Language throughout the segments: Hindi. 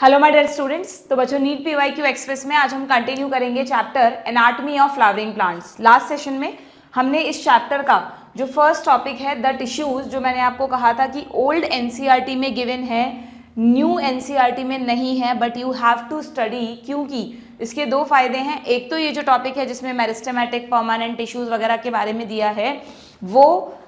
Hello my dear students. तो बच्चों नीट पीवाईक्यू एक्सप्रेस में आज हम कंटिन्यू करेंगे chapter anatomy of flowering plants. Last session में हमने इस चैप्टर का जो फर्स्ट टॉपिक है द टिश्यूज, जो मैंने आपको कहा था कि ओल्ड एनसीईआरटी में गिवन है, न्यू एनसीईआरटी में नहीं है, but you have to study, क्योंकि इसके दो फायदे हैं। एक तो ये जो टॉपिक है जिसमें मेरिस्टेमेटिक परमानेंट टिश्यूज वगैरह के बारे में दिया है, वो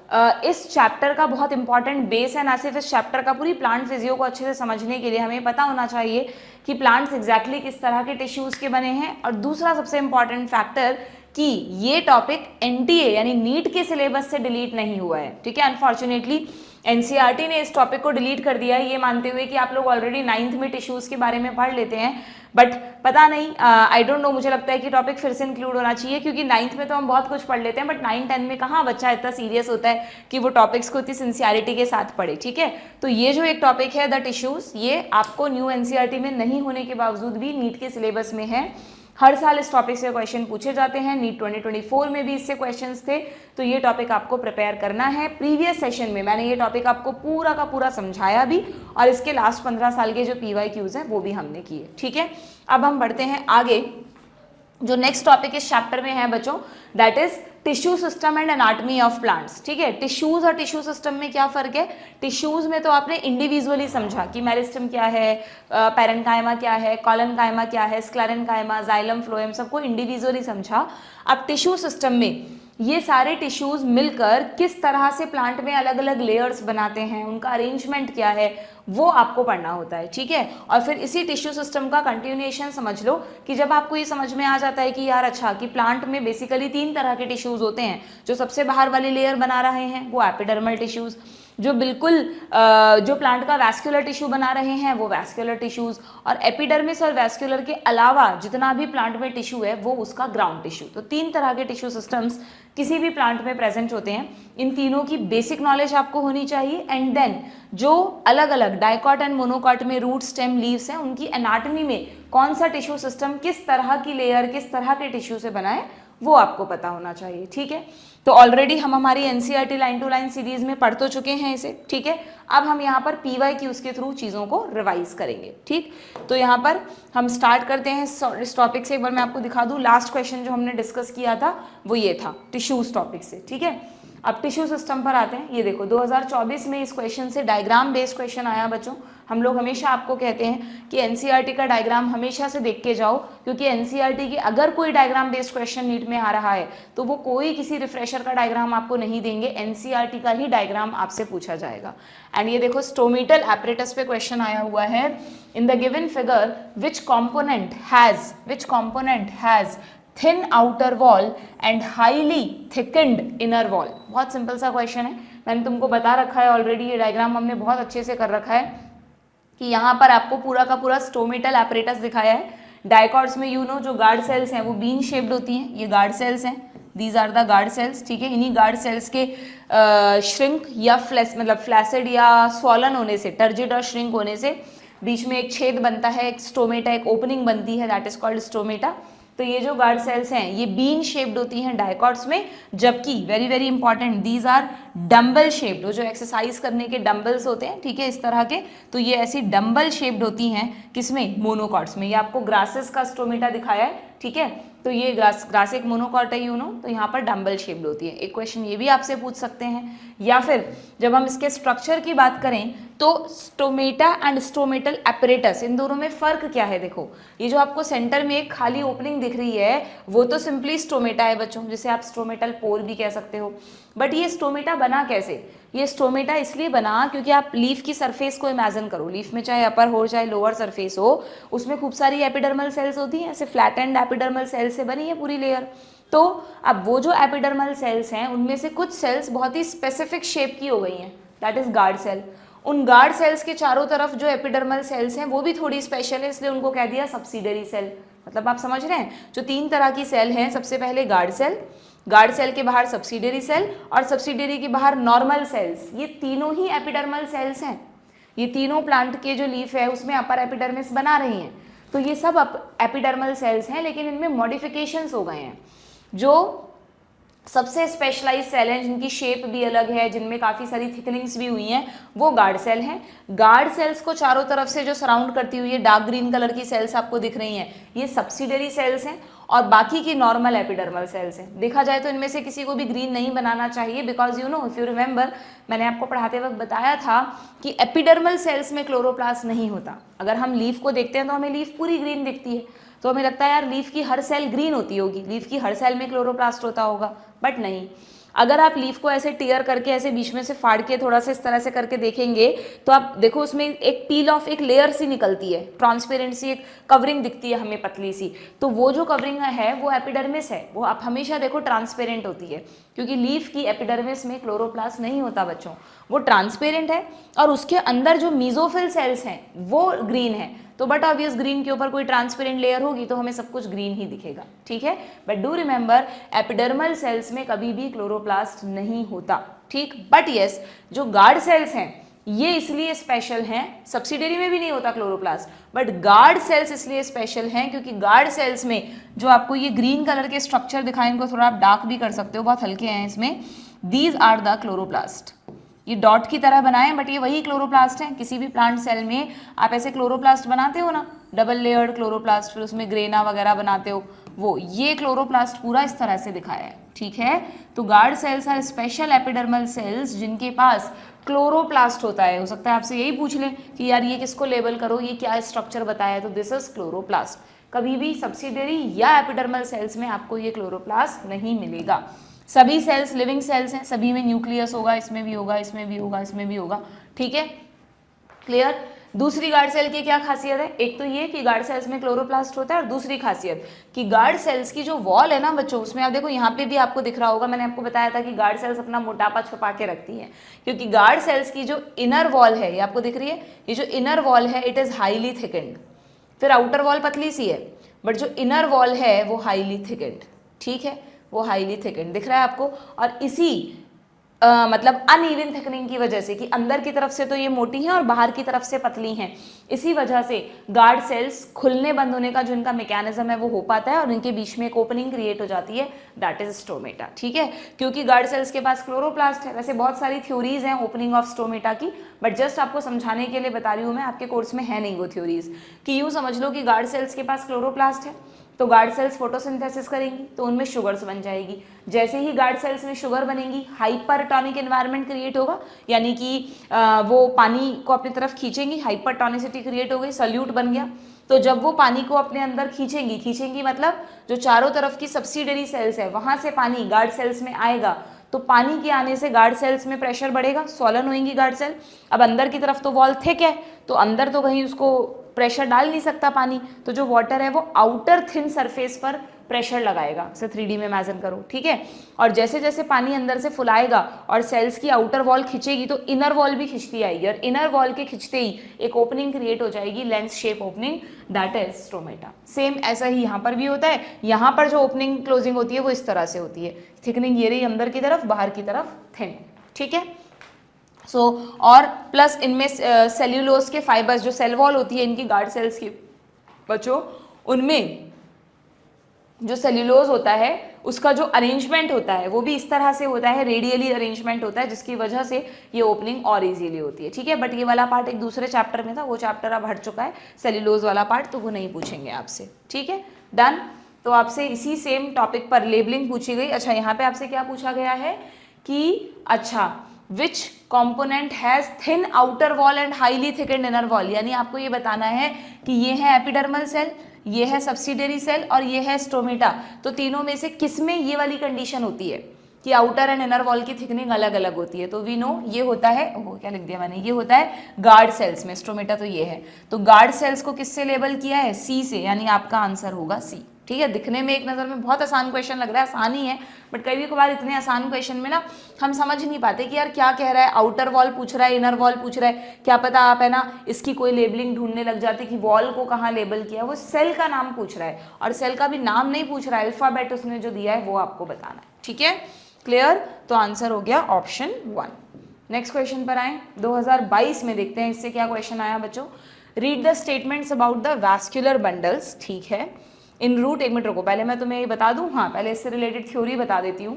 इस चैप्टर का बहुत इंपॉर्टेंट बेस है। ना सिर्फ इस चैप्टर का, पूरी प्लांट फिजियो को अच्छे से समझने के लिए हमें पता होना चाहिए कि प्लांट्स एग्जैक्टली किस तरह के टिश्यूज के बने हैं। और दूसरा सबसे इंपॉर्टेंट फैक्टर कि ये टॉपिक एनटीए यानी नीट के सिलेबस से डिलीट नहीं हुआ है। ठीक है, अनफॉर्चुनेटली एनसीईआरटी ने इस टॉपिक को डिलीट कर दिया है, ये मानते हुए कि आप लोग ऑलरेडी 9th में टिश्यूज के बारे में पढ़ लेते हैं। बट पता नहीं, आई डोंट नो, मुझे लगता है कि टॉपिक फिर से इंक्लूड होना चाहिए, क्योंकि 9th में तो हम बहुत कुछ पढ़ लेते हैं, बट 9-10 में कहाँ बच्चा इतना सीरियस होता है कि वो टॉपिक्स को इतनी सिंसियरिटी के साथ पढ़े। ठीक है, तो ये जो एक टॉपिक है द टिश्यूज, ये आपको न्यू एनसीईआरटी में नहीं होने के बावजूद भी नीट के सिलेबस में है। हर साल इस टॉपिक से क्वेश्चन पूछे जाते हैं, नीट 2024 में भी इससे क्वेश्चंस थे, तो ये टॉपिक आपको प्रिपेयर करना है। प्रीवियस सेशन में मैंने ये टॉपिक आपको पूरा का पूरा समझाया भी, और इसके लास्ट 15 साल के जो पीवाईक्यूज हैं वो भी हमने किए। ठीक है, अब हम बढ़ते हैं आगे। जो नेक्स्ट टॉपिक इस चैप्टर में है बच्चों, that is tissue system and anatomy of plants. ठीक है, टिश्यूज और टिश्यू सिस्टम में क्या फर्क है? टिश्यूज में तो आपने इंडिविजुअली समझा कि मेरिस्टम क्या है, पैरेन्काइमा क्या है, कॉलनकाइमा क्या है, स्क्लेरेन्काइमा, जाइलम, फ्लोएम, सबको इंडिविजुअली समझा। अब टिश्यू सिस्टम में ये सारे टिश्यूज मिलकर किस तरह से प्लांट में अलग अलग लेयर्स बनाते हैं, उनका अरेंजमेंट क्या है, वो आपको पढ़ना होता है। ठीक है, और फिर इसी टिश्यू सिस्टम का कंटिन्यूएशन समझ लो कि जब आपको ये समझ में आ जाता है कि यार अच्छा, कि प्लांट में बेसिकली 3 तरह के टिश्यूज होते हैं। जो सबसे बाहर वाली लेयर बना रहे हैं वो एपिडर्मल टिश्यूज, जो बिल्कुल जो प्लांट का वैस्कुलर टिश्यू बना रहे हैं वो वैस्कुलर टिश्यूज, और एपिडर्मिस और वैस्कुलर के अलावा जितना भी प्लांट में टिश्यू है वो उसका ग्राउंड टिश्यू। तो 3 तरह के टिश्यू सिस्टम्स किसी भी प्लांट में प्रेजेंट होते हैं। इन तीनों की बेसिक नॉलेज आपको होनी चाहिए। एंड देन जो अलग अलग डाइकॉट एंड मोनोकॉट में रूट, स्टेम, लीव्स हैं, उनकी एनाटॉमी में कौन सा टिश्यू सिस्टम किस तरह की लेयर किस तरह के टिश्यू से बना है वो आपको पता होना चाहिए। ठीक है, तो ऑलरेडी हम हमारी NCERT line to line series में पढ़ तो चुके हैं इसे। ठीक है, अब हम यहाँ पर पीवाईक्यूज के थ्रू चीज़ों को रिवाइज करेंगे। ठीक, तो यहाँ पर हम स्टार्ट करते हैं इस टॉपिक से। एक बार मैं आपको दिखा दूँ, लास्ट क्वेश्चन जो हमने डिस्कस किया था वो ये था टिश्यूज टॉपिक से। ठीक है, अब टिश्यू सिस्टम पर आते हैं। ये देखो 2024 में इस क्वेश्चन से डायग्राम बेस्ड क्वेश्चन आया बच्चों। हम लोग हमेशा आपको कहते हैं कि एनसीईआरटी का डायग्राम हमेशा से देख के जाओ, क्योंकि एनसीईआरटी की अगर कोई डायग्राम बेस्ड क्वेश्चन नीट में आ रहा है तो वो कोई किसी रिफ्रेशर का डायग्राम आपको नहीं देंगे, एनसीईआरटी का ही डायग्राम आपसे पूछा जाएगा। एंड ये देखो स्टोमेटल एपरेटस पे क्वेश्चन आया हुआ है। In the given figure which component has thin outer wall and highly thickened inner wall. बहुत सिंपल सा क्वेश्चन है, मैंने तुमको बता रखा है ऑलरेडी, ये डायग्राम हमने बहुत अच्छे से कर रखा है कि यहाँ पर आपको पूरा का पूरा स्टोमेटल एपरेटस दिखाया है। डाइकॉट्स में जो गार्ड सेल्स हैं वो बीन शेप्ड होती हैं, ये गार्ड सेल्स हैं, these are the guard cells. ठीक है, इन्हीं गार्ड सेल्स के श्रिंक या फ्लैसिड या स्वॉलन होने से, टर्जिड और श्रिंक होने से बीच में एक छेद बनता है, एक स्टोमेटा, एक ओपनिंग बनती है, दैट इज कॉल्ड स्टोमेटा। तो ये जो गार्ड सेल्स हैं ये बीन शेप्ड होती हैं डाइकॉट्स में, जबकि very very important, these are dumbbell shaped. जो एक्सरसाइज करने के डम्बल्स होते हैं, ठीक है, इस तरह के, तो ये ऐसी डम्बल शेप्ड होती हैं किसमें? मोनोकॉट्स में। ये आपको ग्रासेस का स्टोमेटा दिखाया है। ठीक है, तो ये ग्रास एक मोनोकॉट है, तो यहाँ पर डम्बल शेप्ड होती है। एक क्वेश्चन ये भी आपसे पूछ सकते हैं। या फिर जब हम इसके स्ट्रक्चर की बात करें तो स्टोमेटा एंड स्टोमेटल एपरेटस, इन दोनों में फर्क क्या है? देखो, ये जो आपको सेंटर में एक खाली ओपनिंग दिख रही है वो तो सिंपली स्टोमेटा है बच्चों, जिसे आप स्टोमेटल पोर भी कह सकते हो। बट ये स्टोमेटा बना कैसे? ये स्टोमेटा इसलिए बना क्योंकि आप लीफ की सरफेस को इमेजिन करो, लीफ में चाहे अपर हो चाहे लोअर सरफेस हो, उसमें खूब सारी एपिडर्मल सेल्स होती हैं, ऐसे फ्लैट एंड एपिडर्मल सेल्स से बनी है पूरी लेयर। तो अब वो जो एपिडर्मल सेल्स हैं उनमें से कुछ सेल्स बहुत ही स्पेसिफिक शेप की हो गई हैं, दैट इज गार्ड सेल। उन गार्ड सेल्स के चारों तरफ जो एपिडर्मल सेल्स हैं वो भी थोड़ी स्पेशल है, इसलिए उनको कह दिया सब्सिडरी सेल। मतलब आप समझ रहे हैं, जो 3 तरह की सेल हैं, सबसे पहले गार्ड सेल के बाहर सब्सिडरी सेल, और सब्सिडरी के बाहर नॉर्मल सेल्स। ये तीनों ही एपिडर्मल सेल्स हैं। ये तीनों प्लांट के जो लीफ है उसमें अपर एपिडर्मिस बना रही हैं, तो ये सब एपिडर्मल सेल्स हैं, लेकिन इनमें मॉडिफिकेशंस हो गए हैं। जो सबसे स्पेशलाइज सेल हैं जिनकी शेप भी अलग है, जिनमें काफ़ी सारी थिकनिंग्स भी हुई हैं, वो गार्ड सेल हैं। गार्ड सेल्स को चारों तरफ से जो सराउंड करती हुई है डार्क ग्रीन कलर की सेल्स आपको दिख रही हैं, ये सब्सिडरी सेल्स हैं और बाकी की नॉर्मल एपिडर्मल सेल्स हैं। देखा जाए तो इनमें से किसी को भी ग्रीन नहीं बनाना चाहिए, because you know if you remember मैंने आपको पढ़ाते वक्त बताया था कि एपिडर्मल सेल्स में क्लोरोप्लास्ट नहीं होता। अगर हम लीफ को देखते हैं तो हमें लीफ पूरी ग्रीन दिखती है, तो हमें लगता है यार लीफ की हर सेल ग्रीन होती होगी, लीफ की हर सेल में क्लोरोप्लास्ट होता होगा, बट नहीं। अगर आप लीफ को ऐसे टीयर करके ऐसे बीच में से फाड़ के थोड़ा सा इस तरह से करके देखेंगे तो आप देखो उसमें एक पील ऑफ एक लेयर सी निकलती है, ट्रांसपेरेंट सी एक कवरिंग दिखती है हमें पतली सी, तो वो जो कवरिंग है वो एपिडर्मिस है, वो आप हमेशा देखो ट्रांसपेरेंट होती है, क्योंकि लीफ की एपिडर्मिस में क्लोरोप्लास्ट नहीं होता बच्चों, वो ट्रांसपेरेंट है और उसके अंदर जो मीजोफिल सेल्स हैं वो ग्रीन है। तो बट ऑब्वियस ग्रीन के ऊपर कोई ट्रांसपेरेंट लेयर होगी तो हमें सब कुछ ग्रीन ही दिखेगा, ठीक है। But do remember epidermal cells में कभी भी क्लोरोप्लास्ट नहीं होता, ठीक। बट यस जो गार्ड सेल्स हैं ये इसलिए स्पेशल हैं, सब्सिडरी में भी नहीं होता क्लोरोप्लास्ट, बट गार्ड सेल्स इसलिए स्पेशल हैं क्योंकि गार्ड सेल्स में जो आपको ये ग्रीन कलर के स्ट्रक्चर दिखाएं, इनको थोड़ा आप डार्क भी कर सकते हो, बहुत हल्के हैं इसमें, दीज आर द क्लोरोप्लास्ट। ये डॉट की तरह बनाए बट ये वही क्लोरोप्लास्ट हैं। किसी भी प्लांट सेल में आप ऐसे क्लोरोप्लास्ट बनाते हो ना, डबल लेयर्ड क्लोरोप्लास्ट, फिर उसमें ग्रेना वगैरह बनाते हो, वो ये क्लोरोप्लास्ट पूरा इस तरह से दिखाया है, ठीक है। तो guard cells are special epidermal cells जिनके पास क्लोरोप्लास्ट होता है। हो सकता है आपसे यही पूछ लें कि यार ये किसको लेबल करो, ये क्या स्ट्रक्चर बताया है, तो दिस इज क्लोरोप्लास्ट। कभी भी सब्सिडरी या एपिडर्मल सेल्स में आपको ये क्लोरोप्लास्ट नहीं मिलेगा। सभी सेल्स लिविंग सेल्स हैं, सभी में न्यूक्लियस होगा, इसमें भी होगा, इसमें भी होगा, इसमें भी होगा, ठीक है, क्लियर। दूसरी गार्ड सेल की क्या खासियत है, एक तो ये कि गार्ड सेल्स में क्लोरोप्लास्ट होता है, और दूसरी खासियत कि गार्ड सेल्स की जो वॉल है ना बच्चों, उसमें आप देखो यहाँ पे भी आपको दिख रहा होगा, मैंने आपको बताया था कि गार्ड सेल्स अपना मोटापा छुपा के रखती हैं, क्योंकि गार्ड सेल्स की जो इनर वॉल है, ये आपको दिख रही है, ये जो इनर वॉल है इट इज हाईली थिकेंड। फिर आउटर वॉल पतली सी है बट जो इनर वॉल है वो हाईली थिकेंड, ठीक है, वो हाईली थिकेंड दिख रहा है आपको। और इसी मतलब अनइवन थिकनिंग की वजह से कि अंदर की तरफ से तो ये मोटी हैं और बाहर की तरफ से पतली हैं, इसी वजह से गार्ड सेल्स खुलने बंद होने का जो इनका मैकेनिज्म है वो हो पाता है और इनके बीच में एक ओपनिंग क्रिएट हो जाती है, दैट इज स्टोमेटा, ठीक है, क्योंकि गार्ड सेल्स के पास क्लोरोप्लास्ट है। वैसे बहुत सारी थ्योरीज हैं ओपनिंग ऑफ स्टोमेटा की, बट जस्ट आपको समझाने के लिए बता रही हूँ मैं, आपके कोर्स में है नहीं वो थ्योरीज, कि यूँ समझ लो कि गार्ड सेल्स के पास क्लोरोप्लास्ट है तो गार्ड सेल्स फोटोसिंथेसिस करेंगी तो उनमें शुगर्स बन जाएगी। जैसे ही गार्ड सेल्स में शुगर बनेंगी हाइपरटोनिक एनवायरनमेंट क्रिएट होगा, यानी कि वो पानी को अपनी तरफ खींचेंगी, हाइपरटोनिसिटी क्रिएट हो गई, सल्यूट बन गया। तो जब वो पानी को अपने अंदर खींचेंगी मतलब जो चारों तरफ की सब्सिडरी सेल्स है वहां से पानी गार्ड सेल्स में आएगा, तो पानी के आने से गार्ड सेल्स में प्रेशर बढ़ेगा, स्वॉलन होएंगी गार्ड सेल। अब अंदर की तरफ तो वॉल थिक है तो अंदर तो कहीं उसको प्रेशर डाल नहीं सकता पानी, तो जो वाटर है वो आउटर थिन सरफेस पर प्रेशर लगाएगा, इसे 3D में इमेजिन करो, ठीक है। और जैसे जैसे पानी अंदर से फुलाएगा और सेल्स की आउटर वॉल खिंचेगी तो इनर वॉल भी खिंचती आएगी, और इनर वॉल के खिंचते ही एक ओपनिंग क्रिएट हो जाएगी, lens shape opening, that is stomata. Same ऐसा ही यहाँ पर भी होता है, यहाँ पर जो ओपनिंग क्लोजिंग होती है वो इस तरह से होती है, थिकनिंग ये रही अंदर की तरफ, बाहर की तरफ थिन, ठीक है। और प्लस इनमें सेल्यूलोज के फाइबर्स, जो सेल वॉल होती है इनकी गार्ड सेल्स की बच्चों, उनमें जो सेल्यूलोज होता है उसका जो अरेंजमेंट होता है वो भी इस तरह से होता है, रेडियली अरेंजमेंट होता है, जिसकी वजह से ये ओपनिंग और इजीली होती है, ठीक है। बट ये वाला पार्ट एक दूसरे चैप्टर में था, वो चैप्टर अब हट चुका है, सेल्यूलोज वाला पार्ट, तो वो नहीं पूछेंगे आपसे, ठीक है, डन। तो आपसे इसी सेम टॉपिक पर लेबलिंग पूछी गई। अच्छा, यहाँ पे आपसे क्या पूछा गया है कि अच्छा which component has thin outer wall and highly thickened inner wall, यानी आपको ये बताना है कि ये है एपिडर्मल सेल, ये है सब्सिडरी सेल और ये है स्टोमेटा, तो तीनों में से किसमें ये वाली कंडीशन होती है कि आउटर एंड इनर वॉल की थिकनिंग अलग अलग होती है, तो वी नो ये होता है, ओह क्या लिख दिया मैंने, ये होता है गार्ड सेल्स में, स्टोमेटा तो ये है। तो गार्ड सेल्स को किससे लेबल किया है, सी से, यानी आपका आंसर होगा सी, ठीक है। दिखने में एक नज़र में बहुत आसान क्वेश्चन लग रहा है, आसान ही है, बट कई बार इतने आसान क्वेश्चन में ना हम समझ नहीं पाते कि यार क्या कह रहा है, आउटर वॉल पूछ रहा है, इनर वॉल पूछ रहा है, क्या पता आप है ना इसकी कोई लेबलिंग ढूंढने लग जाते कि वॉल को कहाँ लेबल किया, वो सेल का नाम पूछ रहा है, और सेल का भी नाम नहीं पूछ रहा है, अल्फाबेट उसने जो दिया है वो आपको बताना है, ठीक है, क्लियर। तो आंसर हो गया ऑप्शन 1। नेक्स्ट क्वेश्चन पर आए, 2022 में देखते हैं इससे क्या क्वेश्चन आया बच्चों। Read the statements about the vascular bundles, ठीक है, इन रूट, एक मिनट रुको, पहले मैं तुम्हें ये बता दूं, हाँ पहले इससे रिलेटेड थ्योरी बता देती हूँ।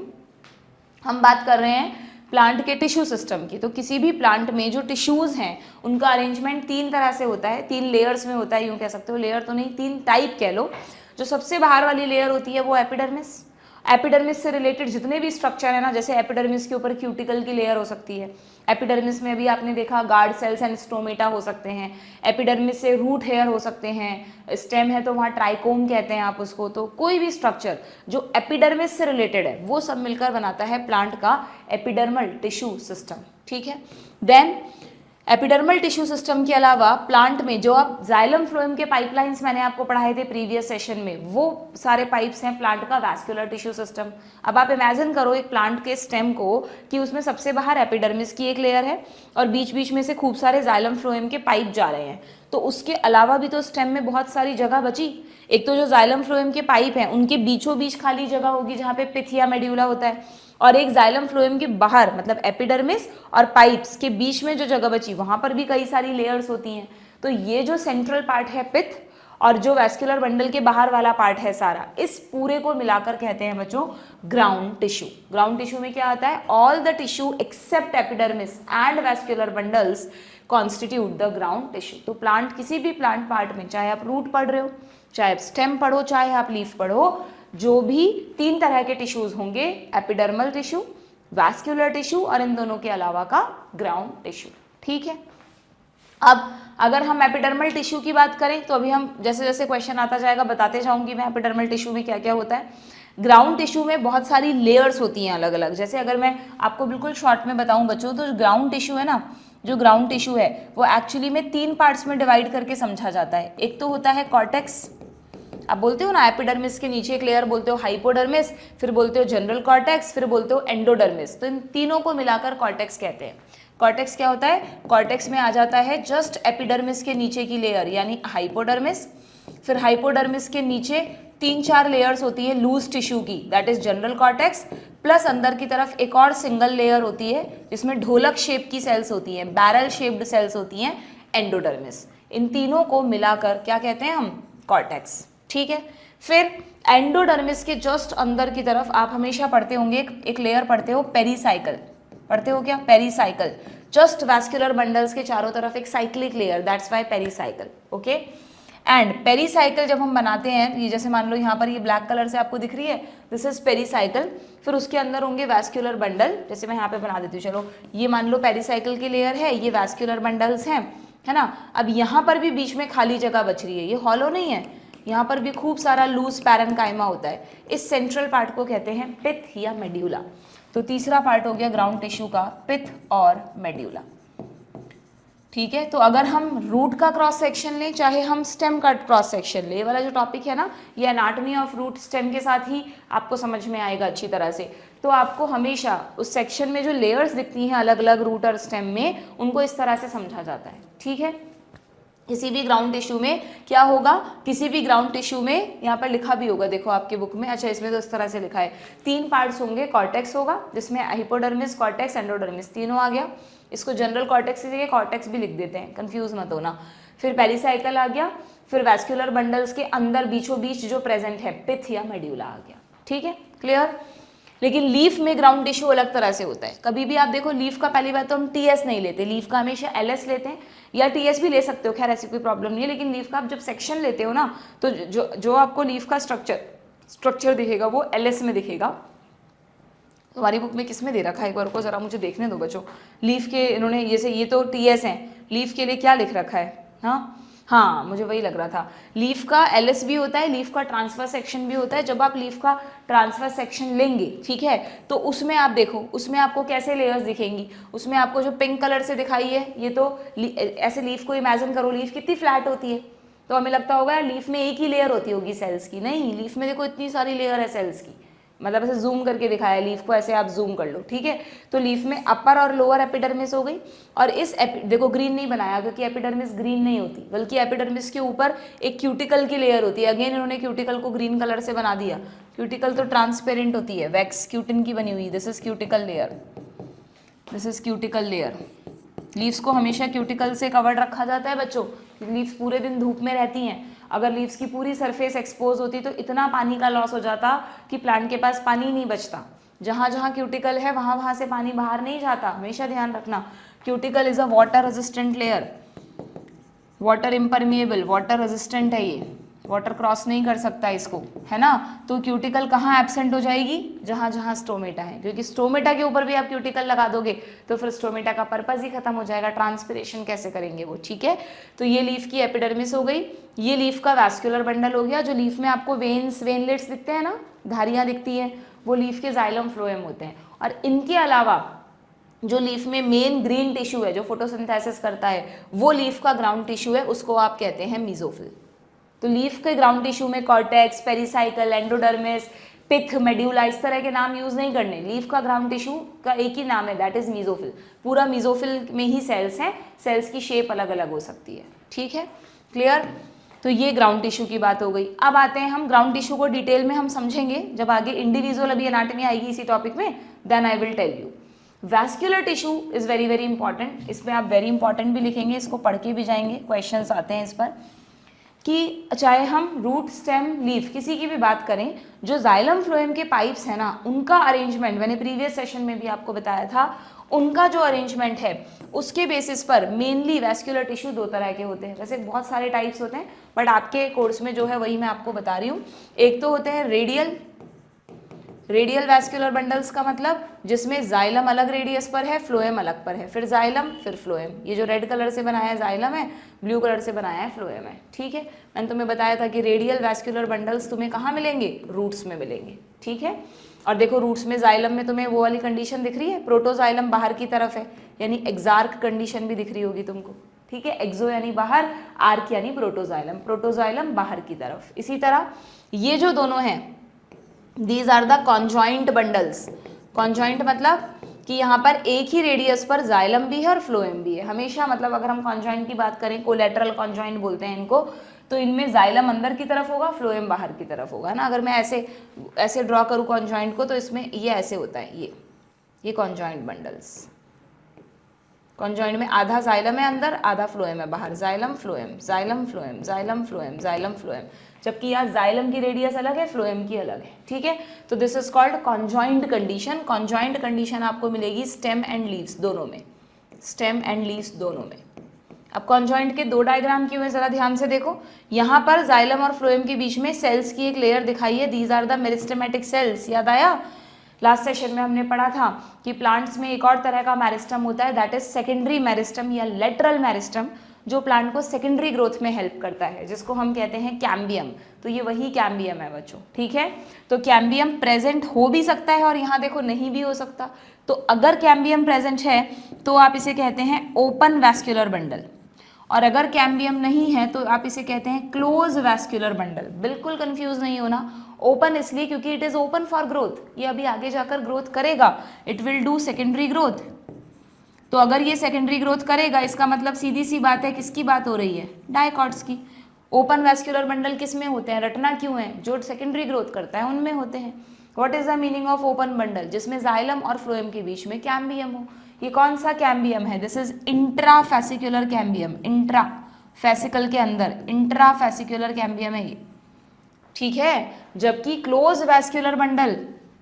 हम बात कर रहे हैं प्लांट के टिश्यू सिस्टम की। तो किसी भी प्लांट में जो टिश्यूज हैं उनका अरेंजमेंट 3 तरह से होता है, 3 लेयर्स में होता है, यूँ कह सकते हो, लेयर तो नहीं, 3 टाइप कह लो। जो सबसे बाहर वाली लेयर होती है वो एपिडर्मिस। एपिडर्मिस से रिलेटेड जितने भी स्ट्रक्चर है ना, जैसे एपिडर्मिस के ऊपर क्यूटिकल की लेयर हो सकती है, एपिडर्मिस में अभी आपने देखा गार्ड सेल्स एंड स्टोमेटा हो सकते हैं, एपिडर्मिस से रूट हेयर हो सकते हैं, स्टेम है तो वहाँ ट्राइकोम कहते हैं आप उसको। तो कोई भी स्ट्रक्चर जो एपिडर्मिस से रिलेटेड है वो सब मिलकर बनाता है प्लांट का एपिडर्मल टिश्यू सिस्टम, ठीक है। देन एपिडर्मल टिश्यू सिस्टम के अलावा प्लांट में जो आप जाइलम फ्लोएम के पाइपलाइंस मैंने आपको पढ़ाए थे प्रीवियस सेशन में, वो सारे पाइप्स हैं प्लांट का वैस्कुलर टिश्यू सिस्टम। अब आप इमेजिन करो एक प्लांट के स्टेम को कि उसमें सबसे बाहर एपिडर्मिस की एक लेयर है और बीच बीच में से खूब सारे जाइलम फ्लोएम के पाइप जा रहे हैं। तो उसके अलावा भी तो स्टेम में बहुत सारी जगह बची। एक तो जो जाइलम फ्लोएम के पाइप हैं उनके बीचों बीच खाली जगह होगी जहाँ पे पिथ या मेड्यूला होता है, और एक जाइलम फ्लोएम के बाहर मतलब एपिडर्मिस और पाइप्स के बीच में जो जगह बची वहां पर भी कई सारी लेयर्स होती हैं। तो ये जो सेंट्रल पार्ट है पिथ और जो वैस्कुलर बंडल के बाहर वाला पार्ट है सारा, इस पूरे को मिलाकर कहते हैं बच्चों ग्राउंड टिश्यू। ग्राउंड टिश्यू में क्या आता है? All the tissue except epidermis and vascular bundles constitute the ground tissue. तो प्लांट, किसी भी प्लांट पार्ट में, चाहे आप रूट पढ़ रहे हो, चाहे आप स्टेम पढ़ो, चाहे आप लीफ पढ़ो, जो भी 3 तरह के टिश्यूज होंगे, एपिडर्मल टिश्यू, वैस्कुलर टिश्यू और इन दोनों के अलावा का ग्राउंड टिश्यू, ठीक है। अब अगर हम एपिडर्मल टिश्यू की बात करें तो अभी हम जैसे जैसे क्वेश्चन आता जाएगा बताते जाऊंगी मैं एपिडर्मल टिश्यू में क्या क्या होता है। ग्राउंड टिश्यू में बहुत सारी लेयर्स होती हैं अलग अलग। जैसे अगर मैं आपको बिल्कुल शॉर्ट में बताऊं बच्चों, तो ग्राउंड टिश्यू है ना, जो ग्राउंड टिश्यू है वो एक्चुअली में 3 पार्ट्स में डिवाइड करके समझा जाता है। एक तो होता है कॉर्टेक्स, आप बोलते हो ना एपिडर्मिस के नीचे एक लेयर बोलते हो हाइपोडर्मिस, फिर बोलते हो जनरल कॉर्टेक्स, फिर बोलते हो एंडोडर्मिस। तो इन तीनों को मिलाकर कॉर्टेक्स कहते हैं। कॉर्टेक्स क्या होता है? कॉर्टेक्स में आ जाता है जस्ट एपिडर्मिस के नीचे की लेयर यानी हाइपोडर्मिस, फिर हाइपोडर्मिस के नीचे 3-4 लेयर्स होती है लूज टिश्यू की, that is general cortex, plus अंदर की तरफ एक और सिंगल लेयर होती है जिसमें ढोलक शेप की सेल्स होती हैं, बैरल शेप्ड सेल्स होती हैं, एंडोडर्मिस। इन तीनों को मिलाकर क्या कहते हैं हम? कॉर्टेक्स, ठीक है। फिर एंडोडर्मिस के जस्ट अंदर की तरफ आप हमेशा पढ़ते होंगे एक लेयर पढ़ते हो पेरीसाइकल, पढ़ते हो क्या? पेरीसाइकल, जस्ट वैस्कुलर बंडल्स के चारों तरफ एक cyclic layer, that's why pericycle, okay. And pericycle जब हम बनाते हैं, ये जैसे मान लो यहाँ पर ये ब्लैक कलर से आपको दिख रही है, दिस इज पेरीसाइकल। फिर उसके अंदर होंगे वैस्कुलर बंडल, जैसे मैं यहाँ पे बना देती हूँ, चलो ये मान लो पेरीसाइकल की लेयर है, ये वैस्कुलर बंडल्स हैं, है ना। अब यहाँ पर भी बीच में खाली जगह बच रही है, ये हॉलो नहीं है, यहाँ पर भी खूब सारा लूज पैरेन्काइमा होता है। इस सेंट्रल पार्ट को कहते हैं पिथ या मेड्यूला। तो तीसरा पार्ट हो गया ग्राउंड टिश्यू का पिथ और मेड्यूला, ठीक है। तो अगर हम रूट का क्रॉस सेक्शन लें चाहे हम स्टेम का क्रॉस सेक्शन लें, ये वाला जो टॉपिक है ना, ये एनाटॉमी ऑफ रूट स्टेम के साथ ही आपको समझ में आएगा अच्छी तरह से। तो आपको हमेशा उस सेक्शन में जो लेयर्स दिखती हैं अलग अलग रूट और स्टेम में, उनको इस तरह से समझा जाता है, ठीक है। किसी भी ग्राउंड टिश्यू में क्या होगा? किसी भी ग्राउंड टिश्यू में यहाँ पर लिखा भी होगा, देखो आपके बुक में, अच्छा इसमें तो इस तरह से लिखा है, 3 पार्ट्स होंगे। कॉर्टेक्स होगा जिसमें हाइपोडर्मिस, कॉर्टेक्स, एंडोडर्मिस तीनों आ गया। इसको जनरल कॉर्टेक्स की जगह कॉर्टेक्स भी लिख देते हैं, कंफ्यूज मत होना। फिर पेरीसाइकल आ गया, फिर वैस्कुलर बंडल्स के अंदर बीचों बीच जो प्रेजेंट है पिथ या मेड्यूला आ गया, ठीक है, क्लियर। लेकिन लीफ में ग्राउंड टिश्यू अलग तरह से होता है। कभी भी आप देखो लीफ का, पहली बात तो हम टीएस नहीं लेते, लीफ का हमेशा एलएस लेते हैं, या टीएस भी ले सकते हो, खैर ऐसी कोई प्रॉब्लम नहीं है। लेकिन लीफ का आप जब सेक्शन लेते हो ना, तो जो आपको लीफ का स्ट्रक्चर दिखेगा वो एलएस में दिखेगा। तुम्हारी बुक में किस में दे रखा है, एक बार को जरा मुझे देखने दो बच्चों। लीफ के इन्होंने ये तो टीएस हैं, लीफ के लिए क्या लिख रखा है? हाँ मुझे वही लग रहा था। लीफ का एलएस भी होता है, लीफ का ट्रांसफर सेक्शन भी होता है। जब आप लीफ का ट्रांसफर सेक्शन लेंगे, ठीक है, तो उसमें आप देखो, उसमें आपको कैसे लेयर्स दिखेंगी। उसमें आपको जो पिंक कलर से दिखाई है, ये तो ऐसे लीफ को इमेजिन करो, लीफ कितनी फ्लैट होती है, तो हमें लगता होगा लीफ में एक ही लेयर होती होगी सेल्स की। नहीं, लीफ में देखो इतनी सारी लेयर है सेल्स की, मतलब ऐसे जूम करके दिखाया लीफ को, ऐसे आप जूम कर लो, ठीक है। तो लीफ में अपर और लोअर एपिडर्मिस हो गई, और इस देखो ग्रीन नहीं बनाया क्योंकि एपिडर्मिस ग्रीन नहीं होती, बल्कि एपिडर्मिस के ऊपर एक क्यूटिकल की लेयर होती है। अगेन इन्होंने क्यूटिकल को ग्रीन कलर से बना दिया। क्यूटिकल तो ट्रांसपेरेंट होती है, वैक्स क्यूटिन की बनी हुई। This is cuticle layer, this is cuticle layer. Leaves को हमेशा क्यूटिकल से कवर्ड रखा जाता है बच्चों। लीव्स पूरे दिन धूप में रहती हैं, अगर लीव्स की पूरी सरफेस एक्सपोज होती तो इतना पानी का लॉस हो जाता कि प्लांट के पास पानी नहीं बचता। जहाँ जहाँ क्यूटिकल है वहाँ वहाँ से पानी बाहर नहीं जाता, हमेशा ध्यान रखना। Cuticle is a water resistant layer, water impermeable, water resistant है ये, वाटर क्रॉस नहीं कर सकता इसको, है ना। तो क्यूटिकल कहाँ एब्सेंट हो जाएगी, जहाँ जहाँ स्टोमेटा है, क्योंकि स्टोमेटा के ऊपर भी आप क्यूटिकल लगा दोगे तो फिर स्टोमेटा का पर्पस ही खत्म हो जाएगा, ट्रांसपिरेशन कैसे करेंगे वो, ठीक है। तो ये लीफ की एपिडर्मिस हो गई, ये लीफ का वैस्कुलर बंडल हो गया। जो लीफ में आपको वेन्स, वेनलेट्स दिखते हैं ना, धारियाँ दिखती हैं, वो लीफ के जाइलम फ्लोएम होते हैं। और इनके अलावा जो लीफ में मेन ग्रीन टिश्यू है जो फोटोसिंथेसिस करता है, वो लीफ का ग्राउंड टिश्यू है, उसको आप कहते हैं मीजोफिल। तो लीफ के ग्राउंड टिश्यू में कॉर्टेक्स, पेरिसाइकल, एंडोडर्मिस, पिथ, मेड्यूला, इस तरह के नाम यूज नहीं करने। लीफ का ग्राउंड टिश्यू का एक ही नाम है, दैट इज मीजोफिल। पूरा मीजोफिल में ही सेल्स हैं, सेल्स की शेप अलग अलग हो सकती है, ठीक है, क्लियर। तो ये ग्राउंड टिश्यू की बात हो गई। अब आते हैं हम ग्राउंड टिश्यू को डिटेल में हम समझेंगे जब आगे इंडिविजुअल अभी एनाटॉमी आएगी इसी टॉपिक में, then I will tell you. Vascular tissue is very very important, इसमें आप वेरी इंपॉर्टेंट भी लिखेंगे, इसको पढ़ के भी जाएंगे, क्वेश्चंस आते हैं इस पर, कि चाहे हम रूट, स्टेम, लीफ किसी की भी बात करें, जो जाइलम फ्लोएम के पाइप्स है ना, उनका अरेंजमेंट मैंने प्रीवियस सेशन में भी आपको बताया था, उनका जो अरेंजमेंट है उसके बेसिस पर मेनली वैस्कुलर टिश्यू दो तरह के होते हैं। वैसे बहुत सारे टाइप्स होते हैं, बट आपके कोर्स में जो है वही मैं आपको बता रही हूँ। एक तो होते हैं रेडियल वैस्कुलर बंडल्स, का मतलब जिसमें जाइलम अलग रेडियस पर है, फ्लोएम अलग पर है, फिर जाइलम फिर फ्लोएम। ये जो रेड कलर से बनाया है जाइलम है, ब्लू कलर से बनाया है फ्लोएम है, ठीक है। मैंने तुम्हें बताया था कि रेडियल वैस्कुलर बंडल्स तुम्हें कहाँ मिलेंगे, रूट्स में मिलेंगे, ठीक है। और देखो रूट्स में जाइलम में तुम्हें वो वाली कंडीशन दिख रही है, प्रोटोजाइलम बाहर की तरफ है, यानी एक्सार्क कंडीशन भी दिख रही होगी तुमको, ठीक है। एक्सो यानी बाहर, आर्क यानी प्रोटोजाइलम, प्रोटोजाइलम बाहर की तरफ। इसी तरह ये जो दोनों हैं, these are the conjoint bundles. Conjoint मतलब कि यहाँ पर एक ही रेडियस पर जाइलम भी है और फ्लोएम भी है हमेशा। मतलब अगर हम कॉन्जॉइंट की बात करें, कोलैटरल कॉन्जॉइंट बोलते हैं इनको, तो इनमें जाइलम अंदर की तरफ होगा, फ्लोएम बाहर की तरफ होगा ना। अगर मैं ऐसे ड्रॉ करूँ कॉन्जॉइंट को, तो इसमें ये ऐसे होता है, ये कॉन्जॉइंट बंडल्स। कॉन्जॉइंट में आधा जाइलम है अंदर, आधा फ्लोएम है बाहर, xylem phloem, xylem phloem, xylem phloem, xylem phloem. जबकि यहाँ जाइलम की रेडियस अलग है, फ्लोएम की अलग है, ठीक है। तो this is called conjoint condition. Conjoint condition आपको मिलेगी स्टेम एंड लीव्स दोनों में, स्टेम एंड लीव्स दोनों में। अब कॉन्जॉइंट के दो डायग्राम क्यों है, जरा ध्यान से देखो। यहाँ पर जाइलम और फ्लोएम के बीच में सेल्स की एक लेयर दिखाई है, these are the meristematic cells. याद आया, लास्ट सेशन में हमने पढ़ा था कि प्लांट्स में एक और तरह का मेरिस्टम होता है, दैट इज सेकेंडरी मेरिस्टम या लेटरल मेरिस्टम, जो प्लांट को सेकेंडरी ग्रोथ में हेल्प करता है, जिसको हम कहते हैं कैम्बियम। तो ये वही कैम्बियम है बच्चों, ठीक है। तो कैम्बियम प्रेजेंट हो भी सकता है और यहाँ देखो नहीं भी हो सकता। तो अगर कैम्बियम प्रेजेंट है तो आप इसे कहते हैं ओपन वैस्कुलर बंडल, और अगर कैम्बियम नहीं है तो आप इसे कहते हैं क्लोज वैस्कुलर बंडल। बिल्कुल कंफ्यूज नहीं होना। ओपन इसलिए क्योंकि it is open for growth, ये अभी आगे जाकर ग्रोथ करेगा, it will do secondary growth. तो अगर ये सेकेंडरी ग्रोथ करेगा, इसका मतलब सीधी सी बात है, किसकी बात हो रही है, डायकॉट्स की। ओपन वैस्कुलर बंडल किस में होते हैं, रटना क्यों है, जो सेकेंडरी ग्रोथ करता है उनमें होते हैं। What is the meaning of open bundle, जिसमें जाइलम और फ्लोएम के बीच में कैम्बियम हो। ये कौन सा कैम्बियम है, दिस इज इंट्राफेसिकुलर कैम्बियम, इंट्राफेसिकल के अंदर इंट्राफेसिकुलर कैम्बियम है ये, ठीक है। जबकि क्लोज वैस्कुलर बंडल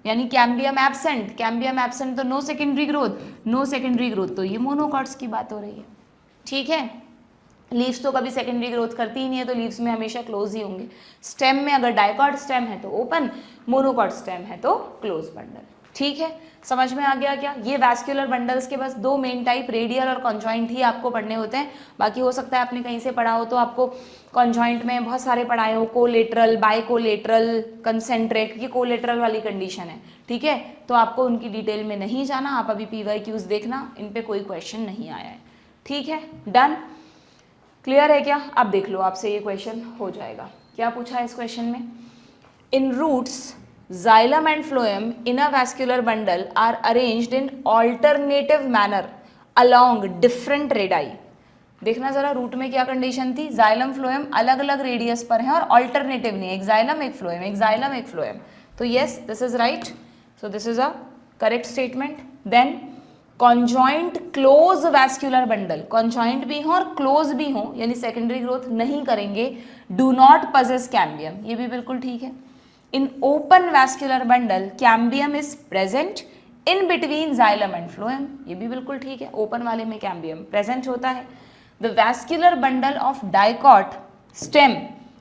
यानी कैम्बियम एब्सेंट, तो नो सेकेंडरी ग्रोथ, तो ये मोनोकॉट्स की बात हो रही है, ठीक है। लीव्स तो कभी सेकेंडरी ग्रोथ करती ही नहीं है, तो लीव्स में हमेशा क्लोज ही होंगे। स्टेम में अगर डायकॉट स्टेम है तो ओपन, मोनोकॉट स्टेम है तो क्लोज बंडल, ठीक है। समझ में आ गया क्या। ये वैस्कुलर बंडल्स के बस दो मेन टाइप, रेडियल और कॉन्जॉइंट ही आपको पढ़ने होते हैं। बाकी हो सकता है आपने कहीं से पढ़ा हो तो आपको कॉन्जॉइंट में बहुत सारे पढ़ाए हो, कोलेटरल, बाइकोलेटरल, कंसेंट्रिक, ये कोलेटरल वाली कंडीशन है, ठीक है। तो आपको उनकी डिटेल में नहीं जाना, आप अभी PYQs देखना, इन पे कोई क्वेश्चन नहीं आया है, ठीक है। डन, क्लियर है क्या। अब देख लो, आपसे ये क्वेश्चन हो जाएगा। क्या पूछा है इस क्वेश्चन में, इन roots xylem and phloem in a vascular bundle are arranged in alternative manner along different radii। देखना जरा, रूट में क्या कंडीशन थी, जाइलम फ्लोएम अलग अलग रेडियस पर है और ऑल्टरनेटिव नहीं, एक जाइलम एक फ्लोएम, एक जाइलम एक फ्लोएम। तो yes, this is right, so this is a correct statement. Then conjoint close vascular bundle, conjoint भी हो और क्लोज भी हो, यानी सेकेंडरी ग्रोथ नहीं करेंगे, डू नॉट पजेस कैम्बियम, ये भी बिल्कुल ठीक है। In open vascular bundle cambium is present in between xylem and phloem, ये भी बिल्कुल ठीक है, ओपन वाले में कैम्बियम प्रेजेंट होता है। The vascular bundle of dicot stem,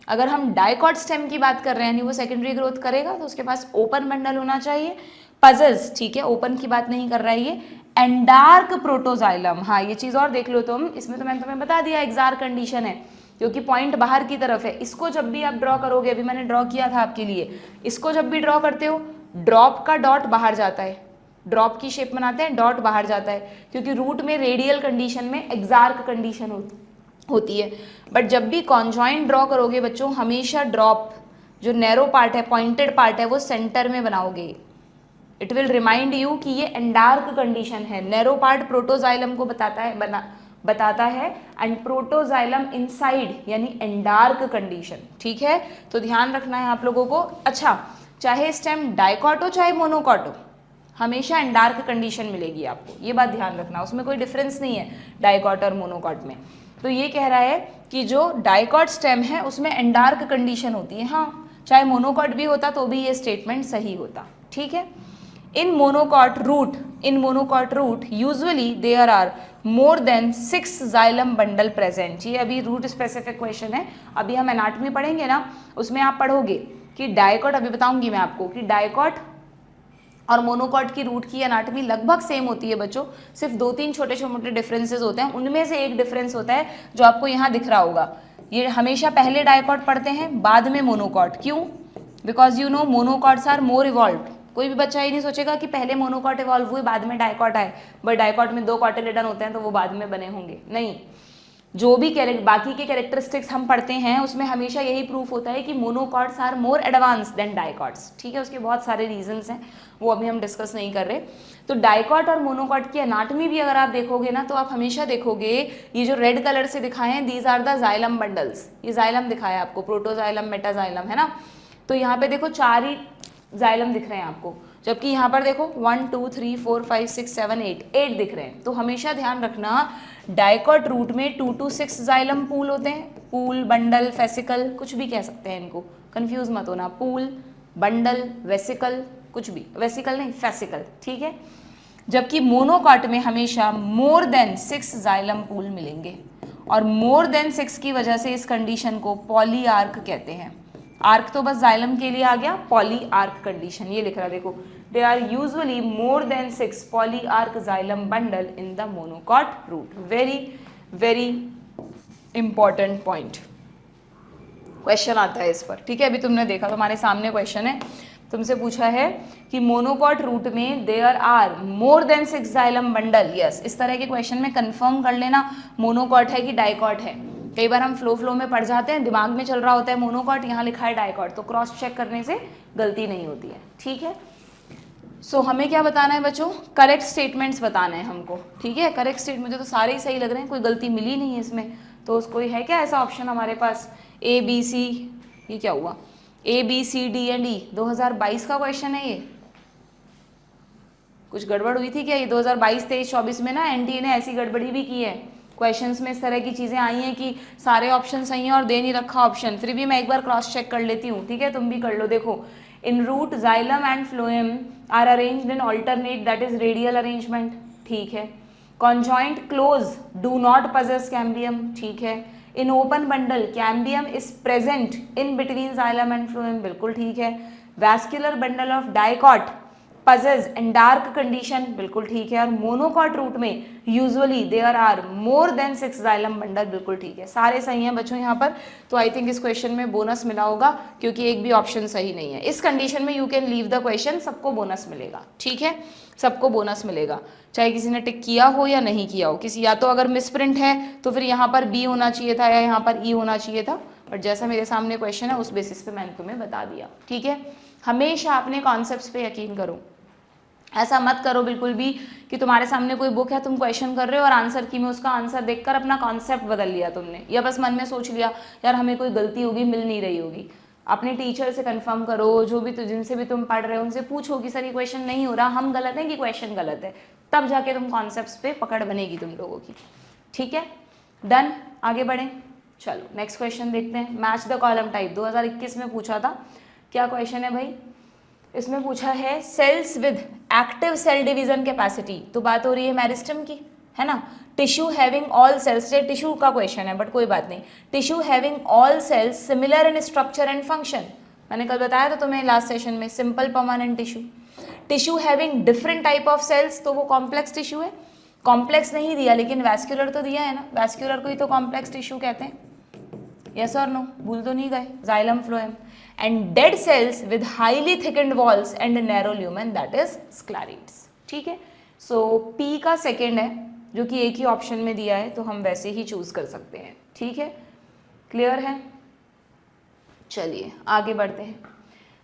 अगर हम डाइकॉट स्टेम की बात कर रहे हैं यानी वो सेकेंडरी ग्रोथ करेगा तो उसके पास ओपन बंडल होना चाहिए। पजल्स, ठीक है, ओपन की बात नहीं कर रहा है ये। एंडार्क प्रोटोजाइलम, हाँ ये चीज और देख लो तुम, इसमें तो मैंने तुम्हें बता दिया एक्सार कंडीशन है क्योंकि पॉइंट बाहर की तरफ है। इसको जब भी आप ड्रॉ करोगे, अभी मैंने ड्रॉ किया था आपके लिए, इसको जब भी ड्रॉ करते हो ड्रॉप का डॉट बाहर जाता है, ड्रॉप की शेप बनाते हैं, डॉट बाहर जाता है क्योंकि रूट में रेडियल कंडीशन में एक्सार्क कंडीशन होती है। बट जब भी कॉन्जॉइंट ड्रॉ करोगे बच्चों, हमेशा ड्रॉप जो नैरो पार्ट है, पॉइंटेड पार्ट है, वो सेंटर में बनाओगे। इट विल रिमाइंड यू कि ये एंडार्क कंडीशन है। नैरो पार्ट प्रोटोजाइलम को बताता है एंड प्रोटोजाइलम इनसाइड यानी एंडार्क कंडीशन, ठीक है, तो ध्यान रखना है आप लोगों को। अच्छा, चाहे स्टेम डाइकॉट हो चाहे मोनोकॉट हो, हमेशा एंडार्क कंडीशन मिलेगी आपको, ये बात ध्यान रखना, उसमें कोई डिफरेंस नहीं है डाइकॉट और मोनोकॉट में। तो ये कह रहा है कि जो डाइकॉट स्टेम है उसमें एंडार्क कंडीशन होती है, हाँ चाहे मोनोकॉट भी होता तो भी ये स्टेटमेंट सही होता, ठीक है। In monocot root usually there are more than 6 xylem bundle present. ये अभी रूट स्पेसिफिक क्वेश्चन है, अभी हम एनाटॉमी पढ़ेंगे ना, उसमें आप पढ़ोगे कि डाइकॉट, अभी बताऊंगी मैं आपको कि डाइकॉट और मोनोकॉट की रूट की एनाटॉमी लगभग सेम होती है बच्चों, सिर्फ 2-3 छोटे छोटे डिफरेंसेस होते हैं। उनमें से एक डिफरेंस होता है जो आपको यहाँ दिख रहा होगा, ये हमेशा पहले डाइकॉट पढ़ते हैं बाद में मोनोकॉट। क्यों? Because you know monocots are more evolved. कोई भी बच्चा ये नहीं सोचेगा कि पहले मोनोकॉट इवॉल्व हुए बाद में डाइकॉट आए, बट डाइकॉट में 2 कॉटिलेडन होते हैं तो वो बाद में बने होंगे, नहीं। जो भी बाकी के कैरेक्टरिस्टिक्स हम पढ़ते हैं उसमें हमेशा यही प्रूफ होता है कि monocots are more advance than dicots, ठीक है। उसके बहुत सारे रीजंस हैं, वो अभी हम डिस्कस नहीं कर रहे। तो डाइकॉट और मोनोकॉट की एनाटॉमी भी अगर आप देखोगे ना तो आप हमेशा देखोगे ये जो रेड कलर से दिखाए हैं, these are the xylem bundles. ये जाइलम दिखाया आपको, प्रोटोजाइलम, मेटाजाइलम, है ना। तो यहाँ पे देखो 4 ही जाइलम दिख रहे हैं आपको, जबकि यहाँ पर देखो 1 2 3 4 5 6 7 8 दिख रहे हैं। तो हमेशा ध्यान रखना डाइकॉट रूट में 2 to 6 जाइलम पूल होते हैं, पूल, बंडल, फेसिकल, कुछ भी कह सकते हैं इनको, कंफ्यूज मत होना, पूल, बंडल, वेसिकल, कुछ भी, वेसिकल नहीं फेसिकल, ठीक है। जबकि मोनोकॉट में हमेशा मोर देन 6 जाइलम पूल मिलेंगे, और मोर देन 6 की वजह से इस कंडीशन को पॉली आर्क कहते हैं। आर्क तो बस जाइलम के लिए आ गया, पॉली आर्क कंडीशन ये लिख रहा देखो, they are usually more than 6 polyarch xylem bundle in the monocot root. Very very important point, question आता है इस पर, ठीक है। अभी तुमने देखा, तुम्हारे सामने क्वेश्चन है, तुमसे पूछा है कि मोनोकॉट रूट में there are more than 6 xylem bundle, yes, इस तरह के क्वेश्चन में कंफर्म कर लेना मोनोकॉट है कि डाइकॉट है। कई बार हम फ्लो में पढ़ जाते हैं, दिमाग में चल रहा होता है मोनोकॉट, यहाँ लिखा है डाइकॉट, तो क्रॉस चेक करने से गलती नहीं होती है, ठीक है। सो हमें क्या बताना है बच्चों? करेक्ट स्टेटमेंट्स बताना है हमको, ठीक है। करेक्ट स्टेट, मुझे तो सारे ही सही लग रहे हैं, कोई गलती मिली नहीं है इसमें, तो कोई है क्या ऐसा ऑप्शन हमारे पास? A B C, ये क्या हुआ? A B C D and E 2022 का क्वेश्चन है ये, कुछ गड़बड़ हुई थी क्या? ये 2022, 23, 24 में ना NTA ने ऐसी गड़बड़ी भी की है, क्वेश्चंस में इस तरह की चीज़ें आई हैं कि सारे ऑप्शन सही हैं और दे नहीं रखा ऑप्शन, फिर भी मैं एक बार क्रॉस चेक कर लेती हूँ, ठीक है, तुम भी कर लो। देखो, in root xylem and phloem are arranged in alternate, that is radial arrangement, ठीक है। Conjoint close do not possess cambium, ठीक है। In open bundle cambium is present in between xylem and phloem, बिल्कुल ठीक है। Vascular bundle of dicot possess in dark condition, बिल्कुल ठीक है। और मोनोकॉट रूट में usually there are more than 6 xylem bundle, बिल्कुल ठीक है, सारे सही हैं बच्चों यहाँ पर। तो आई थिंक इस क्वेश्चन में बोनस मिला होगा क्योंकि एक भी ऑप्शन सही नहीं है। इस कंडीशन में you can leave the question, सबको बोनस मिलेगा, ठीक है, सबको बोनस मिलेगा, चाहे किसी ने टिक किया हो या नहीं किया हो। किसी, या तो अगर मिसप्रिंट है तो फिर यहाँ पर बी होना चाहिए था या यहाँ पर ई होना चाहिए था, बट जैसा मेरे सामने क्वेश्चन है उस बेसिस पे मैंने तुम्हें बता दिया, ठीक है। हमेशा अपने कॉन्सेप्ट्स पे यकीन करो, ऐसा मत करो बिल्कुल भी कि तुम्हारे सामने कोई बुक है, तुम क्वेश्चन कर रहे हो और आंसर की में उसका आंसर देखकर अपना कॉन्सेप्ट बदल लिया तुमने, या बस मन में सोच लिया यार हमें कोई गलती होगी, मिल नहीं रही होगी। अपने टीचर से कंफर्म करो, जो भी जिनसे भी तुम पढ़ रहे हो उनसे पूछो कि सर ये क्वेश्चन नहीं हो रहा, हम गलत हैं कि क्वेश्चन गलत है, तब जाके तुम कॉन्सेप्ट्स पे पकड़ बनेगी तुम लोगों की, ठीक है। डन, आगे बढ़ें, चलो नेक्स्ट क्वेश्चन देखते हैं। मैच द कॉलम टाइप 2021 में पूछा था, क्या क्वेश्चन है भाई, इसमें पूछा है cells with active cell division capacity, तो बात हो रही है मेरिस्टम की, है ना। टिश्यू हैविंग ऑल सेल्स, ये टिश्यू का क्वेश्चन है बट कोई बात नहीं। Tissue having all cells similar in structure and function, मैंने कल बताया था तुम्हें लास्ट सेशन में, simple permanent tissue. Tissue having different type of cells, तो वो कॉम्प्लेक्स टिश्यू है। कॉम्प्लेक्स नहीं दिया लेकिन वैस्कुलर तो दिया है ना, वैस्कुलर को ही तो कॉम्प्लेक्स टिश्यू कहते हैं, यस और नो, भूल तो नहीं गए, xylem phloem. And dead cells with highly thickened walls and narrow lumen, that is sclereids. ठीक है, सो पी का सेकेंड है जो कि एक ही ऑप्शन में दिया है, तो हम वैसे ही चूज कर सकते हैं। ठीक है, क्लियर है। चलिए आगे बढ़ते हैं।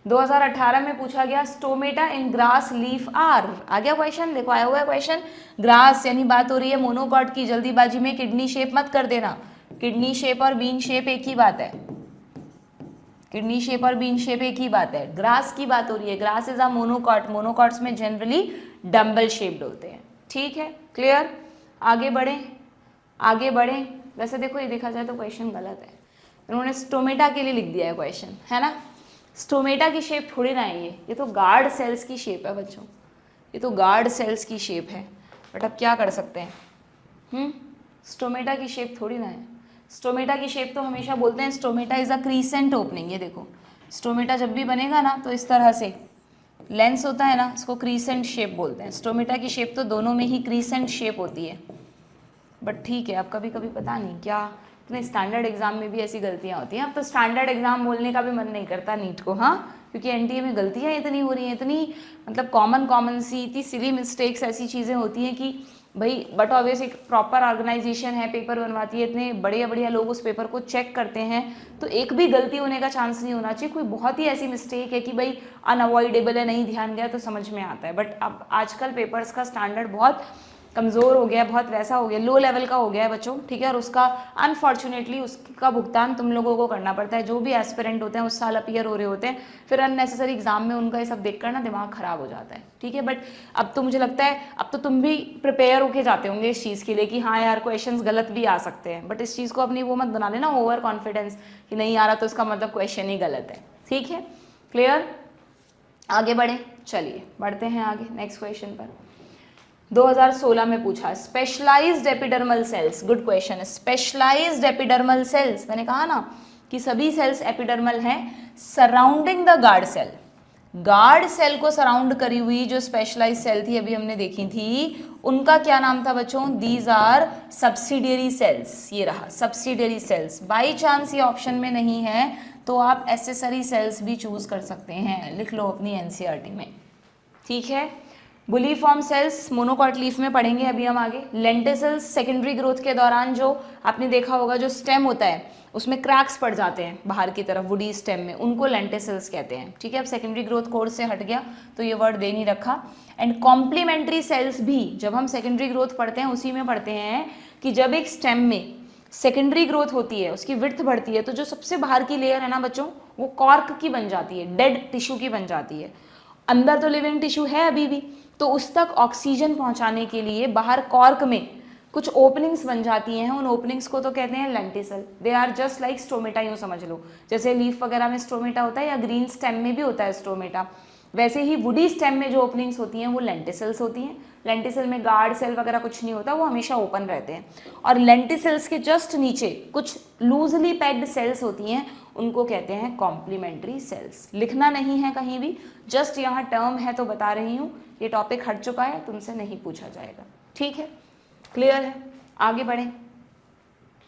2018 में पूछा गया stomata in grass leaf are, आ गया क्वेश्चन, देखो आया हुआ है क्वेश्चन। ग्रास यानी बात हो रही है मोनोकॉट की, जल्दीबाजी में किडनी शेप मत कर देना, किडनी शेप और बीन शेप एक ही बात है, किडनी शेप और बीन शेप एक ही बात है। ग्रास की बात हो रही है, grass is a monocot, monocots में जनरली डम्बल शेप्ड होते हैं। ठीक है, क्लियर। आगे बढ़ें, आगे बढ़ें। वैसे देखो ये देखा जाए तो क्वेश्चन गलत है, उन्होंने स्टोमेटा के लिए लिख दिया है क्वेश्चन, है ना। स्टोमेटा की शेप थोड़ी ना है ये तो गार्ड सेल्स की शेप है बच्चों, ये तो गार्ड सेल्स की शेप है। बट अब क्या कर सकते हैं, स्टोमेटा की शेप थोड़ी ना है। स्टोमेटा की शेप तो हमेशा बोलते हैं stomata is a crescent opening, ये देखो स्टोमेटा जब भी बनेगा ना तो इस तरह से लेंस होता है ना, इसको क्रीसेंट शेप बोलते हैं। स्टोमेटा की शेप तो दोनों में ही क्रीसेंट शेप होती है। बट ठीक है, अब कभी कभी पता नहीं क्या इतने स्टैंडर्ड एग्जाम में भी ऐसी गलतियां होती हैं। अब तो स्टैंडर्ड एग्जाम बोलने का भी मन नहीं करता नीट को, हाँ, क्योंकि एनटीए में गलतियां इतनी हो रही हैं, इतनी मतलब कॉमन सी इतनी सिली मिस्टेक्स, ऐसी चीज़ें होती हैं कि भाई, बट ऑब्वियस एक प्रॉपर ऑर्गेनाइजेशन है, पेपर बनवाती है, इतने बढ़िया बढ़िया लोग उस पेपर को चेक करते हैं, तो एक भी गलती होने का चांस नहीं होना चाहिए। कोई बहुत ही ऐसी मिस्टेक है कि भाई अनअवॉइडेबल है, नहीं ध्यान गया तो समझ में आता है। बट अब आजकल पेपर्स का स्टैंडर्ड बहुत कमज़ोर हो गया, बहुत वैसा हो गया, लो लेवल का हो गया है बच्चों। ठीक है, और उसका अनफॉर्चुनेटली उसका भुगतान तुम लोगों को करना पड़ता है। जो भी एस्पिरेंट होते हैं उस साल अपीयर हो रहे होते हैं, फिर अननेसेसरी एग्जाम में उनका ये सब देखकर ना दिमाग खराब हो जाता है। ठीक है, बट अब तो मुझे लगता है अब तो तुम भी प्रिपेयर होके जाते होंगे इस चीज़ के लिए कि हाँ यार क्वेश्चंस गलत भी आ सकते हैं। बट इस चीज़ को अपनी वो मत बना लेना ओवर कॉन्फिडेंस कि नहीं आ रहा तो इसका मतलब क्वेश्चन ही गलत है। ठीक है, क्लियर। आगे बढ़े, चलिए बढ़ते हैं आगे नेक्स्ट क्वेश्चन पर। 2016 में पूछा specialised epidermal cells, good question है। स्पेशलाइज्ड एपिडर्मल सेल्स, मैंने कहा ना कि सभी सेल्स एपिडर्मल हैं, surrounding the guard cell. Guard cell को सराउंड करी हुई जो स्पेशलाइज सेल थी अभी हमने देखी थी, उनका क्या नाम था बच्चों? These are subsidiary cells. ये रहा सब्सिडियरी सेल्स। बाई चांस ये ऑप्शन में नहीं है तो आप एसेसरी सेल्स भी चूज कर सकते हैं, लिख लो अपनी एनसीईआरटी में। ठीक है, बुलीफॉर्म सेल्स मोनोकॉट लीफ में पढ़ेंगे अभी हम आगे। लेंटिसल्स सेकेंडरी ग्रोथ के दौरान जो आपने देखा होगा जो स्टेम होता है उसमें क्रैक्स पड़ जाते हैं बाहर की तरफ वुडी स्टेम में, उनको लेंटिसल्स कहते हैं। ठीक है, अब सेकेंडरी ग्रोथ कोर्स से हट गया तो ये वर्ड दे नहीं रखा। एंड कॉम्प्लीमेंट्री सेल्स भी जब हम सेकेंडरी ग्रोथ पढ़ते हैं उसी में पढ़ते हैं कि जब एक स्टेम में सेकेंडरी ग्रोथ होती है, उसकी विड्थ बढ़ती है, तो जो सबसे बाहर की लेयर है ना बच्चों वो कॉर्क की बन जाती है, डेड टिश्यू की बन जाती है। अंदर तो लिविंग टिश्यू है अभी भी, तो उस तक ऑक्सीजन पहुंचाने के लिए बाहर कॉर्क में कुछ ओपनिंग्स बन जाती हैं, उन ओपनिंग्स को तो कहते हैं lenticel. They are just like stomata, यूँ समझ लो। जैसे लीफ वगैरह में स्टोमेटा होता है या ग्रीन स्टेम में भी होता है स्टोमेटा, वैसे ही वुडी स्टेम में जो ओपनिंग्स होती हैं वो लेंटिसल्स होती हैं। लेंटिसल में गार्ड सेल वगैरह कुछ नहीं होता, वो हमेशा ओपन रहते हैं। और लेंटिसल्स के जस्ट नीचे कुछ लूजली पैक्ड सेल्स होती हैं, उनको कहते हैं कॉम्प्लीमेंट्री सेल्स। लिखना नहीं है कहीं भी, जस्ट यहाँ टर्म है तो बता रही हूँ। ये टॉपिक हट चुका है, तुमसे नहीं पूछा जाएगा। ठीक है, क्लियर है। आगे बढ़ें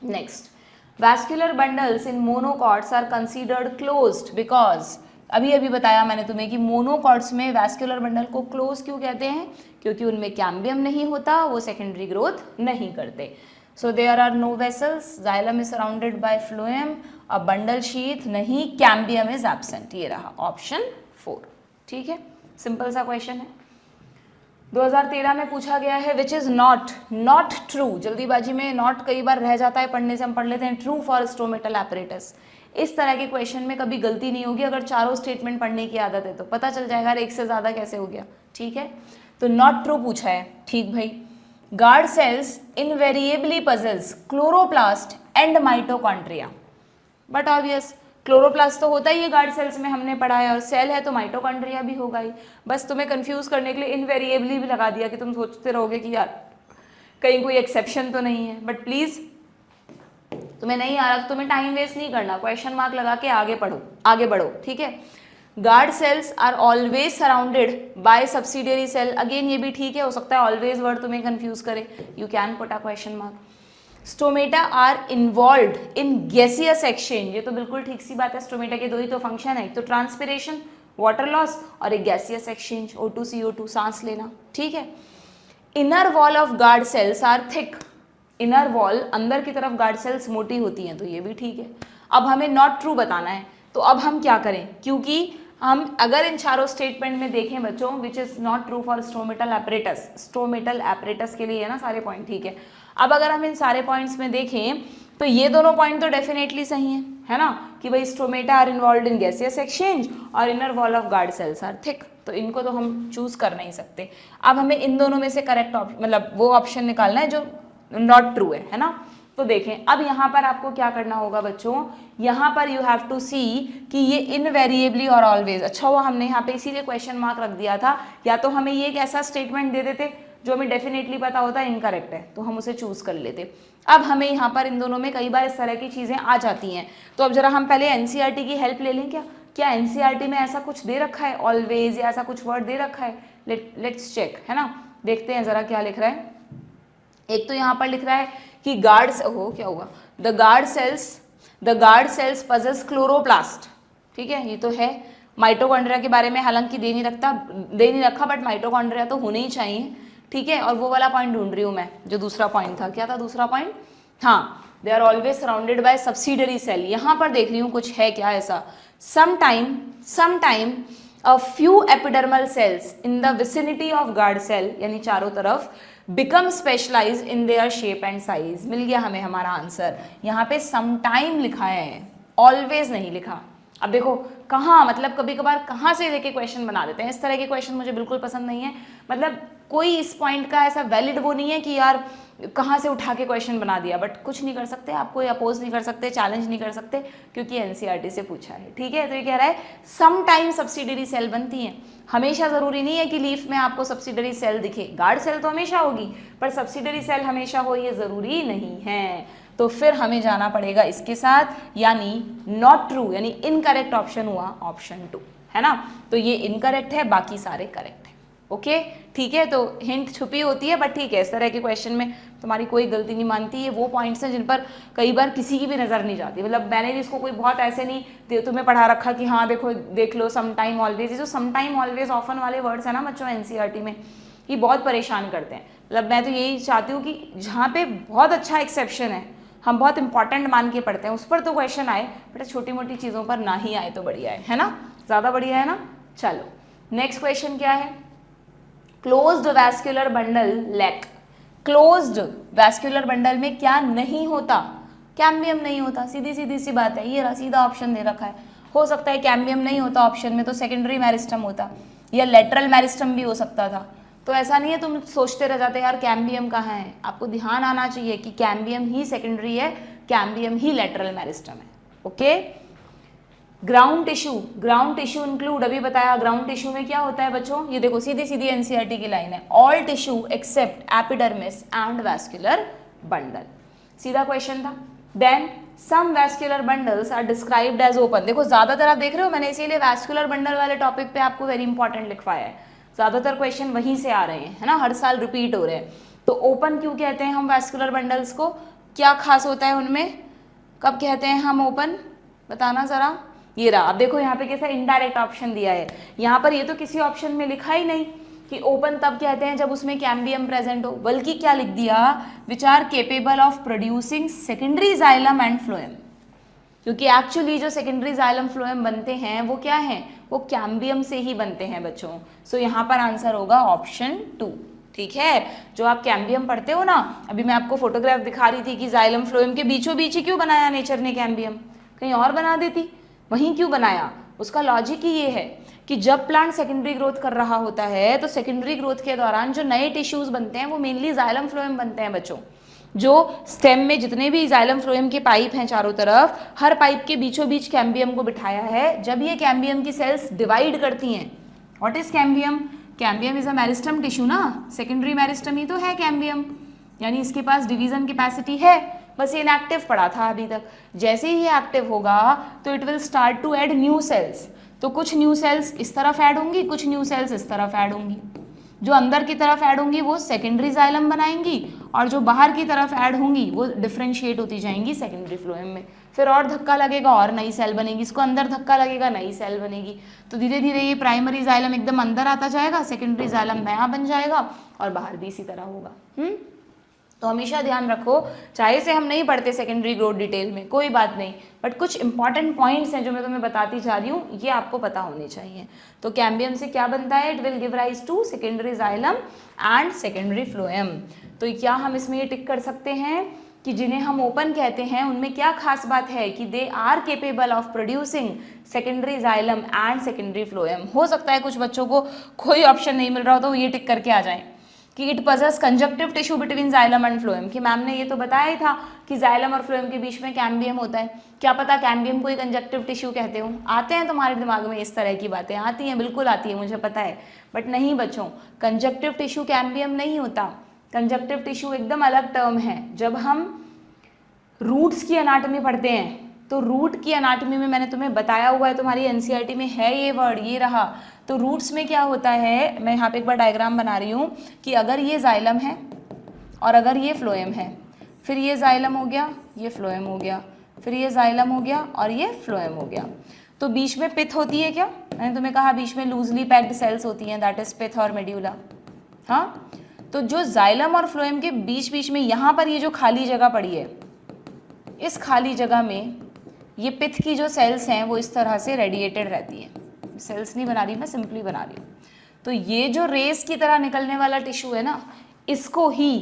next. Vascular bundles in monocots are considered closed because, अभी अभी बताया मैंने तुम्हें कि मोनोकॉट्स में वैस्कुलर बंडल को क्लोज क्यों कहते हैं? क्योंकि उनमें कैम्बियम नहीं होता, वो सेकेंडरी ग्रोथ नहीं करते। So there are no vessels, xylem is surrounded by phloem, a bundle sheath नहीं, कैम्बियम इज एब्सेंट। ये रहा ऑप्शन 4। ठीक है, सिंपल सा क्वेश्चन है। 2013 में पूछा गया है विच इज नॉट ट्रू। जल्दीबाजी में नॉट कई बार रह जाता है पढ़ने से, हम पढ़ लेते हैं ट्रू फॉर स्टोमेटल एपरेटस। इस तरह के क्वेश्चन में कभी गलती नहीं होगी अगर चारों स्टेटमेंट पढ़ने की आदत है तो पता चल जाएगा एक से ज़्यादा कैसे हो गया। ठीक है, तो नॉट ट्रू पूछा है। ठीक भाई, guard cells invariably puzzles chloroplast and mitochondria, but obvious chloroplast तो होता ही है गार्ड सेल्स में, हमने पढ़ा है, और सेल है तो माइटोकॉन्ड्रिया भी होगा ही। बस तुम्हें कंफ्यूज करने के लिए इनवेरिएबली भी लगा दिया कि तुम सोचते रहोगे कि यार कहीं कोई एक्सेप्शन तो नहीं है। बट प्लीज तुम्हें नहीं आ रहा तो तुम्हें टाइम वेस्ट नहीं करना, क्वेश्चन मार्क लगा के आगे पढ़ो, आगे बढ़ो, ठीक है। Guard cells are always surrounded by subsidiary cell, again ये भी ठीक है, हो सकता है ऑलवेज वर्ड तुम्हें कंफ्यूज करे, you can put a question mark. Stomata are involved in gaseous exchange, ये तो बिल्कुल ठीक सी बात है, स्टोमेटा के दो ही तो फंक्शन है, एक तो ट्रांसपिरेशन वाटर लॉस और एक गैसियस एक्सचेंज O2CO2 सांस लेना, ठीक है। Inner wall of guard cells are thick, inner wall अंदर की तरफ गार्ड सेल्स मोटी होती हैं, तो ये भी ठीक है। अब हमें नॉट ट्रू बताना है, तो अब हम क्या करें, क्योंकि हम अगर इन चारों स्टेटमेंट में देखें बच्चों, which is not true for stomatal apparatus, stomatal apparatus के लिए है ना सारे पॉइंट, ठीक है। अब अगर हम इन सारे पॉइंट्स में देखें तो ये दोनों पॉइंट तो डेफिनेटली सही हैं, है ना, कि भाई stomata are involved in gaseous exchange और inner wall of guard cells are thick, तो इनको तो हम चूज कर नहीं सकते। अब हमें इन दोनों में से करेक्ट ऑप्शन, मतलब वो ऑप्शन निकालना है जो नॉट ट्रू है ना। तो देखें अब यहाँ पर आपको क्या करना होगा बच्चों, यहाँ पर यू हैव टू सी कि ये इनवेरिएबली और ऑलवेज, अच्छा हुआ हमने यहाँ पे इसीलिए क्वेश्चन मार्क रख दिया था, या तो हमें ये एक ऐसा स्टेटमेंट दे देते जो हमें डेफिनेटली पता होता है इनकरेक्ट है, तो हम उसे चूज कर लेते। अब हमें यहाँ पर इन दोनों में कई बार इस तरह की चीजें आ जाती हैं, तो अब जरा हम पहले एनसीईआरटी की हेल्प ले लें। क्या एनसीईआरटी में ऐसा कुछ दे रखा है ऑलवेज, या ऐसा कुछ वर्ड दे रखा है? लेट्स चेक, है ना, देखते हैं जरा क्या लिख रहा है। एक तो यहाँ पर लिख रहा है कि गार्ड्स, ओहो क्या हुआ, the guard sales possess chloroplast, ठीक है, ये तो है। माइटोकॉन्ड्रिया के बारे में हालांकि दे नहीं रखा, बट माइटोकॉन्ड्रिया तो होने ही चाहिए, ठीक है। और वो वाला पॉइंट ढूंढ रही हूँ मैं, जो दूसरा पॉइंट था, क्या था दूसरा पॉइंट, हाँ, they are always surrounded by subsidiary cell. यहाँ पर देख रही हूँ कुछ है क्या ऐसा, sometime a few epidermal cells in the vicinity of guard cell, यानी चारों तरफ, become specialized in their shape and size। मिल गया हमें हमारा आंसर। यहाँ पे sometime लिखा है, always नहीं लिखा। अब देखो कहाँ, मतलब कभी कभार कहाँ से लेके क्वेश्चन बना देते हैं, इस तरह के क्वेश्चन मुझे बिल्कुल पसंद नहीं है। मतलब कोई इस पॉइंट का ऐसा वैलिड वो नहीं है कि यार कहाँ से उठा के क्वेश्चन बना दिया, बट कुछ नहीं कर सकते, आप कोई अपोज नहीं कर सकते, चैलेंज नहीं कर सकते, क्योंकि एनसीईआरटी से पूछा है, ठीक है। तो ये कह रहा है सम टाइम सब्सिडरी सेल बनती हैं, हमेशा जरूरी नहीं है कि लीफ में आपको सब्सिडरी सेल दिखे, गार्ड सेल तो हमेशा होगी, पर सब्सिडरी सेल हमेशा हो ये जरूरी नहीं है। तो फिर हमें जाना पड़ेगा इसके साथ, यानी नॉट ट्रू, यानी इनकरेक्ट ऑप्शन हुआ ऑप्शन 2, है ना। तो ये इनकरेक्ट है, बाकी सारे करेक्ट है, ओके, ठीक है। तो हिंट छुपी होती है, बट ठीक है, इस तरह के क्वेश्चन में तुम्हारी कोई गलती नहीं मानती है। वो पॉइंट्स हैं जिन पर कई बार किसी की भी नजर नहीं जाती, मतलब मैंने भी इसको कोई बहुत ऐसे नहीं तुम्हें पढ़ा रखा कि हाँ देखो देख लो सम टाइम ऑलवेज, ये जो सम टाइम ऑलवेज ऑफन वाले वर्ड्स है ना बच्चों एनसीईआरटी में, ये बहुत परेशान करते हैं। मतलब मैं तो यही चाहती हूँ कि जहाँ पे बहुत अच्छा एक्सेप्शन है, हम बहुत इंपॉर्टेंट मान के पढ़ते हैं, उस पर तो क्वेश्चन आए, बट छोटी मोटी चीज़ों पर ना ही आए तो बढ़िया है ना, ज़्यादा बढ़िया है ना। चलो नेक्स्ट क्वेश्चन क्या है, closed vascular bundle lack. Closed vascular bundle में क्या नहीं होता, कैम्बियम नहीं होता, सीधी सी बात है, ये सीधा ऑप्शन दे रखा है। हो सकता है कैम्बियम नहीं होता ऑप्शन में, तो सेकेंडरी मेरिस्टम होता, या लेटरल मेरिस्टम भी हो सकता था। तो ऐसा नहीं है तुम सोचते रह जाते यार कैम्बियम कहाँ है, आपको ध्यान आना चाहिए कि कैम्बियम ही सेकेंडरी है, कैम्बियम ही लेटरल मेरिस्टम है, ओके। ग्राउंड टिश्यू इंक्लूड, अभी बताया ग्राउंड टिश्यू में क्या होता है बच्चों, ये देखो सीधी एनसीईआरटी की लाइन है, all tissue except epidermis and vascular bundle, सीधा क्वेश्चन था। Then some vascular bundles are described as open, देखो ज्यादातर आप देख रहे हो मैंने इसीलिए वैस्कुलर बंडल वाले टॉपिक पे आपको वेरी इंपॉर्टेंट लिखवाया है, ज्यादातर क्वेश्चन वहीं से आ रहे हैं, है ना, हर साल रिपीट हो रहे हैं। तो ओपन क्यों कहते हैं हम वैस्कुलर बंडल्स को, क्या खास होता है उनमें, कब कहते हैं हम ओपन, बताना जरा। ये रहा, अब देखो यहाँ पे कैसा इनडायरेक्ट ऑप्शन दिया है, यहाँ पर ये तो किसी ऑप्शन में लिखा ही नहीं कि ओपन तब कहते हैं जब उसमें कैम्बियम प्रेजेंट हो, बल्कि क्या लिख दिया, which are capable of producing secondary xylem and phloem, क्योंकि एक्चुअली जो सेकेंडरी जाइलम फ्लोएम बनते हैं वो क्या हैं, वो कैम्बियम से ही बनते हैं बच्चों। सो यहाँ पर आंसर होगा ऑप्शन 2, ठीक है। जो आप कैम्बियम पढ़ते हो ना, अभी मैं आपको फोटोग्राफ दिखा रही थी कि जाइलम फ्लोएम के बीचों बीच ही क्यों बनाया नेचर ने कैम्बियम, कहीं और बना देती, वहीं क्यों बनाया। उसका लॉजिक ही ये है कि जब प्लांट सेकेंडरी ग्रोथ कर रहा होता है तो सेकेंडरी ग्रोथ के दौरान जो नए टिश्यूज बनते हैं वो मेनली जाइलम फ्लोएम बनते हैं बच्चों, जो स्टेम में जितने भी जाइलम फ्लोएम के पाइप हैं चारों तरफ, हर पाइप के बीचों बीच कैम्बियम को बिठाया है। जब ये कैम्बियम की सेल्स डिवाइड करती हैं, what is cambium? Cambium is a meristem tissue ना, सेकेंडरी मेरिस्टम ही तो है कैम्बियम, यानी इसके पास डिवीजन कैपेसिटी है, बस ये इनएक्टिव पड़ा था अभी तक। जैसे ही ये एक्टिव होगा तो it will start to add new cells. तो कुछ न्यू सेल्स इस तरफ ऐड होंगी, कुछ न्यू सेल्स इस तरफ ऐड होंगी। जो अंदर की तरफ ऐड होंगी वो सेकेंडरी जाइलम बनाएंगी, और जो बाहर की तरफ ऐड होंगी वो डिफ्रेंशिएट होती जाएंगी सेकेंडरी फ्लोएम में। फिर और धक्का लगेगा और नई सेल बनेगी, इसको अंदर धक्का लगेगा नई सेल बनेगी। तो धीरे धीरे ये प्राइमरी जाइलम एकदम अंदर आता जाएगा, सेकेंडरी जाइलम नया बन जाएगा, और बाहर भी इसी तरह होगा। तो हमेशा ध्यान रखो, चाहे से हम नहीं पढ़ते सेकेंडरी ग्रोथ डिटेल में, कोई बात नहीं, बट कुछ इंपॉर्टेंट पॉइंट्स हैं जो मैं तुम्हें बताती जा रही हूँ, ये आपको पता होने चाहिए। तो कैम्बियम से क्या बनता है? It will give rise to secondary xylem and secondary phloem. तो क्या हम इसमें ये टिक कर सकते हैं कि जिन्हें हम ओपन कहते हैं उनमें क्या खास बात है कि they are capable of producing secondary xylem and secondary phloem. हो सकता है कुछ बच्चों को कोई ऑप्शन नहीं मिल रहा हो तो ये टिक करके आ जाएं कि it possess conjunctive tissue between xylem and phloem, कि मैम ने ये तो बताया ही था कि जाइलम और फ्लोएम के बीच में कैम्बियम होता है। क्या पता कैम्बियम को ही कंजक्टिव टिश्यू कहते हो? आते हैं तुम्हारे दिमाग में इस तरह की बातें, आती हैं, बिल्कुल आती है, मुझे पता है, बट नहीं बच्चों, कंजक्टिव टिश्यू कैम्बियम नहीं होता। कंजक्टिव टिश्यू एकदम अलग टर्म है। जब हम रूट्स की एनाटॉमी पढ़ते हैं तो रूट की एनाटॉमी में मैंने तुम्हें बताया हुआ है, तुम्हारी एनसीईआरटी में है ये वर्ड, ये रहा। तो रूट्स में क्या होता है, मैं यहाँ पे एक बार डायग्राम बना रही हूँ कि अगर ये जाइलम है और अगर ये फ्लोएम है, फिर ये जाइलम हो गया, ये फ्लोएम हो गया, फिर ये जाइलम हो गया और ये फ्लोएम हो गया, तो बीच में पिथ होती है क्या? मैंने तुम्हें कहा बीच में लूजली पैक्ड सेल्स होती हैं, दैट इज पिथ और मेड्यूला। हाँ, तो जो जाइलम और फ्लोएम के बीच बीच में यहाँ पर ये जो खाली जगह पड़ी है, इस खाली जगह में ये पिथ की जो सेल्स हैं वो इस तरह से रेडिएटेड रहती हैं। सेल्स नहीं बना रही मैं, सिंपली बना रही हूँ। तो ये जो रेस की तरह निकलने वाला टिश्यू है ना, इसको ही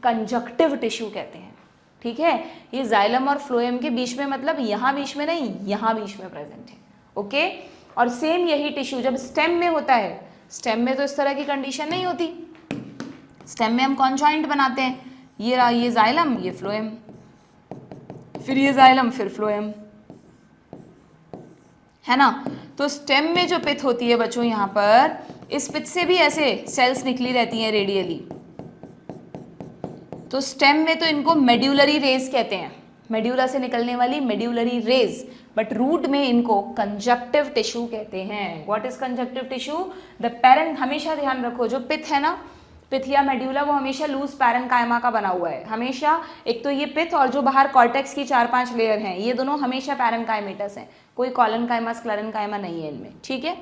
कंजक्टिव टिश्यू कहते हैं। ठीक है, ये जाइलम और फ्लोएम के बीच में, मतलब यहाँ बीच में नहीं, यहाँ बीच में प्रेजेंट है। ओके, और सेम यही टिश्यू जब स्टेम में होता है, स्टेम में तो इस तरह की कंडीशन नहीं होती। स्टेम में हम कॉन्जॉइंट बनाते हैं, ये रहा ये जाइलम, ये फ्लोएम, फिर ये जाइलम, फिर फ्लोएम, है ना। तो स्टेम में जो पिथ होती है बच्चों, यहाँ पर इस पिथ से भी ऐसे सेल्स निकली रहती हैं रेडियली। तो स्टेम में तो इनको मेड्यूलरी रेज कहते हैं, मेड्यूला से निकलने वाली मेड्यूलरी रेज, बट रूट में इनको कंजक्टिव टिश्यू कहते हैं। What is conjunctive tissue? The parent, हमेशा ध्यान रखो, जो पिथ है ना, पिथ या मेड्यूला, वो हमेशा लूज पैरेन्काइमा का बना हुआ है हमेशा। एक तो ये पिथ और जो बाहर कॉर्टेक्स की 4-5 लेयर हैं, ये दोनों हमेशा पैरेन्काइमेटस हैं, कोई कॉलनकाइमा स्क्लेरेन्काइमा नहीं है इनमें। ठीक है,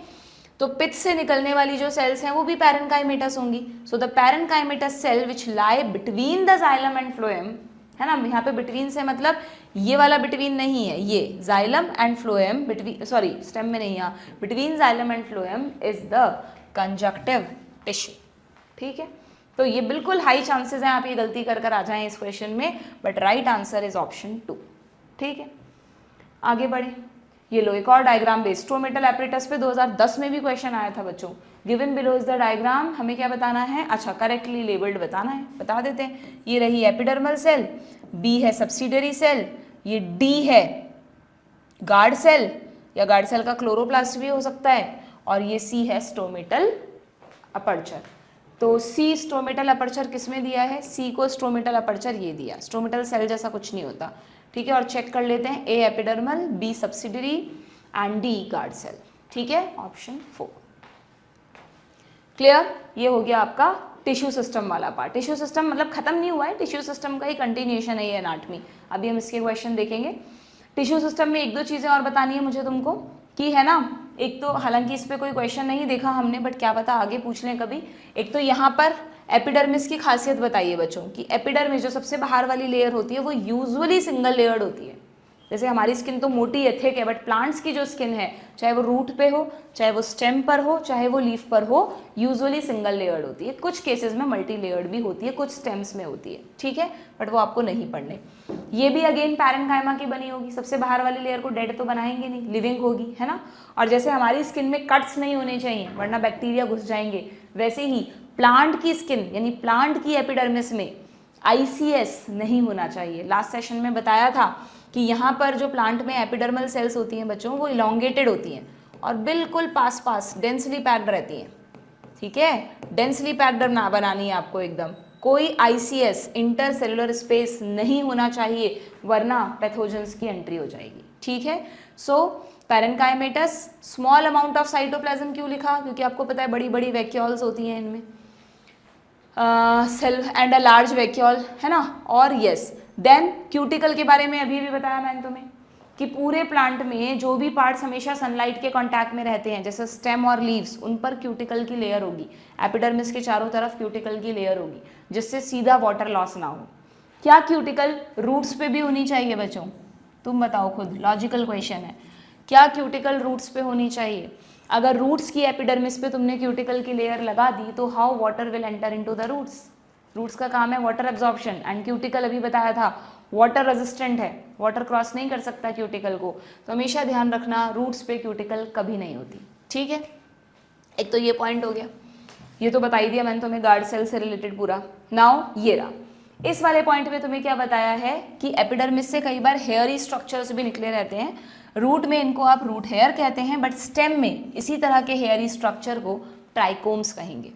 तो पिथ से निकलने वाली जो सेल्स हैं वो भी पैरेन्काइमेटस होंगी। So the parenchymatous cell which lie between the xylem and phloem, है ना, यहाँ पे बिटवीन से मतलब ये वाला बिटवीन नहीं है, ये xylem and phloem between, sorry stem में नहीं, यहाँ between xylem and phloem is the conjunctive tissue. ठीक है, तो ये बिल्कुल हाई चांसेस हैं आप ये गलती कर कर आ जाएं इस क्वेश्चन में, but right answer is option 2। ठीक है, आगे बढ़े। ये लो एक और डायग्राम बेस्ड स्ट्रोमेटल एपरेटस पे 2010 में भी क्वेश्चन आया था बच्चों। Given below is the diagram, हमें क्या बताना है? अच्छा, करेक्टली लेबल्ड बताना है, बता देते हैं। ये रही एपिडर्मल सेल, बी है सब्सिडरी सेल, ये डी है गार्ड सेल, या गार्ड सेल का क्लोरोप्लास्ट भी हो सकता है, और ये सी है स्टोमेटल अपर्चर। तो सी स्ट्रोमेटल अपर्चर किसमें दिया है? सी को स्ट्रोमेटल अपर्चर ये दिया, स्ट्रोमेटल सेल जैसा कुछ नहीं होता। ठीक है, और चेक कर लेते हैं, A epidermal, B subsidiary and D guard cell. ठीक है, ऑप्शन 4 क्लियर। ये हो गया आपका टिश्यू सिस्टम वाला पार्ट। टिश्यू सिस्टम मतलब खत्म नहीं हुआ है, टिश्यू सिस्टम का ही कंटिन्यूएशन है ये एनाटॉमी। अभी हम इसके क्वेश्चन देखेंगे। टिश्यू सिस्टम में 1-2 चीज़ें और बतानी है मुझे तुमको, कि है ना, एक तो हालांकि इस पे कोई क्वेश्चन नहीं देखा हमने, बट क्या पता आगे पूछ लें कभी। एक तो यहाँ पर एपिडर्मिस की खासियत बताइए बच्चों, कि एपिडर्मिस जो सबसे बाहर वाली लेयर होती है वो यूजुअली सिंगल लेयर्ड होती है। जैसे हमारी स्किन तो मोटी है, थिक है, बट प्लांट्स की जो स्किन है, चाहे वो रूट पे हो, चाहे वो स्टेम पर हो, चाहे वो लीफ पर हो, यूजुअली सिंगल लेयर्ड होती है। कुछ केसेस में मल्टी लेयर्ड भी होती है, कुछ स्टेम्स में होती है। ठीक है, बट वो आपको नहीं पढ़ने। ये भी अगेन पैरेन्काइमा की बनी होगी, सबसे बाहर वाली लेयर को डेड तो बनाएंगे नहीं, लिविंग होगी, है ना। और जैसे हमारी स्किन में कट्स नहीं होने चाहिए वरना बैक्टीरिया घुस जाएंगे, वैसे ही प्लांट की स्किन यानी प्लांट की एपिडर्मिस में ICS नहीं होना चाहिए। लास्ट सेशन में बताया था कि यहाँ पर जो प्लांट में एपिडर्मल सेल्स होती हैं बच्चों, वो इलोंगेटेड होती हैं और बिल्कुल पास पास डेंसली पैक्ड रहती हैं, ठीक है। डेंसली पैक्ड ना बनानी है आपको एकदम। कोई ICS इंटर सेलुलर स्पेस नहीं होना चाहिए, वरना पैथोजेंस की एंट्री हो जाएगी, ठीक है। So parenchymatous, small amount of cytoplasm क्यों लिखा? क्योंकि आपको पता है बड़ी बड़ी वैक्यूल्स होती हैं इनमें, cell and a large vacuole, है ना। और यस, देन क्यूटिकल के बारे में अभी भी बताया मैंने तुम्हें कि पूरे प्लांट में जो भी पार्ट्स हमेशा सनलाइट के कांटेक्ट में रहते हैं, जैसे स्टेम और लीव्स, उन पर क्यूटिकल की लेयर होगी। एपिडर्मिस के चारों तरफ क्यूटिकल की लेयर होगी, जिससे सीधा वाटर लॉस ना हो। क्या क्यूटिकल रूट्स पे भी होनी चाहिए बच्चों? तुम बताओ खुद, लॉजिकल क्वेश्चन है। क्या क्यूटिकल रूट्स पे होनी चाहिए? अगर रूट्स की एपिडर्मिस पे तुमने क्यूटिकल की लेयर लगा दी तो how water will enter into the roots? Roots का काम है वाटर एब्जॉर्प्शन, एंड क्यूटिकल अभी बताया था वाटर रेजिस्टेंट है, वाटर क्रॉस नहीं कर सकता क्यूटिकल को। तो हमेशा ध्यान रखना, रूट्स पे क्यूटिकल कभी नहीं होती, ठीक है। एक तो ये पॉइंट हो गया, ये तो बता ही दिया मैंने तुम्हें गार्ड सेल से रिलेटेड पूरा। नाउ ये रहा, इस वाले पॉइंट पे तुम्हें क्या बताया है कि एपिडर्मिस से कई बार हेयरी स्ट्रक्चर्स भी निकले रहते हैं। रूट में इनको आप रूट हेयर कहते हैं, बट स्टेम में इसी तरह के हेयरी स्ट्रक्चर को ट्राइकोम्स कहेंगे।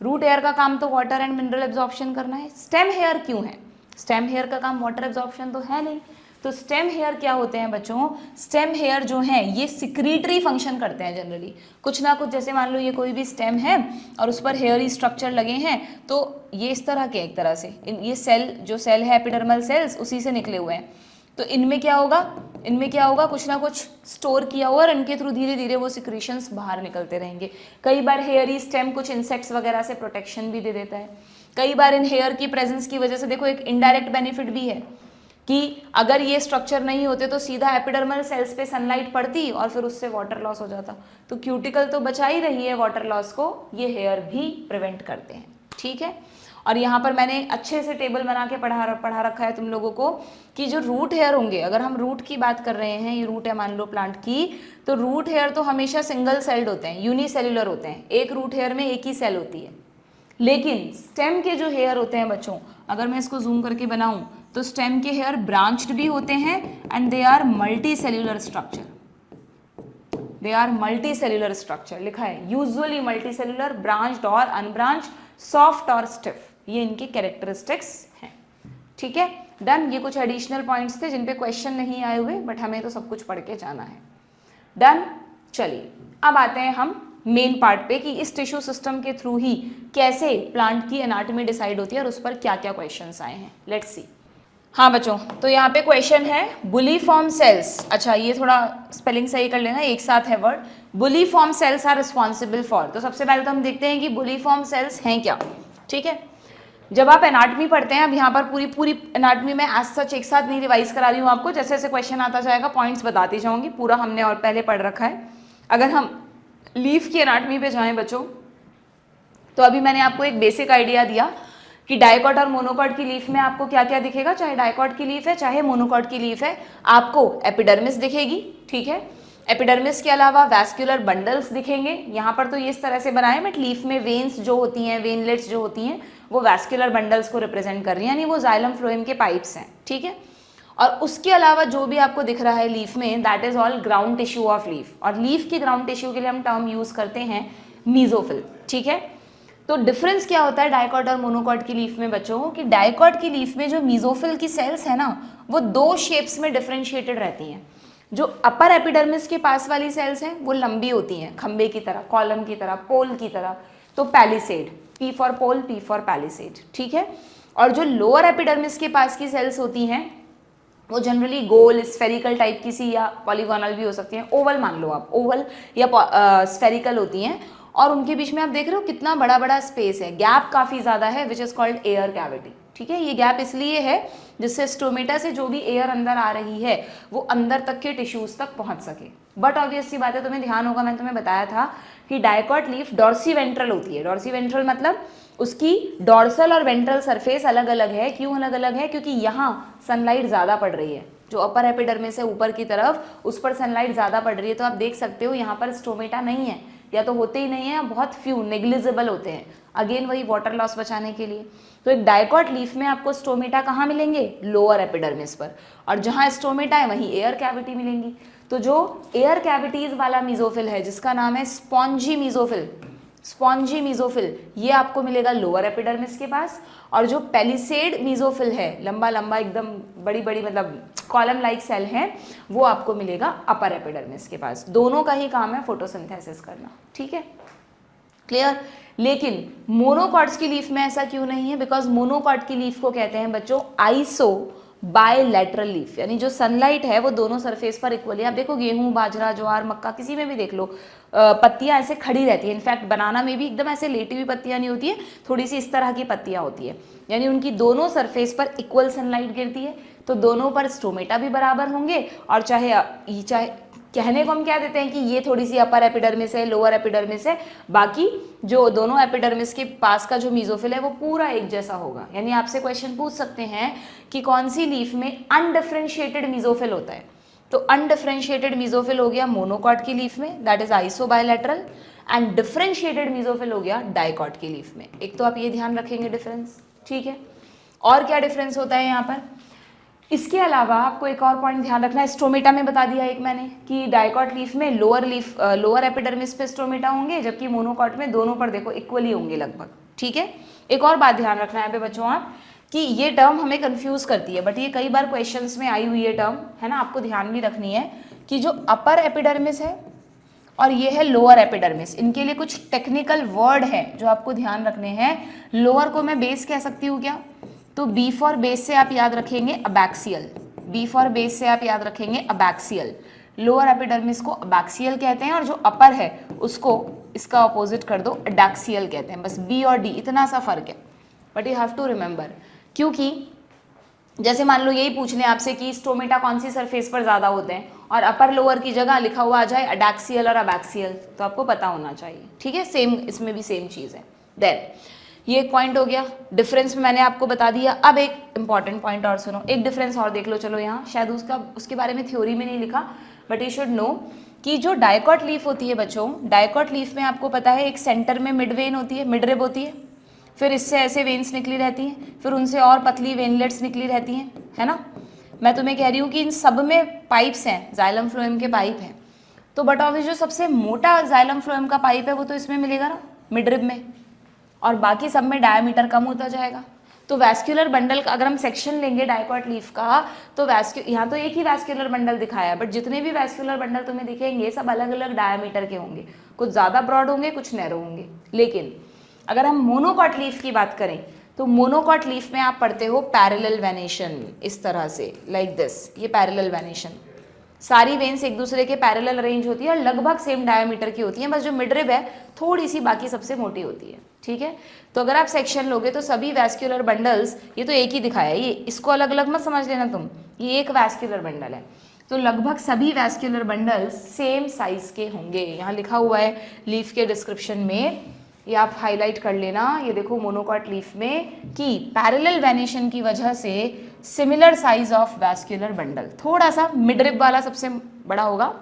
रूट हेयर का काम तो वाटर एंड मिनरल एब्जॉर्प्शन करना है। स्टेम हेयर क्यों है? स्टेम हेयर का काम वाटर एब्जॉर्प्शन तो है नहीं। तो स्टेम हेयर क्या होते हैं बच्चों? स्टेम हेयर जो हैं ये सिक्रीटरी फंक्शन करते हैं जनरली। कुछ ना कुछ, जैसे मान लो ये कोई भी स्टेम है और उस पर हेयरी स्ट्रक्चर लगे हैं, तो ये इस तरह के, एक तरह से ये सेल, जो सेल है एपिडर्मल सेल्स, उसी से निकले हुए हैं। तो इनमें क्या होगा, कुछ ना कुछ स्टोर किया हुआ और इनके थ्रू धीरे धीरे वो सिक्रीशंस बाहर निकलते रहेंगे। कई बार हेयरी स्टेम कुछ इंसेक्ट्स वगैरह से प्रोटेक्शन भी दे देता है। कई बार इन हेयर की प्रेजेंस की वजह से देखो एक इनडायरेक्ट बेनिफिट भी है कि अगर ये स्ट्रक्चर नहीं होते तो सीधा एपिडर्मल सेल्स पे सनलाइट पड़ती और फिर उससे वाटर लॉस हो जाता। तो क्यूटिकल तो बचा ही रही है वाटर लॉस को, ये हेयर भी प्रिवेंट करते हैं, ठीक है। और यहाँ पर मैंने अच्छे से टेबल बना के पढ़ा रखा है तुम लोगों को कि जो रूट हेयर होंगे, अगर हम रूट की बात कर रहे हैं, ये रूट है मान लो प्लांट की, तो रूट हेयर तो हमेशा सिंगल सेल्ड होते हैं, यूनिसेल्युलर होते हैं। एक रूट हेयर में एक ही सेल होती है। लेकिन स्टेम के जो हेयर होते हैं बच्चों, अगर मैं इसको जूम करके बनाऊं तो स्टेम के हेयर ब्रांच्ड भी होते हैं and they are multicellular structure. They are multicellular structure लिखा है, यूजुअली मल्टी सेल्युलर, ब्रांच्ड और अनब्रांच्ड, सॉफ्ट और स्टिफ, ये इनके कैरेक्टरिस्टिक्स हैं, ठीक है। डन। ये कुछ एडिशनल पॉइंट्स थे जिन पे क्वेश्चन नहीं आए हुए, बट हमें तो सब कुछ पढ़ के जाना है। डन। चलिए अब आते हैं हम मेन पार्ट पे कि इस टिश्यू सिस्टम के थ्रू ही कैसे प्लांट की एनाटॉमी डिसाइड होती है और उस पर क्या क्या क्वेश्चंस आए हैं। Let's see. हाँ बच्चों, तो यहाँ पे क्वेश्चन है बुलीफॉर्म सेल्स। अच्छा, ये थोड़ा स्पेलिंग सही कर लेना, एक साथ है word. Bulliform cells are responsible for, तो सबसे पहले तो हम देखते हैं कि बुलीफॉर्म सेल्स हैं क्या, ठीक है। जब आप एनाटॉमी पढ़ते हैं, अब यहाँ पर पूरी एनाटॉमी में एज सच एक साथ नहीं रिवाइज करा रही हूँ आपको, जैसे जैसे क्वेश्चन आता जाएगा पॉइंट्स बताती जाऊँगी, पूरा हमने और पहले पढ़ रखा है। अगर हम लीफ की एनाटॉमी पे जाएं बच्चों, तो अभी मैंने आपको एक बेसिक आइडिया दिया कि डाइकॉट और मोनोकॉट की लीफ में आपको क्या क्या दिखेगा, चाहे डाइकॉट की लीफ है चाहे मोनोकॉट की लीफ है, आपको एपिडर्मिस दिखेगी, ठीक है। एपिडर्मिस के अलावा वैस्कुलर बंडल्स दिखेंगे। यहाँ पर तो ये इस तरह से बनाए, बट लीफ में वेन्स जो होती हैं, वेनलेट्स जो होती हैं, वो वैस्कुलर बंडल्स को रिप्रेजेंट कर रही हैं, यानी वो जाइलम फ्लोएम के पाइप्स हैं, ठीक है। और उसके अलावा जो भी आपको दिख रहा है लीफ में, that is all ground tissue of leaf. और लीफ की ग्राउंड टिश्यू के लिए हम टर्म यूज करते हैं मीजोफिल, ठीक है। तो डिफरेंस क्या होता है डाइकॉट और मोनोकॉट की लीफ में बच्चों, कि डाइकॉट की लीफ में जो मीजोफिल की सेल्स है ना, वो दो शेप्स में डिफरेंशिएटेड रहती हैं। जो अपर एपिडर्मिस के पास वाली सेल्स हैं वो लंबी होती हैं, खंबे की तरह, कॉलम की तरह, पोल की तरह, तो palisade, P for pole, P for palisade, ठीक है। और जो लोअर एपिडर्मिस के पास की सेल्स होती हैं वो जनरली गोल, स्फेरिकल टाइप की सी, या पॉलीगोनल भी हो सकती हैं, ओवल मान लो आप, ओवल या स्फेरिकल होती हैं। और उनके बीच में आप देख रहे हो कितना बड़ा बड़ा स्पेस है, गैप काफ़ी ज़्यादा है, which is called air cavity, ठीक है। ये गैप इसलिए है जिससे स्टोमेटा से जो भी एयर अंदर आ रही है वो अंदर तक के टिश्यूज तक पहुंच सके। बट ऑब्वियस सी बात है, तुम्हें ध्यान होगा, मैंने तुम्हें बताया था कि डाइकॉट लीफ डॉर्सी वेंट्रल होती है। डॉर्सी वेंट्रल मतलब उसकी डॉर्सल और वेंट्रल सरफेस अलग अलग है। क्यों अलग अलग है? क्योंकि यहाँ सनलाइट ज़्यादा पड़ रही है, जो अपर एपिडर्मिस से ऊपर की तरफ, उस पर सनलाइट ज़्यादा पड़ रही है। तो आप देख सकते हो यहाँ पर स्टोमेटा नहीं है, या तो होते ही नहीं है या बहुत फ्यू नेग्लिजिबल होते हैं, अगेन वही वाटर लॉस बचाने के लिए। तो एक डाइकॉट लीफ में आपको स्टोमेटा कहाँ मिलेंगे? लोअर एपिडर्मिस पर, और जहाँ स्टोमेटा है वहीं एयर कैविटी मिलेंगी। तो जो एयर कैविटीज वाला मीजोफिल है जिसका नाम है स्पॉन्जी मीजोफिल, स्पॉन्जी मीजोफिल, ये आपको मिलेगा लोअर एपिडर्मिस के पास। और जो पेलिसेड मीजोफिल है, लंबा लंबा एकदम बड़ी बड़ी मतलब कॉलम लाइक सेल है, वो आपको मिलेगा अपर एपिडर्मिस के पास। दोनों का ही काम है फोटोसिंथेसिस करना, ठीक है, क्लियर। लेकिन मोनोकॉट्स की लीफ में ऐसा क्यों नहीं है? बिकॉज मोनोकॉट की लीफ को कहते हैं बच्चों आइसो बायलैटरल लीफ, यानी जो सनलाइट है वो दोनों सरफेस पर इक्वली, आप देखो गेहूं, बाजरा, ज्वार, मक्का, किसी में भी देख लो पत्तियां ऐसे खड़ी रहती है। इनफैक्ट बनाना में भी एकदम ऐसे लेटी हुई पत्तियां नहीं होती है, थोड़ी सी इस तरह की पत्तियां होती है, यानी उनकी दोनों सरफेस पर इक्वल सनलाइट गिरती है, तो दोनों पर स्टोमेटा भी बराबर होंगे। और चाहे कहने को हम क्या देते हैं कि ये थोड़ी सी अपर एपिडर्मिस है, लोअर एपिडर्मिस है, बाकी जो दोनों एपिडर्मिस के पास का जो मीजोफिल है वो पूरा एक जैसा होगा। यानी आपसे क्वेश्चन पूछ सकते हैं कि कौन सी लीफ में अनडिफरेंशिएटेड मीजोफिल होता है, तो अनडिफरेंशिएटेड मीजोफिल हो गया मोनोकॉट की लीफ में, that is isobilateral, and differentiated mesophyll हो गया डाइकॉट की लीफ में। एक तो आप ये ध्यान रखेंगे डिफरेंस, ठीक है। और क्या डिफरेंस होता है यहाँ पर? इसके अलावा आपको एक और पॉइंट ध्यान रखना है, स्टोमेटा में बता दिया एक मैंने कि डाइकॉट लीफ में लोअर एपिडर्मिस पे स्टोमेटा होंगे, जबकि मोनोकॉट में दोनों पर देखो इक्वली होंगे लगभग, ठीक है। एक और बात ध्यान रखना है पे बच्चों आप कि ये टर्म हमें कंफ्यूज करती है, बट ये कई बार क्वेश्चंस में आई हुई है टर्म, है ना, आपको ध्यान भी रखनी है कि जो अपर एपिडर्मिस है और ये है लोअर एपिडर्मिस, इनके लिए कुछ टेक्निकल वर्ड है जो आपको ध्यान रखने हैं। लोअर को मैं बेस कह सकती हूँ क्या? तो बी फॉर बेस से आप याद रखेंगे अबैक्सियल, बी फॉर बेस से आप याद रखेंगे अबैक्सियल। लोअर एपिडर्मिस को अबैक्सियल कहते हैं और जो अपर है उसको इसका अपोजिट कर दो एडैक्सियल कहते हैं। बस बी और डी इतना सा फर्क है, but you have to remember, क्योंकि जैसे मान लो यही पूछ लें आपसे कि स्टोमेटा कौन सी सरफेस पर ज़्यादा होते हैं और अपर लोअर की जगह लिखा हुआ आ जाए एडैक्सियल और अबैक्सियल, तो आपको पता होना चाहिए, ठीक है। सेम इसमें भी सेम चीज़ है। देन ये एक पॉइंट हो गया, डिफरेंस में मैंने आपको बता दिया। अब एक इंपॉर्टेंट पॉइंट और सुनो, एक डिफरेंस और देख लो, चलो यहाँ शायद उसके बारे में थ्योरी में नहीं लिखा, बट यू शुड नो कि जो डाइकॉट लीफ होती है बच्चों, डाइकॉट लीफ में आपको पता है एक सेंटर में मिड वेन होती है, मिड रिब होती है, फिर इससे ऐसे वेन्स निकली रहती हैं, फिर उनसे और पतली वेनलेट्स निकली रहती हैं, है ना। मैं तुम्हें कह रही हूँ कि इन सब में पाइप्स हैं, जाइलम फ्लोएम के पाइप हैं, तो बट ऑब्वियस जो सबसे मोटा जाइलम फ्लोएम का पाइप है वो तो इसमें मिलेगा ना, मिड रिब में, और बाकी सब में डायमीटर कम होता जाएगा। तो वैस्कुलर बंडल का अगर हम सेक्शन लेंगे डाइकॉट लीफ का, तो यहाँ तो एक ही वैस्कुलर बंडल दिखाया है, बट जितने भी वैस्कुलर बंडल तुम्हें दिखेंगे सब अलग अलग डायमीटर के होंगे, कुछ ज़्यादा ब्रॉड होंगे, कुछ नैरो होंगे। लेकिन अगर हम मोनोकॉट लीफ की बात करें तो मोनोकॉट लीफ में आप पढ़ते हो पैरेलल वेनेशन, इस तरह से लाइक दिस, ये पैरेलल वेनेशन, सारी वेन्स एक दूसरे के पैरेलल अरेंज होती है और लगभग सेम डायमीटर की होती हैं, बस जो मिड रिब है थोड़ी सी बाकी सबसे मोटी होती है, ठीक है। तो अगर आप सेक्शन लोगे तो सभी वैस्कुलर बंडल्स, ये तो एक ही दिखाया है, ये इसको अलग अलग मत समझ लेना तुम, ये एक वैस्कुलर बंडल है, तो लगभग सभी वैस्कुलर बंडल्स सेम साइज के होंगे। यहाँ लिखा हुआ है लीफ के डिस्क्रिप्शन में, ये आप हाईलाइट कर लेना, ये देखो मोनोकॉट लीफ में कि पैरेलल वेनेशन की वजह से similar size of vascular bundle, थोड़ा सा मिड रिब वाला सबसे बड़ा होगा,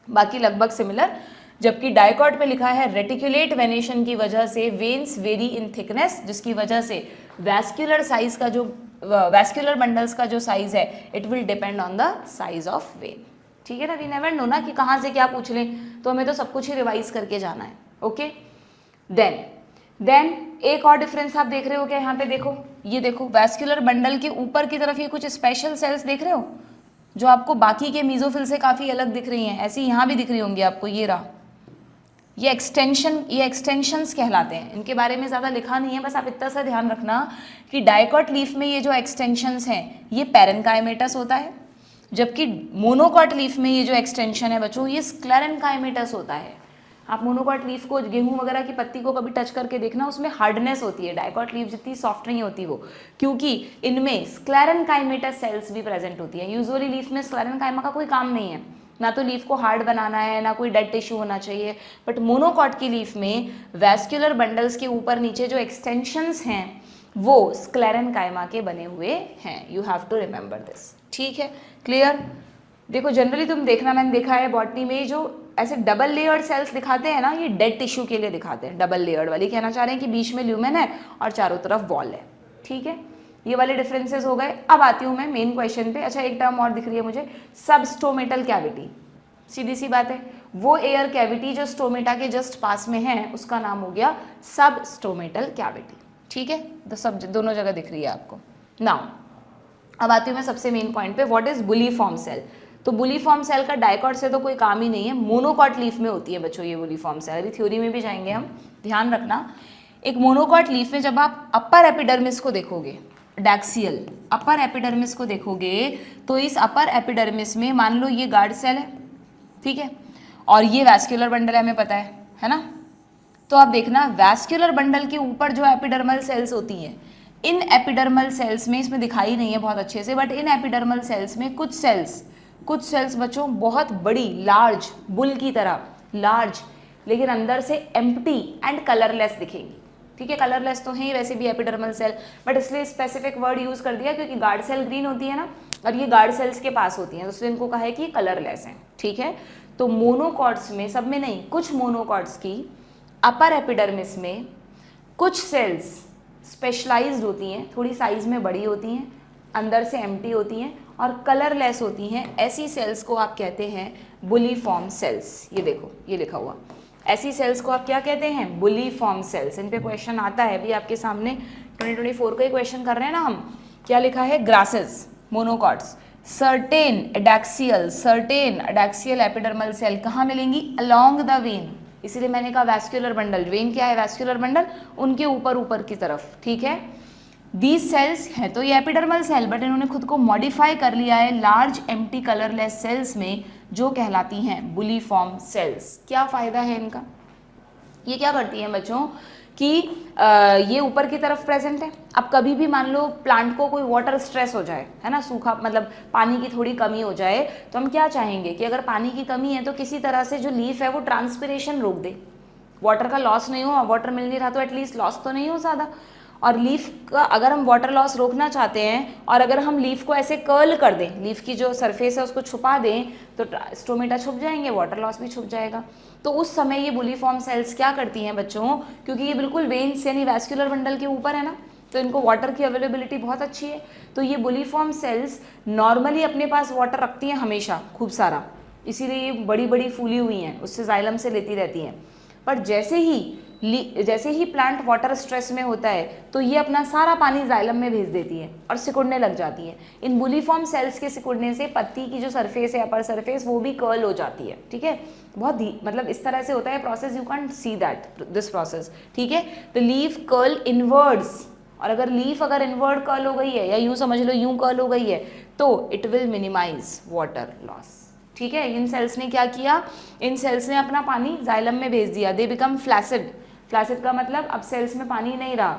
बाकी लगभग सिमिलर, जबकि डाइकॉट पे लिखा है रेटिकुलेट वेनेशन की वजह से वेन्स वेरी इन थिकनेस, जिसकी वजह से वैस्कुलर साइज का जो वैस्कुलर बंडल्स का जो साइज है it will depend on the size of when, ठीक है ना। वी नेवर नो ना कि कहाँ से क्या पूछ लें, तो हमें तो सब कुछ ही रिवाइज करके जाना है, ओके। देन एक और डिफरेंस आप देख रहे हो क्या, यहाँ पे देखो, ये देखो वैस्कुलर बंडल के ऊपर की तरफ ये कुछ स्पेशल सेल्स देख रहे हो जो आपको बाकी के मीजोफिल से काफ़ी अलग दिख रही हैं, ऐसी यहाँ भी दिख रही होंगी आपको, ये रहा, ये एक्सटेंशंस कहलाते हैं, इनके बारे में ज़्यादा लिखा नहीं है, बस आप इतना सा ध्यान रखना कि डाइकॉट लीफ में ये जो एक्सटेंशंस हैं ये पैरेन्काइमेटस होता है, जबकि मोनोकॉट लीफ में ये जो एक्सटेंशन है बच्चों ये स्क्लेरेन्काइमेटस होता है। आप मोनोकॉट लीफ को, गेहूं वगैरह की पत्ती को कभी टच करके देखना, उसमें हार्डनेस होती है, डाइकॉट लीफ जितनी सॉफ्ट नहीं होती वो, क्योंकि इनमें स्क्लेरेन्काइमेटस सेल्स भी प्रेजेंट होती है। यूजुअली लीफ में स्क्लेरेन्काइमा का कोई काम नहीं है, ना तो लीफ को हार्ड बनाना है, ना कोई डेड टिश्यू होना चाहिए, बट मोनोकॉट की लीफ में वैस्कुलर बंडल्स के ऊपर नीचे जो एक्सटेंशंस हैं वो स्क्लेरेन्काइमा के बने हुए हैं, you have to remember this, ठीक है, क्लियर। देखो जनरली तुम देखना, मैंने देखा है बॉटनी में जो ऐसे डबल लेयर्ड सेल्स दिखाते हैं ना, ये डेड टिश्यू के लिए दिखाते हैं, डबल लेयर्ड वाली। कहना चाह रहे हैं कि बीच में ल्यूमेन है और चारों तरफ वॉल है। ठीक है, ये वाले डिफरेंसेस हो गए। अब आती हूँ मैं मेन क्वेश्चन पे। अच्छा, एक टर्म और दिख रही है मुझे, सबस्टोमेटल कैविटी। सीधी सी बात है, वो एयर कैविटी जो स्टोमेटा के जस्ट पास में है उसका नाम हो गया सबस्टोमेटल कैविटी। ठीक है, तो सब दोनों जगह दिख रही है आपको। नाउ अब आती हूँ मैं सबसे मेन पॉइंट पे, व्हाट इज बुलीफॉर्म सेल। तो बुलीफॉर्म सेल का डाइकॉट से तो कोई काम ही नहीं है, मोनोकॉट लीफ में होती है बच्चों ये बुलीफॉर्म सेल। अभी थ्योरी में भी जाएंगे हम, ध्यान रखना। एक मोनोकॉट लीफ में जब आप अपर एपिडर्मिस को देखोगे, डैक्सियल अपर एपिडर्मिस को देखोगे, तो इस अपर एपिडर्मिस में मान लो ये गार्ड सेल है, ठीक है, और ये वैस्कुलर बंडल है, हमें पता है ना। तो आप देखना वैस्कुलर बंडल के ऊपर जो एपिडर्मल सेल्स होती हैं, इन एपिडर्मल सेल्स में, इसमें दिखाई नहीं है बहुत अच्छे से, बट इन एपिडर्मल सेल्स में कुछ सेल्स बच्चों बहुत बड़ी, लार्ज, बुल की तरह लार्ज, लेकिन अंदर से एम्प्टी एंड कलरलेस दिखेंगी। ठीक है, कलरलेस तो है ही वैसे भी एपिडर्मल सेल, बट इसलिए स्पेसिफिक वर्ड यूज कर दिया क्योंकि गार्ड सेल ग्रीन होती है ना, और ये गार्ड सेल्स के पास होती हैं, तो इसलिए इनको कहा है कि कलरलेस हैं। ठीक है, तो मोनोकॉट्स में, सब में नहीं, कुछ मोनोकॉट्स की अपर एपिडर्मिस में कुछ सेल्स स्पेशलाइज्ड होती हैं, थोड़ी साइज में बड़ी होती हैं, अंदर से एम्प्टी होती हैं और कलरलेस होती हैं। ऐसी सेल्स को आप कहते हैं बुलीफॉर्म सेल्स। ये देखो, ये लिखा हुआ, ऐसी सेल्स को आप क्या कहते हैं, बुलीफॉर्म सेल्स। इन पे क्वेश्चन आता है, अभी आपके सामने 2024 का ही क्वेश्चन कर रहे हैं ना हम। क्या लिखा है, grasses, monocots, certain adaxial epidermal cell कहाँ मिलेंगी, अलोंग द वेन। इसीलिए मैंने कहा वैस्कुलर बंडल, वेन क्या है, वैस्कुलर बंडल, उनके ऊपर की तरफ। ठीक है, दीज सेल्स है तो ये एपिडर्मल सेल, बट इन्होंने खुद को मॉडिफाई कर लिया है लार्ज एम्प्टी कलरलेस सेल्स में, जो कहलाती हैं बुलीफॉर्म सेल्स। क्या फायदा है इनका, ये क्या करती हैं बच्चों कि ये ऊपर की तरफ प्रेजेंट है। अब कभी भी मान लो प्लांट को कोई वाटर स्ट्रेस हो जाए, है ना, सूखा, मतलब पानी की थोड़ी कमी हो जाए, तो हम क्या चाहेंगे कि अगर पानी की कमी है तो किसी तरह से जो लीफ है वो ट्रांसपिरेशन रोक दे, वाटर का लॉस नहीं हो। वाटर मिल नहीं रहा तो एटलीस्ट लॉस तो नहीं हो ज़्यादा। और लीफ का अगर हम वाटर लॉस रोकना चाहते हैं और अगर हम लीफ को ऐसे कर्ल कर दें, लीफ की जो सरफेस है उसको छुपा दें, तो स्टोमेटा छुप जाएंगे, वाटर लॉस भी छुप जाएगा। तो उस समय ये बुलीफॉर्म सेल्स क्या करती हैं बच्चों, क्योंकि ये बिल्कुल वेन्स यानी वैस्कुलर बंडल के ऊपर है ना, तो इनको वाटर की अवेलेबिलिटी बहुत अच्छी है। तो ये बुलीफॉर्म सेल्स नॉर्मली अपने पास वाटर रखती हैं हमेशा, खूब सारा, इसीलिए ये बड़ी बड़ी फूली हुई हैं, उससे जाइलम से लेती रहती हैं। पर जैसे ही प्लांट वाटर स्ट्रेस में होता है तो ये अपना सारा पानी जाइलम में भेज देती है और सिकुड़ने लग जाती है। इन बुलीफॉर्म सेल्स के सिकुड़ने से पत्ती की जो सरफेस है, अपर सरफेस, वो भी कर्ल हो जाती है। ठीक है, बहुत मतलब इस तरह से होता है process, you can't see that this process. ठीक है, द लीफ कर्ल इनवर्ड्स, और अगर लीफ अगर इनवर्ड कर्ल हो गई है, या यूँ समझ लो यूँ कर्ल हो गई है, तो it will minimise water loss. ठीक है, इन सेल्स ने क्या किया, इन सेल्स ने अपना पानी जाइलम में भेज दिया, दे बिकम फ्लैसिड। फ्लैसिड का मतलब अब सेल्स में पानी नहीं रहा,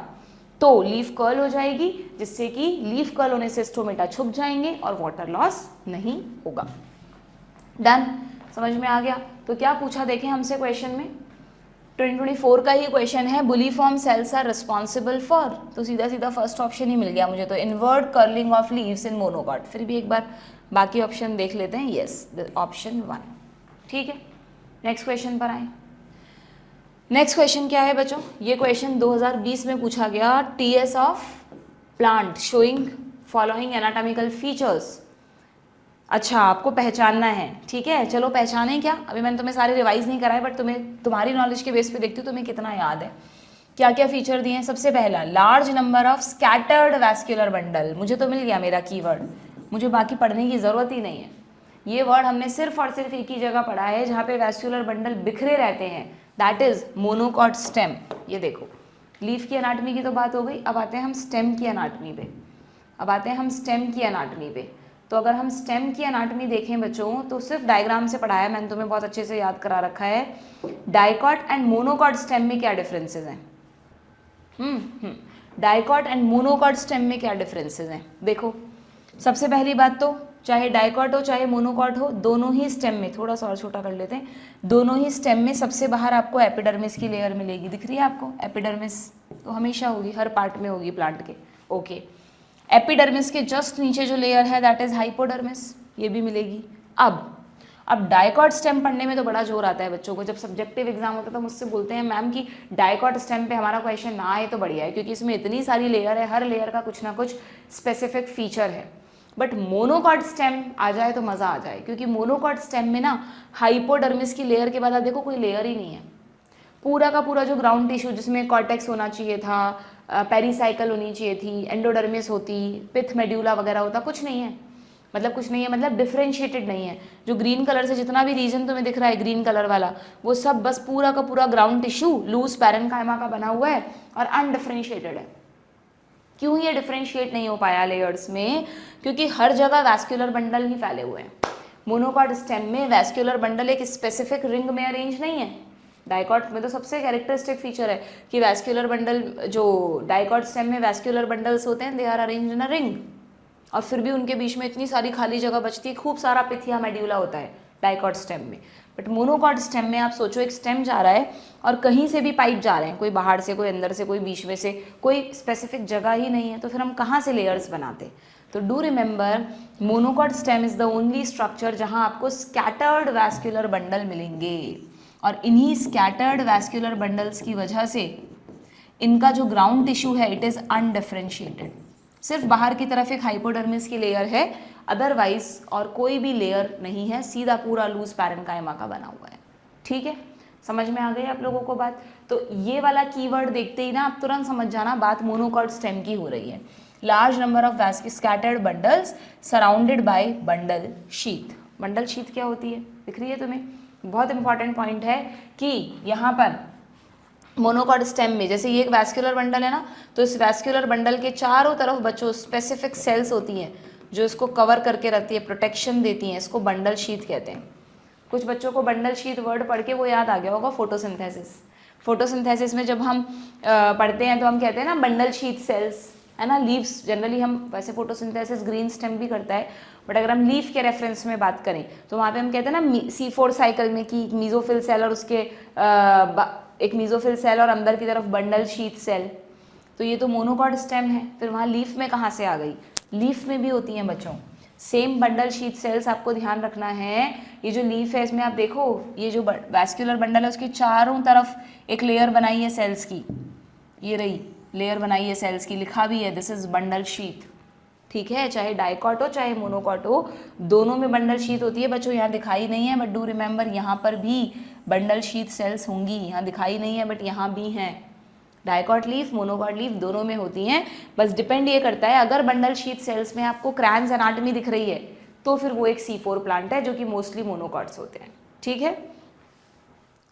तो लीफ कर्ल हो जाएगी, जिससे कि लीफ कर्ल होने से स्टोमेटा छुप जाएंगे और वाटर लॉस नहीं होगा। डन, समझ में आ गया। तो क्या पूछा देखें हमसे क्वेश्चन में, 2024 का ही क्वेश्चन है, bulliform cells are responsible for, तो सीधा सीधा फर्स्ट ऑप्शन ही मिल गया मुझे, तो inward curling of leaves in monocot. फिर भी एक बार बाकी ऑप्शन देख लेते हैं, यस ऑप्शन 1। ठीक है, नेक्स्ट क्वेश्चन पर आए। नेक्स्ट क्वेश्चन क्या है बच्चों, ये क्वेश्चन 2020 में पूछा गया, TS of plant showing following anatomical features. अच्छा, आपको पहचानना है, ठीक है, चलो पहचाने क्या। अभी मैंने तुम्हें सारे रिवाइज नहीं कराए, बट तुम्हारी नॉलेज के बेस पे देखती हूँ तुम्हें कितना याद है। क्या क्या फीचर दिए हैं, सबसे पहला large number of scattered vascular bundle. मुझे तो मिल गया मेरा कीवर्ड, मुझे बाकी पढ़ने की ज़रूरत ही नहीं है। ये वर्ड हमने सिर्फ और सिर्फ एक ही जगह पढ़ा है जहाँ पे वैस्कुलर बंडल बिखरे रहते हैं, दैट इज मोनोकॉट स्टेम। ये देखो, लीफ की एनाटॉमी की तो बात हो गई, अब आते हैं हम स्टेम की एनाटॉमी पे। तो अगर हम स्टेम की एनाटॉमी देखें बच्चों, तो सिर्फ डायग्राम से पढ़ाया मैंने, तुम्हें बहुत अच्छे से याद करा रखा है। डाइकॉट एंड मोनोकॉट स्टेम में क्या डिफरेंसेस हैं, डाइकॉट एंड मोनोकॉट स्टेम में क्या डिफरेंसेस हैं। देखो, सबसे पहली बात तो चाहे डाइकॉट हो चाहे मोनोकॉट हो, दोनों ही स्टेम में, थोड़ा सा और छोटा कर लेते हैं, दोनों ही स्टेम में सबसे बाहर आपको एपिडर्मिस की लेयर मिलेगी। दिख रही है आपको एपिडर्मिस, तो हमेशा होगी, हर पार्ट में होगी प्लांट के। ओके, एपिडर्मिस के जस्ट नीचे जो लेयर है दैट इज हाइपोडर्मिस, ये भी मिलेगी। अब अब डाइकॉट स्टेम पढ़ने में तो बड़ा जोर आता है बच्चों को, जब सब्जेक्टिव एग्जाम होता है तो मुझसे बोलते हैं मैम कि डाइकॉट स्टेम पे हमारा क्वेश्चन ना आए तो बढ़िया है, क्योंकि इसमें इतनी सारी लेयर है, हर लेयर का कुछ ना कुछ स्पेसिफिक फीचर है। बट मोनोकॉट स्टेम आ जाए तो मज़ा आ जाए, क्योंकि मोनोकॉट स्टेम में ना हाइपोडर्मिस की लेयर के बाद आप देखो कोई लेयर ही नहीं है, पूरा का पूरा जो ग्राउंड टिश्यू जिसमें कॉर्टेक्स होना चाहिए था, पेरीसाइकल होनी चाहिए थी, एंडोडर्मिस होती, पिथ मेड्यूला वगैरह होता, कुछ नहीं है। मतलब कुछ नहीं है, मतलब डिफरेंशिएटेड नहीं है। जो ग्रीन कलर से जितना भी रीजन तुम्हें दिख रहा है ग्रीन कलर वाला, वो सब बस पूरा का पूरा ग्राउंड टिश्यू लूज पैरेन्काइमा का बना हुआ है और अनडिफरेंशिएटेड है। क्यों ये डिफरेंशिएट नहीं हो पाया लेयर्स में? क्योंकि हर जगह वैस्कुलर बंडल ही फैले हुए हैं। मोनोकॉट स्टेम में वैस्कुलर बंडल एक स्पेसिफिक रिंग में अरेंज नहीं है। डाइकॉट में तो सबसे कैरेक्टरिस्टिक फीचर है कि वैस्कुलर बंडल, जो डाइकॉट स्टेम में वैस्कुलर बंडल्स होते हैं, they are arrange in a ring, और फिर भी उनके बीच में इतनी सारी खाली जगह बचती है, खूब सारा पिथिया मेड्यूला होता है डाइकॉट स्टेम में। बट मोनोकॉट स्टेम में आप सोचो एक स्टेम जा रहा है और कहीं से भी पाइप जा रहे हैं, कोई बाहर से, कोई अंदर से, कोई बीच में से, कोई स्पेसिफिक जगह ही नहीं है, तो फिर हम कहाँ से लेयर्स बनाते? तो do remember monocot stem is the only structure जहाँ आपको स्कैटर्ड वैस्कुलर बंडल मिलेंगे, और इन्हीं स्कैटर्ड वैस्कुलर बंडल्स की वजह से इनका जो ग्राउंड टिश्यू है इट इज़ अनडिफरेंशिएटेड। सिर्फ बाहर की तरफ एक हाइपोडर्मिस की लेयर है, अदरवाइज और कोई भी लेयर नहीं है, सीधा पूरा लूज पैरेन्काइमा का बना हुआ है। ठीक है, समझ में आ गई आप लोगों को बात? तो ये वाला कीवर्ड देखते ही ना आप तुरंत समझ जाना बात मोनोकॉट स्टेम की हो रही है। Large number of scattered bundles surrounded by bundle sheath. Bundle sheath क्या होती है दिख रही है तुम्हें? बहुत इंपॉर्टेंट पॉइंट है कि यहाँ पर मोनोकॉट स्टेम में जैसे ये एक वैस्कुलर बंडल है ना, तो इस वैस्कुलर बंडल के चारों तरफ बच्चों स्पेसिफिक सेल्स होती हैं जो इसको कवर करके रखती है, प्रोटेक्शन देती हैं, इसको बंडल शीथ कहते हैं। कुछ बच्चों को बंडल शीथ वर्ड पढ़ के वो याद आ गया होगा, फोटोसिंथेसिस। फोटोसिंथेसिस में जब हम पढ़ते हैं तो हम कहते हैं ना बंडल शीथ सेल्स, है ना, लीव्स। जनरली हम वैसे फोटोसिंथेसिस ग्रीन स्टेम भी करता है, बट अगर हम लीफ के रेफरेंस में बात करें तो वहाँ पे हम कहते हैं ना C4 साइकिल में कि मीजोफिल सेल और उसके एक मीजोफिल सेल और अंदर की तरफ बंडल शीथ सेल। तो ये तो मोनोकॉट स्टेम है, फिर वहाँ लीफ में कहाँ से आ गई? लीफ में भी होती हैं बच्चों सेम बंडल शीथ सेल्स। आपको ध्यान रखना है ये जो लीफ है इसमें आप देखो ये जो वैस्कुलर बंडल है उसकी चारों तरफ एक लेयर बनाई है सेल्स की, ये रही लेयर बनाई है सेल्स की, लिखा भी है दिस इज बंडल शीथ। ठीक है, चाहे डाइकॉट हो चाहे मोनोकॉट हो, दोनों में बंडल शीथ होती है बच्चों। यहाँ दिखाई नहीं है बट डू रिमेंबर यहाँ पर भी बंडल शीथ सेल्स होंगी, यहाँ दिखाई नहीं है बट यहाँ भी हैं। डाइकॉट लीफ मोनोकॉट लीफ दोनों में होती हैं, बस डिपेंड ये करता है अगर बंडल शीथ सेल्स में आपको क्रैन्स एनाटमी दिख रही है तो फिर वो एक C4 प्लांट है जो कि मोस्टली मोनोकॉट्स होते हैं। ठीक है,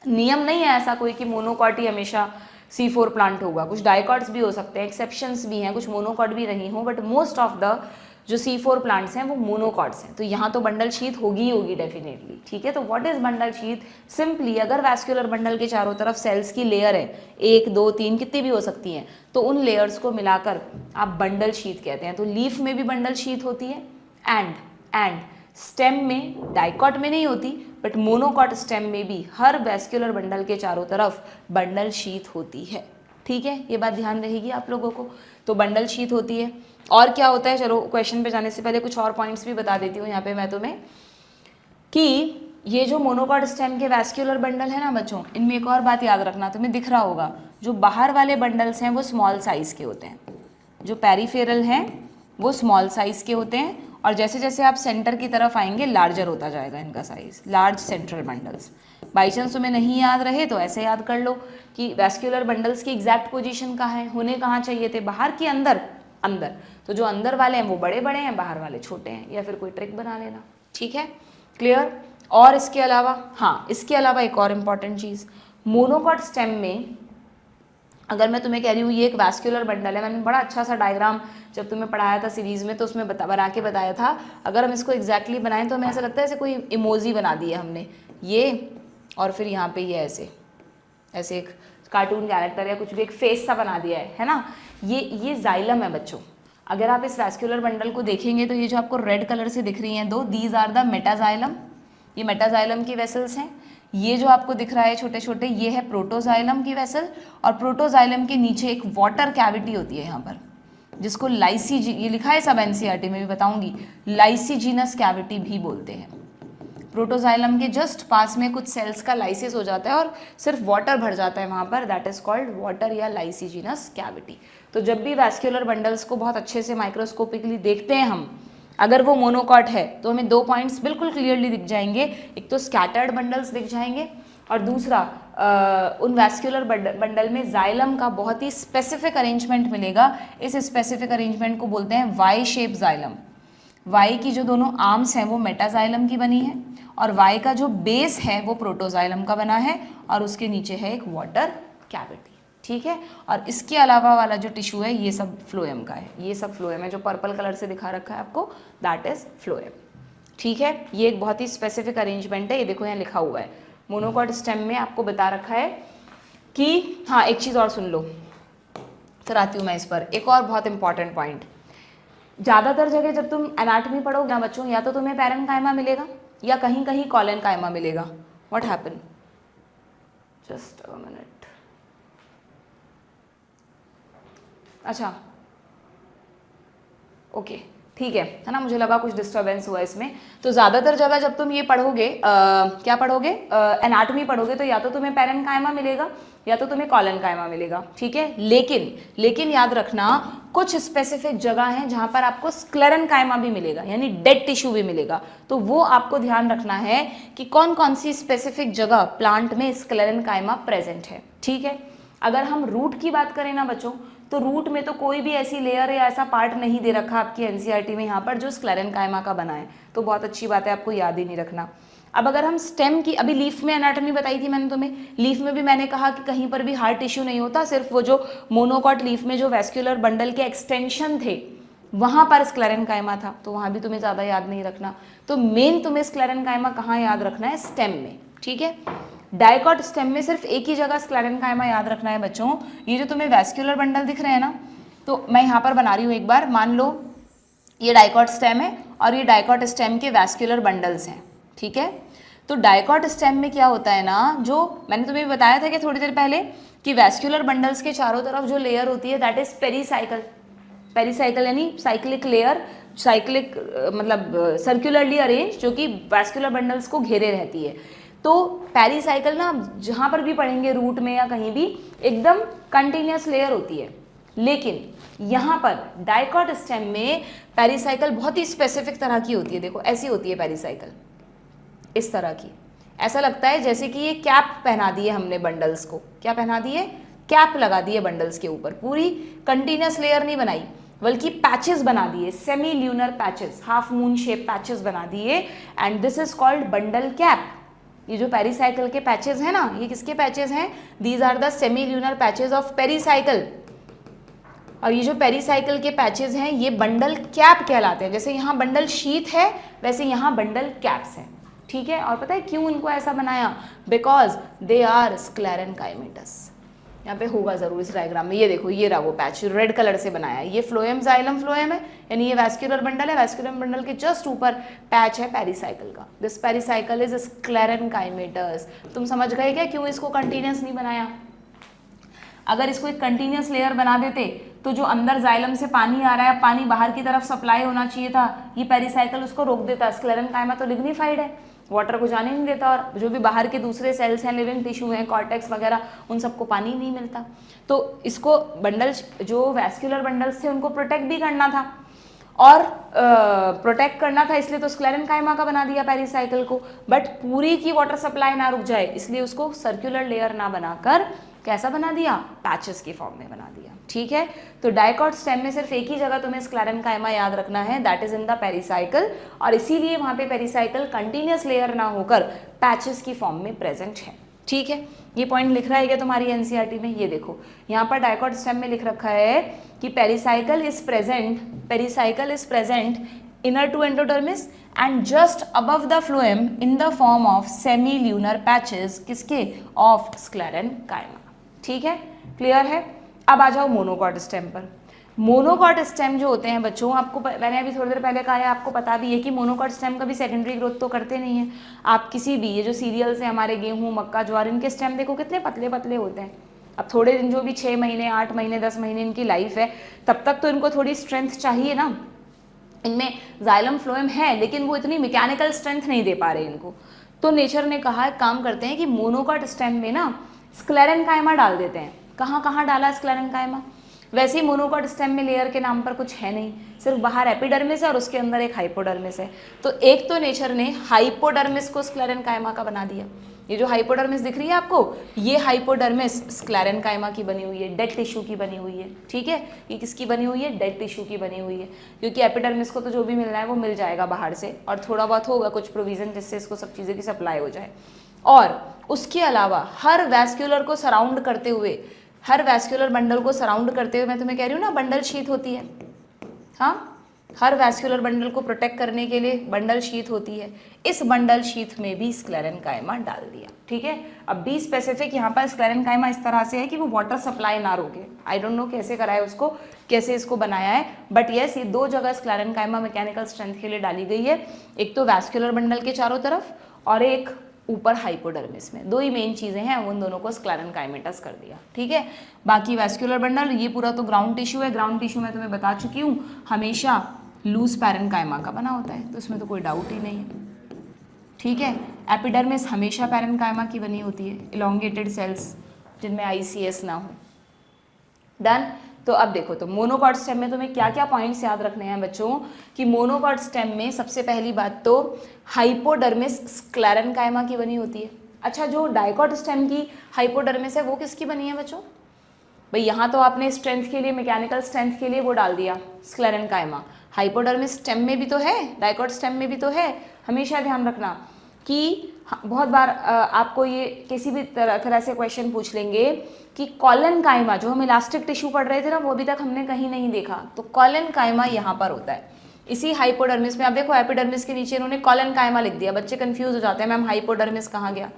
नियम नहीं है ऐसा कोई कि मोनोकॉट ही हमेशा C4 प्लांट होगा, कुछ डाइकॉट्स भी हो सकते हैं, एक्सेप्शंस भी हैं, कुछ मोनोकॉट भी नहीं हो, बट मोस्ट ऑफ द जो C4 प्लांट्स हैं वो मोनोकॉट्स हैं। तो यहाँ तो बंडल शीथ होगी ही होगी डेफिनेटली। ठीक है, तो what is bundle sheath? Simply अगर वैस्कुलर बंडल के चारों तरफ सेल्स की लेयर है, 1 2 3 कितनी भी हो सकती हैं, तो उन लेयर्स को मिलाकर आप बंडल शीथ कहते हैं। तो लीफ में भी बंडल शीथ होती है एंड स्टेम में, डाइकॉट में नहीं होती बट मोनोकॉट स्टेम में भी हर वैस्कुलर बंडल के चारों तरफ बंडल शीथ होती है। ठीक है, ये बात ध्यान रहेगी आप लोगों को। तो बंडल शीथ होती है। और क्या होता है, चलो क्वेश्चन पे जाने से पहले कुछ और पॉइंट्स भी बता देती हूँ यहाँ पे मैं तुम्हें, कि ये जो मोनोकॉट स्टेम के वैस्कुलर बंडल है ना बच्चों, इनमें एक और बात याद रखना, तुम्हें दिख रहा होगा जो बाहर वाले बंडल्स हैं वो स्मॉल साइज़ के होते हैं, जो पेरीफेरल हैं वो स्मॉल साइज़ के होते हैं, और जैसे जैसे आप सेंटर की तरफ आएंगे लार्जर होता जाएगा इनका size, large central bundles. By chance तुम्हें नहीं याद रहे तो ऐसे याद कर लो कि वैस्कुलर बंडल्स की एग्जैक्ट पोजीशन कहाँ है, होने कहाँ चाहिए थे, बाहर की अंदर? अंदर। तो जो अंदर वाले हैं वो बड़े बड़े हैं, बाहर वाले छोटे हैं, या फिर कोई ट्रिक बना लेना। ठीक है, क्लियर? और इसके अलावा, हाँ इसके अलावा एक और इम्पॉर्टेंट चीज़, मोनोकॉट स्टेम में अगर मैं तुम्हें कह रही हूँ ये एक वैस्कुलर बंडल है, मैंने बड़ा अच्छा सा डायग्राम जब तुम्हें पढ़ाया था सीरीज़ में तो उसमें बना के बताया था, अगर हम इसको एग्जैक्टली बनाएं तो हमें ऐसा लगता है ऐसे कोई इमोजी बना दी है हमने, ये और फिर यहाँ पे ये ऐसे ऐसे एक कार्टून कैरेक्टर या कुछ भी एक फेस सा बना दिया है ना, ये जाइलम है बच्चों। अगर आप इस वैस्कुलर बंडल को देखेंगे तो ये जो आपको रेड कलर से दिख रही हैं दो, दीज आर द मेटाजाइलम, ये मेटाजाइलम की वेसल्स हैं। ये जो आपको दिख रहा है छोटे छोटे, ये है प्रोटोजाइलम की वेसल, और प्रोटोजाइलम के नीचे एक वाटर कैविटी होती है यहाँ पर, जिसको ये लिखा है सब NCERT में भी बताऊंगी, लाइसिजीनस कैविटी भी बोलते हैं। प्रोटोजाइलम के जस्ट पास में कुछ सेल्स का लाइसिस हो जाता है और सिर्फ वाटर भर जाता है वहाँ पर, दैट इज कॉल्ड वाटर या लाइसिजिनस कैविटी। तो जब भी वैस्कुलर बंडल्स को बहुत अच्छे से माइक्रोस्कोपिकली देखते हैं हम, अगर वो मोनोकॉट है तो हमें दो पॉइंट्स बिल्कुल क्लियरली दिख जाएंगे, एक तो स्कैटर्ड बंडल्स दिख जाएंगे और दूसरा उन वैस्कुलर बंडल में जाइलम का बहुत ही स्पेसिफिक अरेंजमेंट मिलेगा। इस स्पेसिफिक अरेंजमेंट को बोलते हैं वाई शेप जाइलम। वाई की जो दोनों आर्म्स हैं वो मेटाजाइलम की बनी है और वाई का जो बेस है वो प्रोटोजाइलम का बना है और उसके नीचे है एक वाटर कैविटी, ठीक है। और इसके अलावा वाला जो टिश्यू है ये सब फ्लोएम का है, ये सब फ्लोएम है, जो पर्पल कलर से दिखा रखा है आपको दैट इज फ्लोएम, ठीक है। ये एक बहुत ही स्पेसिफिक अरेंजमेंट है, ये देखो यहाँ लिखा हुआ है मोनोकॉट स्टेम में आपको बता रखा है कि, हाँ एक चीज़ और सुन लो, फिर आती हूँ मैं इस पर। एक और बहुत इंपॉर्टेंट पॉइंट, ज़्यादातर जगह जब तुम एनाटॉमी पढ़ोगे ना बच्चों, या तो तुम्हें पैरेन्काइमा मिलेगा या कहीं कहीं कॉलेनकाइमा मिलेगा। What happen, just a minute, अच्छा ओके ठीक है ना, मुझे लगा कुछ डिस्टर्बेंस हुआ इसमें। तो ज़्यादातर जगह जब तुम ये पढ़ोगे क्या पढ़ोगे, एनाटॉमी पढ़ोगे, तो या तो तुम्हें पैरेन्काइमा मिलेगा या तो तुम्हें कॉलेनकाइमा मिलेगा, ठीक है। लेकिन याद रखना कुछ स्पेसिफिक जगह हैं जहां पर आपको स्क्लेरेन्काइमा भी मिलेगा, यानी डेड टिश्यू भी मिलेगा। तो वो आपको ध्यान रखना है कि कौन कौन सी स्पेसिफिक जगह प्लांट में स्क्लेरेन्काइमा प्रेजेंट है, ठीक है। अगर हम रूट की बात करें ना बच्चों, तो रूट में तो कोई भी ऐसी लेयर या ऐसा पार्ट नहीं दे रखा आपकी एनसीईआरटी में यहाँ पर जो स्क्लेरेन्काइमा का बना है, तो बहुत अच्छी बात है, आपको याद ही नहीं रखना। अब अगर हम स्टेम की, अभी लीफ में एनाटॉमी बताई थी मैंने तुम्हें, लीफ में भी मैंने कहा कि कहीं पर भी हार्ड टिश्यू नहीं होता, सिर्फ वो जो मोनोकॉट लीफ में जो वैस्कुलर बंडल के एक्सटेंशन थे वहाँ पर स्क्लेरेन्काइमा था, तो वहाँ भी तुम्हें ज़्यादा याद नहीं रखना। तो मेन तुम्हें स्क्लेरेन्काइमा कहाँ याद रखना है, स्टेम में, ठीक है। डाइकॉट स्टेम में सिर्फ एक ही जगह स्क्लेरेन्काइमा याद रखना है बच्चों। ये जो तुम्हें वैस्कुलर बंडल दिख रहे हैं ना, तो मैं यहाँ पर बना रही हूँ एक बार, मान लो ये डाइकॉट स्टेम है और ये डाइकॉट स्टेम के वैस्कुलर बंडल्स हैं, ठीक है। तो डाइकॉट स्टेम में क्या होता है ना, जो मैंने तुम्हें बताया था कि थोड़ी देर पहले कि वैस्कुलर बंडल्स के चारों तरफ जो लेयर होती है दैट इज पेरीसाइकल। पेरीसाइकल यानी साइक्लिक लेयर, साइक्लिक मतलब सर्कुलरली अरेंज, जो कि वैस्कुलर बंडल्स को घेरे रहती है। तो पेरीसाइकल ना जहाँ पर भी पढ़ेंगे रूट में या कहीं भी एकदम कंटिन्यूस लेयर होती है, लेकिन यहाँ पर डाइकॉट स्टेम में पेरीसाइकल बहुत ही स्पेसिफिक तरह की होती है। देखो ऐसी होती है पेरीसाइकल, इस तरह की, ऐसा लगता है जैसे कि ये कैप पहना दी है हमने बंडल्स को, क्या पहना दी है, कैप लगा दी है बंडल्स के ऊपर। पूरी कंटिन्यूस लेयर नहीं बनाई बल्कि पैचेस बना दिए, semi lunar patches, half moon shape patches बना दिए, and this is called bundle cap. ये जो पेरीसाइकल के पैचेस हैं ना, ये किसके पैचेस हैं, these are the semilunar patches of pericycle. और ये जो पेरीसाइकल के पैचेस हैं ये बंडल कैप कहलाते हैं। जैसे यहाँ बंडल शीथ है वैसे यहाँ बंडल कैप्स हैं, ठीक है। और पता है क्यों इनको ऐसा बनाया, बिकॉज दे आर स्क्लेरेन्काइमेटस। यहाँ पे होगा जरूर इस डायग्राम में, ये देखो ये रहा वो पैच रेड कलर से बनाया है, ये फ्लोएम जाइलम फ्लोएम है, यानी ये वैस्कुलर बंडल है, वैस्कुलर बंडल के जस्ट ऊपर पैच है पेरीसाइकल का। This pericycle is sclerenchymatous. तुम समझ गए क्या क्यों इसको कंटिन्यूस नहीं बनाया। अगर इसको एक कंटिन्यूस लेयर बना देते तो जो अंदर जाइलम से पानी आ रहा है, पानी बाहर की तरफ सप्लाई होना चाहिए था, ये पेरीसाइकल उसको रोक देता। स्क्लेरेन्काइमा तो लिग्निफाइड है, वाटर को जाने नहीं देता, और जो भी बाहर के दूसरे सेल्स हैं, लिविंग टिश्यू हैं, कॉर्टेक्स वगैरह, उन सबको पानी नहीं मिलता। तो इसको बंडल, जो वैस्कुलर बंडल्स थे उनको प्रोटेक्ट भी करना था, और प्रोटेक्ट करना था इसलिए तो स्क्लेरेन्काइमा का बना दिया पेरीसाइकल को। बट पूरी की वाटर सप्लाई ना रुक जाए इसलिए उसको सर्कुलर लेयर ना बनाकर कैसा बना दिया, पैचेस के फॉर्म में बना दिया, ठीक है। तो डाइकॉट स्टेम में सिर्फ एक ही जगह तुम्हें स्क्लेरेन्काइमा याद रखना है, that is in the pericycle, और इसीलिए वहां पे पेरीसाइकल कंटिन्यूस लेयर ना होकर पैचेस की फॉर्म में प्रेजेंट है, ठीक है। ये पॉइंट लिख रहा है क्या तुम्हारी एनसीईआरटी में, ये देखो यहाँ पर डाइकॉट स्टेम में लिख रखा है कि pericycle is present inner to endodermis and just above the phloem in the form of semi-lunar patches किसके, of sclerenchyma, ठीक है, क्लियर है। अब आ जाओ मोनोकॉट स्टेम पर। मोनोकॉट स्टेम जो होते हैं बच्चों, आपको मैंने अभी थोड़ी देर पहले कहा है, आपको पता भी है कि मोनोकॉट स्टेम कभी सेकेंडरी ग्रोथ तो करते नहीं है। आप किसी भी, ये जो सीरियल्स हैं हमारे, गेहूँ मक्का ज्वार, इनके स्टेम देखो कितने पतले पतले होते हैं। अब थोड़े दिन, जो भी 6 महीने 8 महीने 10 महीने इनकी लाइफ है, तब तक तो इनको थोड़ी स्ट्रेंथ चाहिए ना, इनमें जाइलम फ्लोएम है लेकिन वो इतनी मैकेनिकल स्ट्रेंथ नहीं दे पा रहे इनको। तो नेचर ने कहा एक काम करते हैं कि मोनोकॉट स्टेम में ना स्क्लेरेनकाइमा डाल देते हैं। कहाँ कहाँ डाला स्क्लेरेनकाइमा? वैसे ही मोनोकॉट स्टेम में लेयर के नाम पर कुछ है नहीं, सिर्फ बाहर एपिडर्मिस है और उसके अंदर एक हाइपोडर्मिस है। तो एक तो नेचर ने हाइपोडर्मिस को स्क्लेरेनकाइमा का बना दिया। ये जो हाइपोडर्मिस दिख रही है आपको, ये हाइपोडर्मिस स्क्लेरेनकाइमा की बनी हुई है, डेड टिश्यू की बनी हुई है। ठीक है, ये किसकी बनी हुई है? डेड टिश्यू की बनी हुई है। क्योंकि एपिडर्मिस को तो जो भी मिलना है वो मिल जाएगा बाहर से, और थोड़ा बहुत होगा कुछ प्रोविजन जिससे इसको सब चीज़ें की सप्लाई हो जाए। और उसके अलावा हर वैस्क्यूलर को सराउंड करते हुए, हर वैस्क्यूलर बंडल को सराउंड करते हुए, मैं तुम्हें कह रही हूँ ना बंडल शीथ होती है, हाँ, हर वैस्क्यूलर बंडल को प्रोटेक्ट करने के लिए बंडल शीथ होती है। इस बंडल शीथ में भी स्क्लेरेनकाइमा डाल दिया। ठीक है, अब बी स्पेसिफिक यहाँ पर स्क्लेरेनकाइमा इस तरह से है कि वो वाटर सप्लाई ना रोके। आई डोंट नो कैसे करा है उसको, कैसे इसको बनाया है, बट यस ये दो जगह स्क्लेरेनकाइमा मैकेनिकल स्ट्रेंथ के लिए डाली गई है। एक तो वैस्क्यूलर बंडल के चारों तरफ और एक ऊपर हाइपोडर्मिस में। दो ही मेन चीज़ें हैं, उन दोनों को स्क्लेरेनकाइमेटस कर दिया। ठीक है, बाकी वैस्क्यूलर बंडल ये पूरा तो ग्राउंड टिश्यू है। ग्राउंड टिश्यू मैं तुम्हें बता चुकी हूँ हमेशा लूज पैरेनकाइमा का बना होता है, तो इसमें तो कोई डाउट ही नहीं है। ठीक है, एपिडर्मिस हमेशा पैरेनकाइमा की बनी होती है, इलोंगेटेड सेल्स जिनमें आईसीएस ना हो। डन। तो अब देखो, तो मोनोकॉट स्टेम में तुम्हें क्या क्या पॉइंट्स याद रखने हैं बच्चों, कि मोनोकॉट स्टेम में सबसे पहली बात तो हाइपोडर्मिस स्क्लेरेनकाइमा की बनी होती है। अच्छा, जो डाइकॉट स्टेम की हाइपोडर्मिस है वो किसकी बनी है बच्चों? भाई यहाँ तो आपने स्ट्रेंथ के लिए, मैकेनिकल स्ट्रेंथ के लिए वो डाल दिया स्क्लेरेनकाइमा। हाइपोडर्मिस स्टेम में भी तो है, डाइकॉट स्टेम में भी तो है। हमेशा ध्यान रखना कि बहुत बार आपको ये किसी भी तरह से क्वेश्चन पूछ लेंगे कि कॉलेनकाइमा, जो हम इलास्टिक टिश्यू पढ़ रहे थे ना, वो अभी तक हमने कहीं नहीं देखा। तो कॉलेनकाइमा यहाँ पर होता है इसी हाइपोडर्मिस में। आप देखो एपिडर्मिस के नीचे इन्होंने कॉलेनकाइमा लिख दिया, बच्चे कंफ्यूज हो जाते हैं मैम हाइपोडर्मिस कहाँ गया।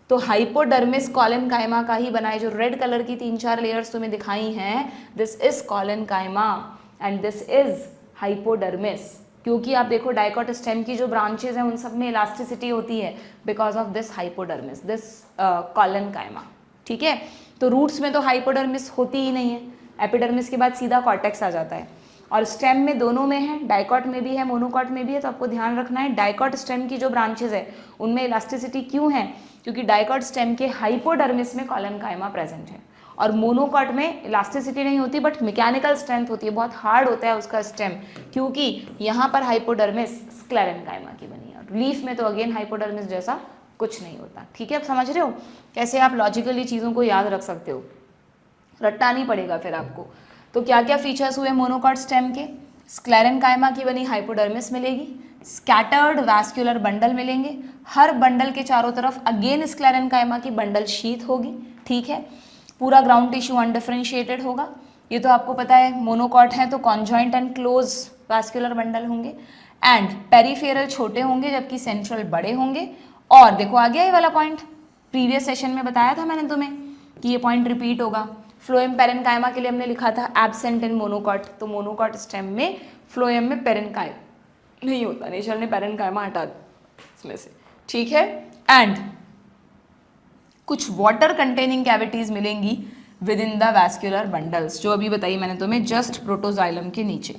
तो हाइपोडर्मिस कॉलेनकाइमा का ही बना है। जो रेड कलर की 3-4 लेयर्स तुम्हें दिखाई हैं, this is collenchyma and this is hypodermis. क्योंकि आप देखो डाइकॉट स्टेम की जो ब्रांचेज हैं उन सब में इलास्टिसिटी होती है because of this hypodermis, this collenchyma. ठीक है, तो रूट्स में तो हाइपोडर्मिस होती ही नहीं है, एपिडर्मिस के बाद सीधा कॉर्टेक्स आ जाता है। और स्टेम में दोनों में है, डाइकॉट में भी है, मोनोकॉट में भी है। तो आपको ध्यान रखना है डाइकॉट स्टेम की जो ब्रांचेज है उनमें इलास्टिसिटी क्यों है, क्योंकि डाइकॉट स्टेम के हाइपोडर्मिस में कॉलेनकाइमा प्रेजेंट है। और मोनोकॉट में इलास्टिसिटी नहीं होती बट मैकेनिकल स्ट्रेंथ होती है, बहुत हार्ड होता है उसका स्टेम, क्योंकि यहाँ पर हाइपोडर्मिस स्क्लेरेनकाइमा की बनी है। लीफ में तो अगेन हाइपोडर्मिस जैसा कुछ नहीं होता। ठीक है, आप समझ रहे हो कैसे आप लॉजिकली चीज़ों को याद रख सकते हो, रट्टा नहीं पड़ेगा फिर आपको। तो क्या क्या फीचर्स हुए मोनोकॉट स्टेम के? स्क्लेरेनकाइमा की बनी हाइपोडर्मिस मिलेगी, स्कैटर्ड वैस्कुलर बंडल मिलेंगे, हर बंडल के चारों तरफ अगेन स्क्लेरेनकाइमा की बंडल शीथ होगी। ठीक है, पूरा ग्राउंड टिश्यू अनडिफरेंशिएटेड होगा, ये तो आपको पता है। मोनोकॉट है तो conjoint and close vascular bundle होंगे, एंड पेरिफेरल छोटे होंगे जबकि सेंट्रल बड़े होंगे। और देखो आ गया ये वाला पॉइंट, प्रीवियस सेशन में बताया था मैंने तुम्हें कि ये पॉइंट रिपीट होगा। फ्लोएम पेरेनकाइमा के लिए हमने लिखा था एब्सेंट इन मोनोकॉट, तो मोनोकॉट स्टेम में फ्लोएम में पेरेनकाइमा नहीं होता, नेचर ने पेरेनकाइमा हटा इसमें से। ठीक है, एंड कुछ वाटर कंटेनिंग कैविटीज मिलेंगी within the vascular bundles, जो अभी बताई मैंने तुम्हें जस्ट प्रोटोजाइलम के नीचे,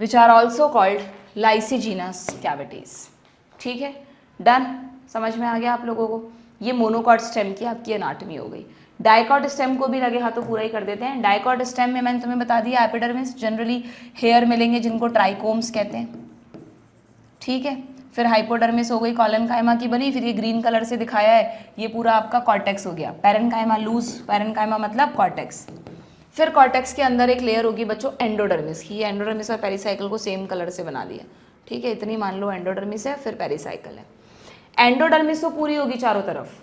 which are also called lysigenous cavities. ठीक है, डन, समझ में आ गया आप लोगों को। ये मोनोकॉट स्टेम की आपकी एनाटॉमी हो गई। डाइकॉट स्टेम को भी लगे हाथों पूरा ही कर देते हैं। डाइकॉट स्टेम में मैंने तुम्हें बता दिया एपिडर्मिस, जनरली हेयर मिलेंगे जिनको ट्राइकोम्स कहते हैं। ठीक है, फिर हाइपोडर्मिस हो गई कॉलेनकाइमा की बनी, फिर ये ग्रीन कलर से दिखाया है ये पूरा आपका कॉर्टेक्स हो गया। पेरेनकाइमा लूज, पेरेनकाइमा मतलब कॉर्टेक्स। फिर कॉर्टेक्स के अंदर एक लेयर होगी बच्चों एंडोडर्मिस की। ये एंडोडर्मिस और पेरिसाइकिल को सेम कलर से बना दिया। ठीक है, इतनी मान लो एंडोडर्मिस है, फिर पेरिसाइकिल है। एंडोडर्मिस तो पूरी होगी चारों तरफ,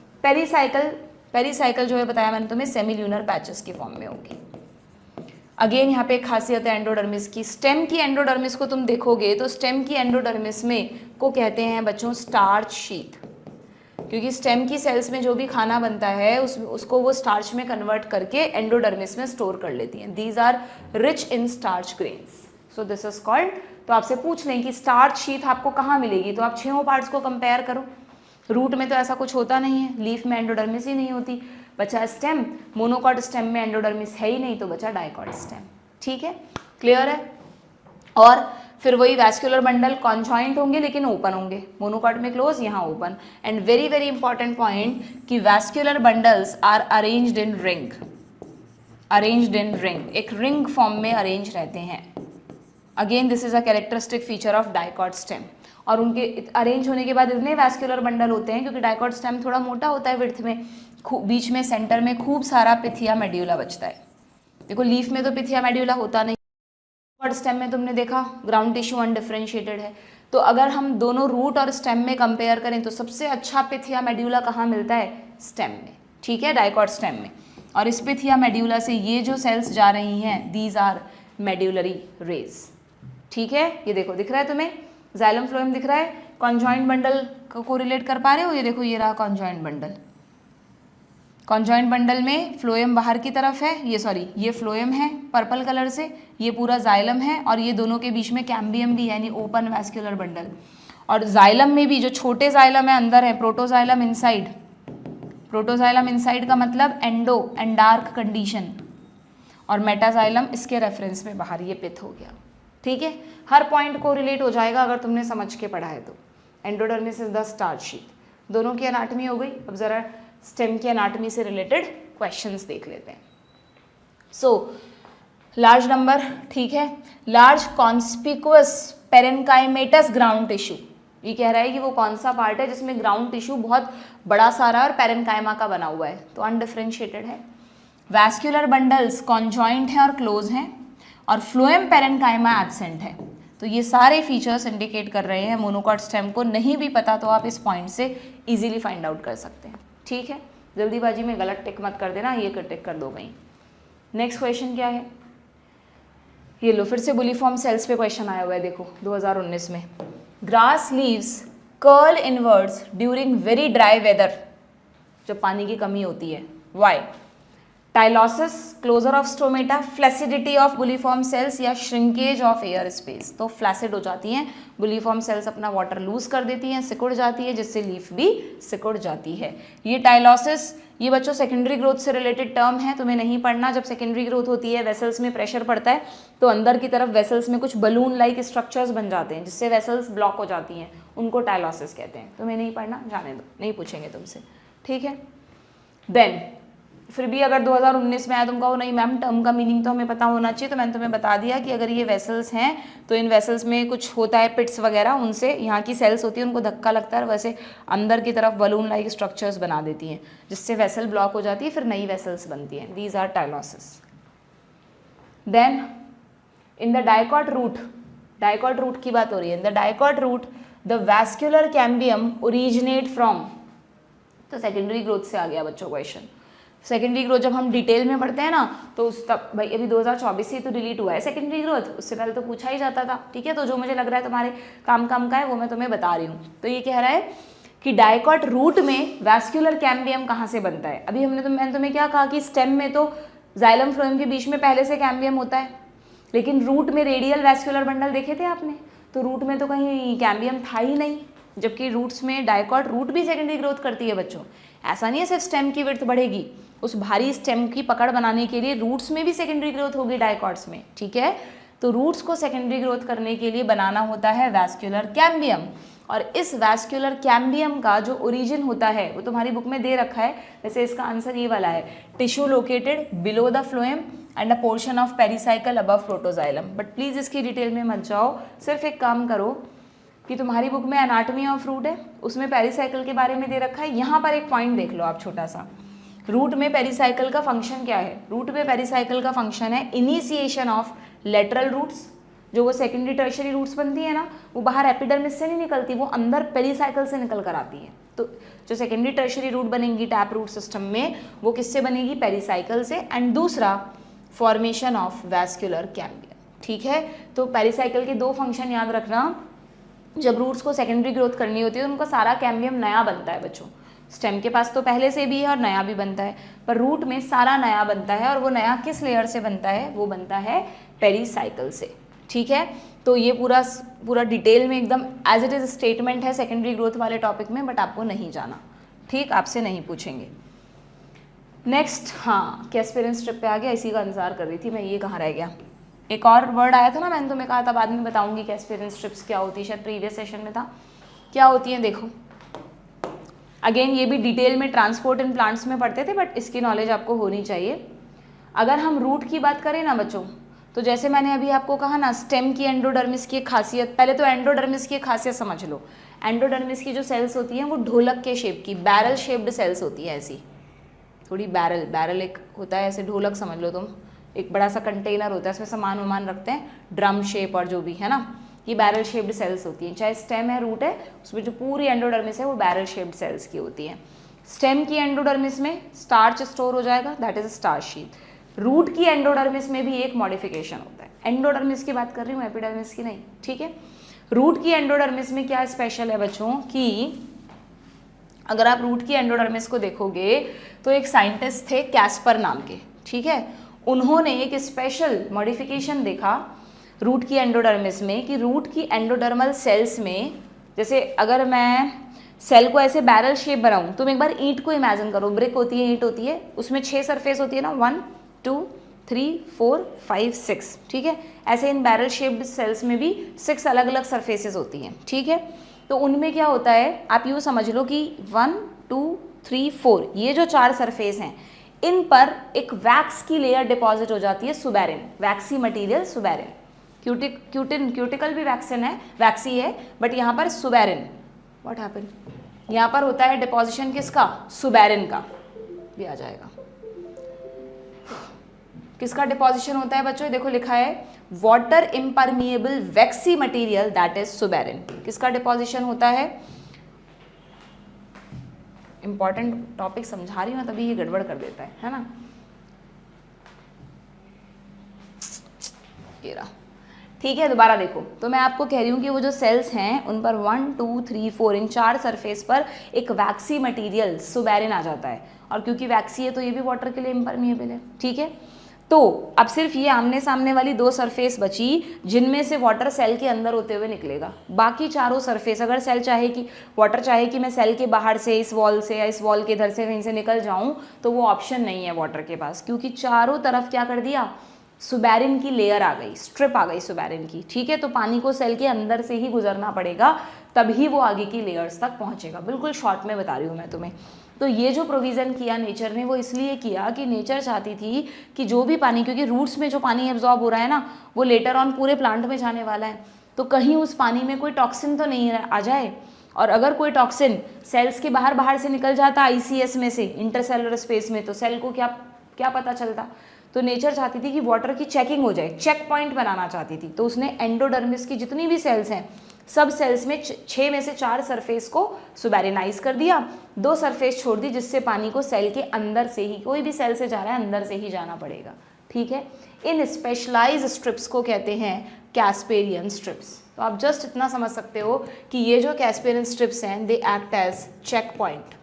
पेरिसाइकिल जो है बताया मैंने तुम्हें सेमील्यूनर पैचेस की फॉर्म में होगी। अगेन यहाँ पे एक खासियत है एंडोडर्मिस की। स्टेम की एंडोडर्मिस को तुम देखोगे तो स्टेम की एंडोडर्मिस में को कहते हैं बच्चों स्टार्च शीथ, क्योंकि स्टेम की सेल्स में जो भी खाना बनता है उसको वो स्टार्च में कन्वर्ट करके एंडोडर्मिस में स्टोर कर लेती हैं। These are rich in starch grains, so this is called. तो आपसे पूछ लें कि स्टार्च शीथ आपको कहाँ मिलेगी, तो आप 6 पार्ट्स को कंपेयर करो। रूट में तो ऐसा कुछ होता नहीं है, लीफ में एंडोडर्मिस ही नहीं होती, बचा स्टेम। मोनोकॉट स्टेम में एंडोडर्मिस है ही नहीं, तो बचा डाइकॉट स्टेम। ठीक है, क्लियर है। और फिर वही वैस्कुलर बंडल कॉन्जॉइंट होंगे लेकिन ओपन होंगे, मोनोकॉट में क्लोज, यहाँ open. And very very important point कि vascular bundles are arranged in ring, arranged in ring, एक रिंग फॉर्म में अरेंज रहते हैं। Again this is a characteristic feature of dicot stem. और उनके अरेंज होने के बाद इतने वैस्कुलर बंडल होते हैं क्योंकि डाइकॉट स्टेम थोड़ा मोटा होता है विड्थ में, बीच में सेंटर में खूब सारा पिथिया मेड्यूला बचता है। देखो लीफ में तो पिथिया मेड्यूला होता नहीं, डाइकॉट स्टेम में तुमने देखा ग्राउंड टिश्यू अनडिफरेंशिएटेड है। तो अगर हम दोनों रूट और स्टेम में कंपेयर करें तो सबसे अच्छा पिथिया मेड्यूला कहाँ मिलता है? स्टेम में, ठीक है, डाइकॉट स्टेम में। और इस पिथिया मेड्यूला से ये जो सेल्स जा रही हैं दीज आर मेड्यूलरी रेज, ठीक है। ये देखो दिख रहा है तुम्हें, जाइलम फ्लोएम दिख रहा है, कॉन्जॉइंट बंडल को रिलेट कर पा रहे हो? ये देखो ये रहा कॉन्जॉइंट बंडल, कॉन्जॉइंट बंडल में फ्लोएम बाहर की तरफ है, ये सॉरी ये फ्लोएम है पर्पल कलर से, ये पूरा जाइलम है और ये दोनों के बीच में कैम्बियम भी है यानी ओपन वैस्कुलर बंडल। और जाइलम में भी जो छोटे जाइलम है अंदर है, प्रोटोजाइलम इनसाइड, प्रोटोजाइलम इनसाइड का मतलब एंडो एंड डार्क कंडीशन, और मेटाजाइलम इसके रेफरेंस में बाहर, ये पिथ हो गया, ठीक है। हर पॉइंट को रिलेट हो जाएगा अगर तुमने समझ के पढ़ा है तो। Endodermis is the starch sheet, दोनों की एनाटमी हो गई। अब जरा स्टेम की एनाटमी से रिलेटेड क्वेश्चंस देख लेते हैं। सो लार्ज नंबर, ठीक है, लार्ज कॉन्स्पिकुअस पेरेन्काइमेटस ग्राउंड टिश्यू, ये कह रहा है कि वो कौन सा पार्ट है जिसमें ग्राउंड टिश्यू बहुत बड़ा सारा और पेरेन्काइमा का बना हुआ है, तो अनडिफरेंशिएटेड है। वैस्कुलर बंडल्स कॉन्जॉइंट हैं और क्लोज हैं, और फ्लोएम पेरेन्काइमा एब्सेंट है। तो ये सारे फीचर्स इंडिकेट कर रहे हैं मोनोकॉट स्टेम को। नहीं भी पता तो आप इस पॉइंट से इजीली फाइंड आउट कर सकते हैं, ठीक है। जल्दीबाजी में गलत टिक मत कर देना, ये टिक कर दो कहीं। नेक्स्ट क्वेश्चन क्या है? ये लो, फिर से बुलीफॉर्म सेल्स पे क्वेश्चन आया हुआ है, देखो 2019 में। Grass leaves curl inwards during very dry weather, जब पानी की कमी होती है, why? Tylosis, closure of stomata, flaccidity of bulliform cells, या श्रिंकेज ऑफ एयर स्पेस। तो फ्लैसिड हो जाती हैं बुलीफॉर्म सेल्स, अपना वाटर लूज कर देती हैं, सिकुड़ जाती है, जिससे लीफ भी सिकुड़ जाती है। ये टाइलॉसिस, ये बच्चों सेकेंडरी ग्रोथ से रिलेटेड टर्म है, तुम्हें नहीं पढ़ना। जब सेकेंडरी ग्रोथ होती है, वेसल्स में प्रेशर पड़ता है तो अंदर की तरफ वेसल्स में कुछ बलून लाइक स्ट्रक्चर्स बन जाते हैं जिससे वेसल्स ब्लॉक हो जाती हैं, उनको टाइलॉसिस कहते हैं। तुम्हें नहीं पढ़ना, जाने दो, नहीं पूछेंगे तुमसे, ठीक है। देन फिर भी अगर 2019 में आया, तुम कहो नहीं मैम टर्म का मीनिंग तो हमें पता होना चाहिए, तो मैंने तुम्हें बता दिया कि अगर ये वेसल्स हैं तो इन वेसल्स में कुछ होता है, पिट्स वगैरह, उनसे यहाँ की सेल्स होती है उनको धक्का लगता है, वैसे अंदर की तरफ बलून लाइक स्ट्रक्चर्स बना देती हैं जिससे वेसल ब्लॉक हो जाती है, फिर नई वेसल्स बनती हैं। These are tylosis. Then in the dicot root, dicot root की बात हो रही है। In the dicot root the vascular cambium originate from, तो सेकेंडरी ग्रोथ से आ गया बच्चों क्वेश्चन। सेकेंडरी ग्रोथ जब हम डिटेल में पढ़ते हैं ना तो उस तक भाई अभी 2024 से तो डिलीट हुआ है सेकेंडरी ग्रोथ, उससे पहले तो पूछा ही जाता था, ठीक है। तो जो मुझे लग रहा है तुम्हारे काम का है वो मैं तुम्हें बता रही हूँ। तो ये कह रहा है कि डाइकॉट रूट में वैस्कुलर कैम्बियम कहाँ से बनता है। अभी मैंने तुम्हें क्या कहा कि स्टेम में तो जाइलम फ्लोएम के बीच में पहले से कैम्बियम होता है, लेकिन रूट में रेडियल वैस्कुलर बंडल देखे थे आपने, तो रूट में तो कहीं कैम्बियम था ही नहीं, जबकि रूट्स में डाइकॉट रूट भी सेकेंडरी ग्रोथ करती है बच्चों। ऐसा नहीं है सिर्फ स्टेम की विड्थ बढ़ेगी, उस भारी स्टेम की पकड़ बनाने के लिए रूट्स में भी सेकेंडरी ग्रोथ होगी डाइकॉट्स में, ठीक है। तो रूट्स को सेकेंडरी ग्रोथ करने के लिए बनाना होता है वैस्कुलर कैम्बियम, और इस वैस्कुलर कैम्बियम का जो ओरिजिन होता है वो तुम्हारी बुक में दे रखा है। वैसे इसका आंसर ये वाला है, tissue located below the phloem and a portion of pericycle above protoxylem. But please इसकी डिटेल में मत जाओ, सिर्फ एक काम करो कि तुम्हारी बुक में एनाटॉमी ऑफ रूट है, उसमें पेरिसाइकल के बारे में दे रखा है। यहाँ पर एक पॉइंट देख लो आप छोटा सा, रूट में पेरिसाइकल का फंक्शन क्या है। रूट में पेरिसाइकल का फंक्शन है इनिशिएशन ऑफ लेटरल रूट्स, जो वो सेकेंडरी टर्शियरी रूट्स बनती है ना, वो बाहर एपिडर्मिस से नहीं निकलती, वो अंदर पेरिसाइकल से निकल कर आती है। तो जो सेकेंडरी टर्शियरी रूट बनेंगी टैप रूट सिस्टम में, वो किससे बनेगी, पेरिसाइकल से। एंड दूसरा फॉर्मेशन ऑफ वैस्कुलर कैम्बियम, ठीक है। तो पेरिसाइकल के दो फंक्शन याद रखना, जब रूट्स को सेकेंडरी ग्रोथ करनी होती है तो उनका सारा कैम्बियम नया बनता है बच्चों। स्टेम के पास तो पहले से भी है और नया भी बनता है, पर रूट में सारा नया बनता है, और वो नया किस लेयर से बनता है, वो बनता है पेरिसाइकल से, ठीक है। तो ये पूरा डिटेल में एकदम एज इट इज स्टेटमेंट है सेकेंडरी ग्रोथ वाले टॉपिक में, बट आपको नहीं जाना, ठीक, आपसे नहीं पूछेंगे। नेक्स्ट, हाँ, क्या एस्पिरेंट स्ट्रिप पे आ गया, इसी का इंतजार कर रही थी मैं, ये कहाँ रह गया। एक और वर्ड आया था ना, मैंने तुम्हें कहा था बाद में बताऊंगी कैस्पेरियन स्ट्रिप्स क्या होती है, शायद प्रीवियस सेशन में था। क्या होती हैं देखो, अगेन ये भी डिटेल में ट्रांसपोर्ट इन प्लांट्स में पढ़ते थे, बट इसकी नॉलेज आपको होनी चाहिए। अगर हम रूट की बात करें ना बच्चों, तो जैसे मैंने अभी आपको कहा ना, स्टेम की एंडोडर्मिस की एक खासियत, पहले तो एंडोडर्मिस की एक खासियत समझ लो। एंडोडर्मिस की जो सेल्स होती हैं वो ढोलक के शेप की, बैरल शेप्ड सेल्स होती है, ऐसी थोड़ी बैरल एक होता है ऐसे, ढोलक समझ लो तुम, एक बड़ा सा कंटेनर होता है, उसमें सामान वामान रखते हैं, ड्रम शेप और जो भी है ना, ये बैरल शेप्ड सेल्स होती हैं। चाहे स्टेम है रूट है, उसमें जो पूरी एंडोडर्मिस है वो बैरल शेप्ड सेल्स की होती है। स्टेम की एंडोडर्मिस में स्टार्च स्टोर हो जाएगा, that is starch sheath. Root की एंडोडर्मिस में भी एक मॉडिफिकेशन होता है, एंडोडर्मिस की बात कर रही हूँ, एपिडर्मिस की नहीं, ठीक है। रूट की एंडोडर्मिस में क्या स्पेशल है बच्चों कि अगर आप रूट की एंडोडर्मिस को देखोगे तो एक साइंटिस्ट थे कैस्पर नाम के, ठीक है, उन्होंने एक स्पेशल मॉडिफिकेशन देखा रूट की एंडोडर्मिस में कि रूट की एंडोडर्मल सेल्स में, जैसे अगर मैं सेल को ऐसे बैरल शेप बनाऊं, तुम एक बार ईंट को इमेजिन करो, ब्रिक होती है, ईंट होती है, उसमें 6 सरफेस होती है ना, 1 2 3 4 5 6, ठीक है। ऐसे इन बैरल शेप्ड सेल्स में भी 6 अलग अलग सरफेसेस होती हैं, ठीक है। तो उनमें क्या होता है, आप यूँ समझ लो कि 1 2 3 4 ये जो 4 सरफेस हैं, इन पर एक वैक्स की लेयर डिपॉजिट हो जाती है, सुबेरिन, वैक्सी मटीरियल सुबेरिन। क्यूटिकल भी वैक्सीन है, वैक्सी है, बट यहाँ पर सुबेरिन, व्हाट हैपन, यहाँ पर होता है डिपॉजिशन किसका, सुबेरिन का भी आ जाएगा। किसका डिपॉजिशन होता है बच्चों, देखो लिखा है water impermeable vaccine material, that is suberin. किसका डिपॉजिशन होता है, इंपॉर्टेंट टॉपिक समझा रही हूँ तभी ये गड़बड़ कर देता है ना। ये रहा, ठीक है। दोबारा देखो, तो मैं आपको कह रही हूँ कि वो जो सेल्स हैं उन पर 1 2 3 4 इन 4 सरफेस पर एक वैक्सी मटेरियल सुबेरिन आ जाता है, और क्योंकि वैक्सी है तो ये भी वाटर के लिए इम्परमिएबल है, ठीक है। तो अब सिर्फ ये आमने सामने वाली 2 सरफेस बची जिनमें से वाटर सेल के अंदर होते हुए निकलेगा। बाकी चारों सरफेस, अगर सेल चाहे कि वाटर चाहे कि मैं सेल के बाहर से, इस वॉल से या इस वॉल के इधर से कहीं से निकल जाऊं, तो वो ऑप्शन नहीं है वाटर के पास, क्योंकि चारों तरफ क्या कर दिया, सुबेरिन की लेयर आ गई, स्ट्रिप आ गई सुबेरिन की, ठीक है। तो पानी को सेल के अंदर से ही गुजरना पड़ेगा, तभी वो आगे की लेयर्स तक पहुंचेगा। बिल्कुल शॉर्ट में बता रही हूँ मैं तुम्हें। तो ये जो प्रोविज़न किया नेचर ने, वो इसलिए किया कि नेचर चाहती थी कि जो भी पानी, क्योंकि रूट्स में जो पानी एब्जॉर्ब हो रहा है ना, वो लेटर ऑन पूरे प्लांट में जाने वाला है, तो कहीं उस पानी में कोई टॉक्सिन तो नहीं आ जाए, और अगर कोई टॉक्सिन सेल्स के बाहर से निकल जाता ICS में से, इंटरसेलुलर स्पेस में, तो सेल को क्या पता चलता। तो नेचर चाहती थी कि वाटर की चेकिंग हो जाए, चेक पॉइंट बनाना चाहती थी। तो उसने एंडोडर्मिस की जितनी भी सेल्स हैं, सब सेल्स में 6 में से 4 सरफेस को सुबेरिनाइज कर दिया, 2 सरफेस छोड़ दी, जिससे पानी को सेल के अंदर से ही, कोई भी सेल से जा रहा है अंदर से ही जाना पड़ेगा, ठीक है। इन स्पेशलाइज स्ट्रिप्स को कहते हैं कैस्पेरियन स्ट्रिप्स। तो आप जस्ट इतना समझ सकते हो कि ये जो कैस्पेरियन स्ट्रिप्स हैं, they act as check point.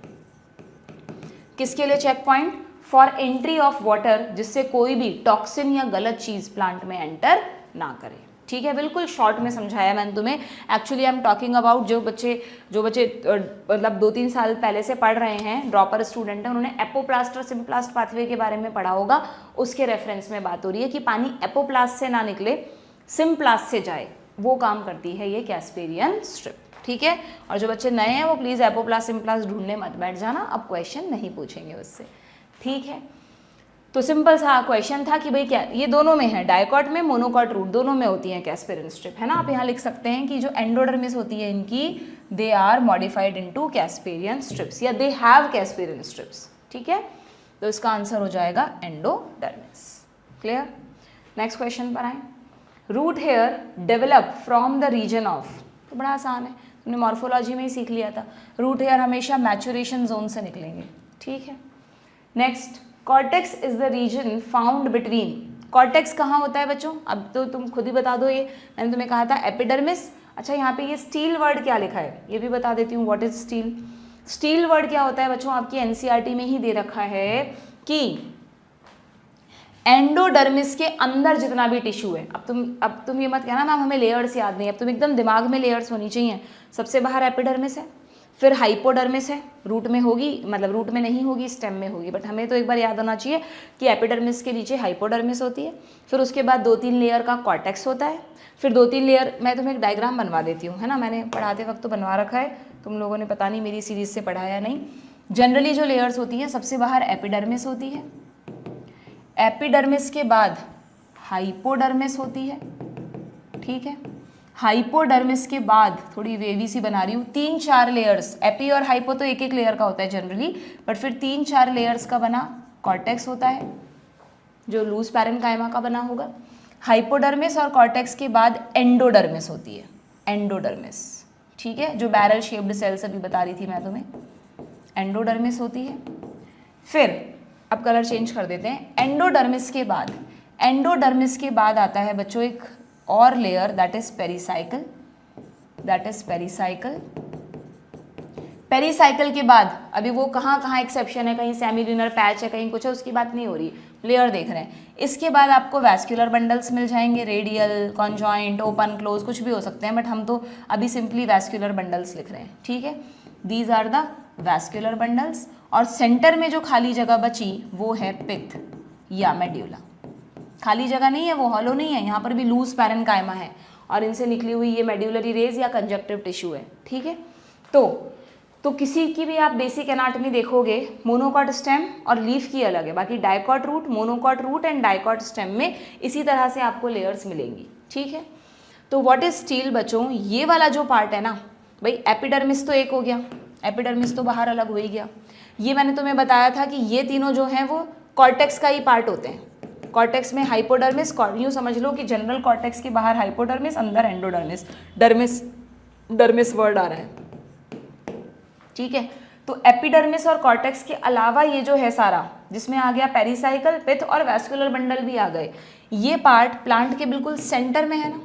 किसके लिए check point, for entry of water, जिससे कोई भी टॉक्सिन या गलत चीज़ प्लांट में एंटर ना करे, ठीक है। बिल्कुल शॉर्ट में समझाया मैंने तुम्हें। Actually I am talking about जो बच्चे मतलब 2-3 साल पहले से पढ़ रहे हैं, ड्रॉपर स्टूडेंट हैं, उन्होंने एपोप्लास्ट और सिम्प्लास्ट पाथवे के बारे में पढ़ा होगा, उसके रेफरेंस में बात हो रही है कि पानी एपोप्लास्ट से ना निकले, सिम्प्लास्ट से जाए, वो काम करती है ये कैस्पेरियन स्ट्रिप, ठीक है। और जो बच्चे नए हैं वो प्लीज़ एपोप्लास्ट सिम्प्लास्ट ढूंढने मत बैठ जाना, अब क्वेश्चन नहीं पूछेंगे उससे, ठीक है। तो सिंपल सा क्वेश्चन था कि भाई क्या ये दोनों में है, डायकॉट में, मोनोकॉट रूट दोनों में होती है कैस्पेरियन स्ट्रिप, है ना। आप यहाँ लिख सकते हैं कि जो एंडोडर्मिस होती है इनकी, they are modified into casparian strips, या दे हैव कैस्पेरियन स्ट्रिप्स, ठीक है। तो इसका आंसर हो जाएगा एंडोडर्मिस। क्लियर। नेक्स्ट क्वेश्चन पर आए। Root hair develop from the region of, तो बड़ा आसान है, तुमने मॉर्फोलॉजी में ही सीख लिया था, रूट हेयर हमेशा मैचुरेशन जोन से निकलेंगे, ठीक है। Next, cortex is the region found between, cortex कहाँ होता है बच्चों, अब तो तुम खुद ही बता दो, ये मैंने तुम्हें कहा था एपिडर्मिस। अच्छा, यहाँ पे ये स्टील वर्ड क्या लिखा है ये भी बता देती हूँ, what is steel. Steel word क्या होता है बच्चों, आपकी NCERT में ही दे रखा है कि एंडोडर्मिस के अंदर जितना भी टिश्यू है, अब तुम ये मत कहना मैम हमें लेयर्स याद नहीं है, अब तुम एकदम दिमाग में लेयर्स होनी चाहिए। सबसे बाहर एपिडर्मिस है, फिर हाइपोडर्मिस है, रूट में होगी, मतलब रूट में नहीं होगी, स्टेम में होगी, बट हमें तो एक बार याद होना चाहिए कि एपिडर्मिस के नीचे हाइपोडर्मिस होती है। फिर उसके बाद 2-3 लेयर का कॉर्टेक्स होता है। फिर 2-3 लेयर, मैं तुम्हें एक डायग्राम बनवा देती हूँ, है ना, मैंने पढ़ाते वक्त तो बनवा रखा है, तुम लोगों ने पता नहीं मेरी सीरीज से पढ़ा या नहीं। जनरली जो लेयर्स होती हैं, सबसे बाहर एपिडर्मिस होती है, एपिडर्मिस के बाद हाइपोडर्मिस होती है, ठीक है। हाइपोडर्मिस के बाद, थोड़ी वेवी सी बना रही हूँ, 3-4 लेयर्स, एपी और हाइपो तो एक एक लेयर का होता है जनरली, बट फिर 3-4 लेयर्स का बना कॉर्टेक्स होता है जो लूज पैरेन्काइमा का बना होगा। हाइपोडर्मिस और कॉर्टेक्स के बाद एंडोडर्मिस होती है, एंडोडर्मिस, ठीक है, जो बैरल शेप्ड सेल्स अभी बता रही थी मैं तुम्हें, एंडोडर्मिस होती है। फिर अब कलर चेंज कर देते हैं, एंडोडर्मिस के बाद आता है बच्चों एक और layer, that is pericycle, pericycle के बाद अभी वो कहाँ कहाँ एक्सेप्शन है, कहीं सेमिल्यूनर पैच है, कहीं कुछ है, उसकी बात नहीं हो रही, लेयर देख रहे हैं। इसके बाद आपको वैस्कुलर बंडल्स मिल जाएंगे, रेडियल, कॉन्जॉइंट, ओपन, क्लोज, कुछ भी हो सकते हैं, बट हम तो अभी सिंपली वैस्कुलर बंडल्स लिख रहे हैं, ठीक है। These are the vascular bundles. और सेंटर में जो खाली जगह बची वो है पित्त या मेड्यूला। खाली जगह नहीं है, वो हॉलो नहीं है, यहाँ पर भी लूज पैरेन्काइमा है और इनसे निकली हुई ये मेड्यूलरी रेज या कंजक्टिव टिश्यू है, ठीक है। तो किसी की भी आप बेसिक एनाटॉमी देखोगे, मोनोकॉट स्टेम और लीफ की अलग है, बाकी dicot root, monocot root and dicot stem में इसी तरह से आपको लेयर्स मिलेंगी, ठीक है। तो व्हाट इज स्टील बच्चों, ये वाला जो पार्ट है ना भाई, एपिडर्मिस तो एक हो गया, एपिडर्मिस तो बाहर अलग हो ही गया। ये मैंने तुम्हें बताया था कि ये तीनों जो हैं वो कॉर्टेक्स का ही पार्ट होते हैं। कॉर्टेक्स में हाइपोडर्मिस, यूँ समझ लो कि जनरल कॉर्टेक्स के बाहर हाइपोडर्मिस, अंदर एंडोडर्मिस, डर्मिस वर्ड आ रहा है, ठीक है। तो एपिडर्मिस और कॉर्टेक्स के अलावा ये जो है सारा, जिसमें आ गया पेरिसाइकल, पित्त और वैस्कुलर बंडल भी आ गए, ये पार्ट प्लांट के बिल्कुल सेंटर में है ना,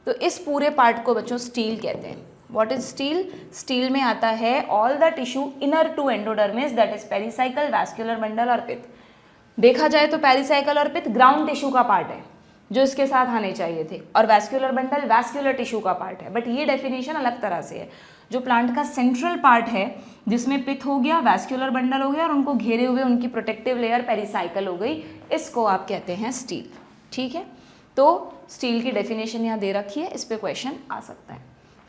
तो इस पूरे पार्ट को बच्चों स्टील कहते हैं। What is steel? स्टील में आता है all the tissue inner to endodermis, that is pericycle, vascular bundle और पित्त। देखा जाए तो पेरिसाइकल और पित्त ग्राउंड टिश्यू का पार्ट है जो इसके साथ आने चाहिए थे, और वैस्कुलर बंडल वैस्कुलर टिश्यू का पार्ट है, बट ये डेफिनेशन अलग तरह से है। जो प्लांट का सेंट्रल पार्ट है, जिसमें पित्त हो गया, वैस्कुलर बंडल हो गया और उनको घेरे हुए उनकी प्रोटेक्टिव लेयर पेरिसाइकल हो गई, इसको आप कहते हैं स्टील, ठीक है। तो स्टील की डेफिनेशन यहाँ दे रखी है, इस पे क्वेश्चन आ सकता है।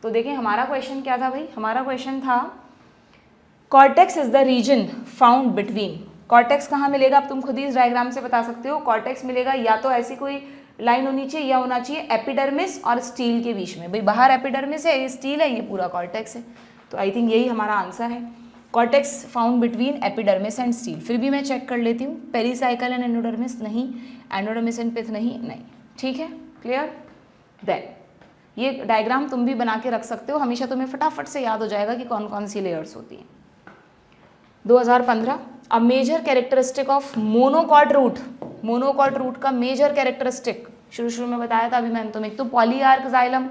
तो देखिए हमारा क्वेश्चन क्या था भाई, हमारा क्वेश्चन था cortex is the region found between, cortex कहाँ मिलेगा, अब तुम खुद ही इस डायग्राम से बता सकते हो। कॉर्टेक्स मिलेगा या तो ऐसी कोई लाइन होनी चाहिए या होना चाहिए एपिडर्मिस और स्टील के बीच में, भाई बाहर एपिडर्मिस है, ये स्टील है, ये पूरा कॉर्टेक्स है, तो आई थिंक यही हमारा आंसर है। Cortex found between epidermis and steel. फिर भी मैं चेक कर लेती हूँ, पेरिसाइकल एंड एंडोडर्मिस नहीं, एंडोडर्मिस एंड पित्त नहीं, ठीक है, क्लियर। देन ये डायग्राम तुम भी बना के रख सकते हो, हमेशा तुम्हें फटाफट से याद हो जाएगा कि कौन कौन सी लेयर्स होती हैं। 2015 a major characteristic of monocot root, monocot root का मेजर कैरेक्टरिस्टिक शुरू में बताया था अभी मैंने तुम्हें, एक तो पॉलीआर्क जाइलम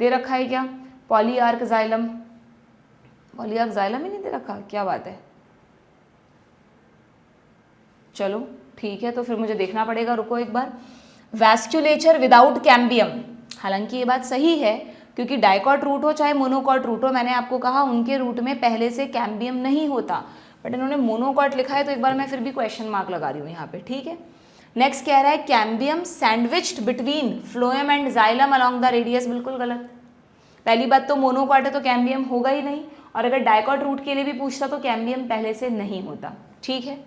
दे रखा है, क्या पॉलीआर्क जाइलम, पॉलीआर्क जाइलम ही नहीं दे रखा, क्या बात है, चलो ठीक है, तो फिर मुझे देखना पड़ेगा, रुको एक बार। वैस्कुलेचर विदाउट कैम्बियम, हालांकि ये बात सही है क्योंकि डाइकॉट रूट हो चाहे मोनोकॉट रूट हो, मैंने आपको कहा उनके रूट में पहले से कैम्बियम नहीं होता, बट इन्होंने मोनोकॉट लिखा है तो एक बार मैं फिर भी क्वेश्चन मार्क लगा रही हूँ यहाँ पे, ठीक है। नेक्स्ट कह रहा है cambium sandwiched between phloem and xylem along the radius, बिल्कुल गलत। पहली बात तो मोनोकॉट है तो कैम्बियम होगा ही नहीं, और अगर डाइकॉट रूट के लिए भी पूछता तो कैम्बियम पहले से नहीं होता, ठीक है।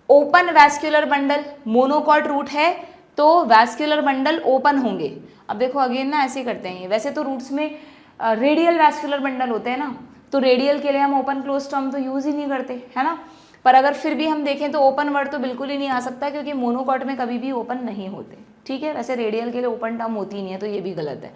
Open vascular bundle, monocot root है तो वैस्कुलर बंडल ओपन होंगे। अब देखो अगेन ना ऐसे करते हैं, वैसे तो रूट्स में रेडियल वैस्कुलर बंडल होते हैं ना, तो रेडियल के लिए हम ओपन क्लोज टर्म तो यूज ही नहीं करते, है ना। पर अगर फिर भी हम देखें तो ओपन वर्ड तो बिल्कुल ही नहीं आ सकता क्योंकि मोनोकॉट में कभी भी ओपन नहीं होते, ठीक है। वैसे रेडियल के लिए ओपन टर्म होती नहीं है, तो ये भी गलत है।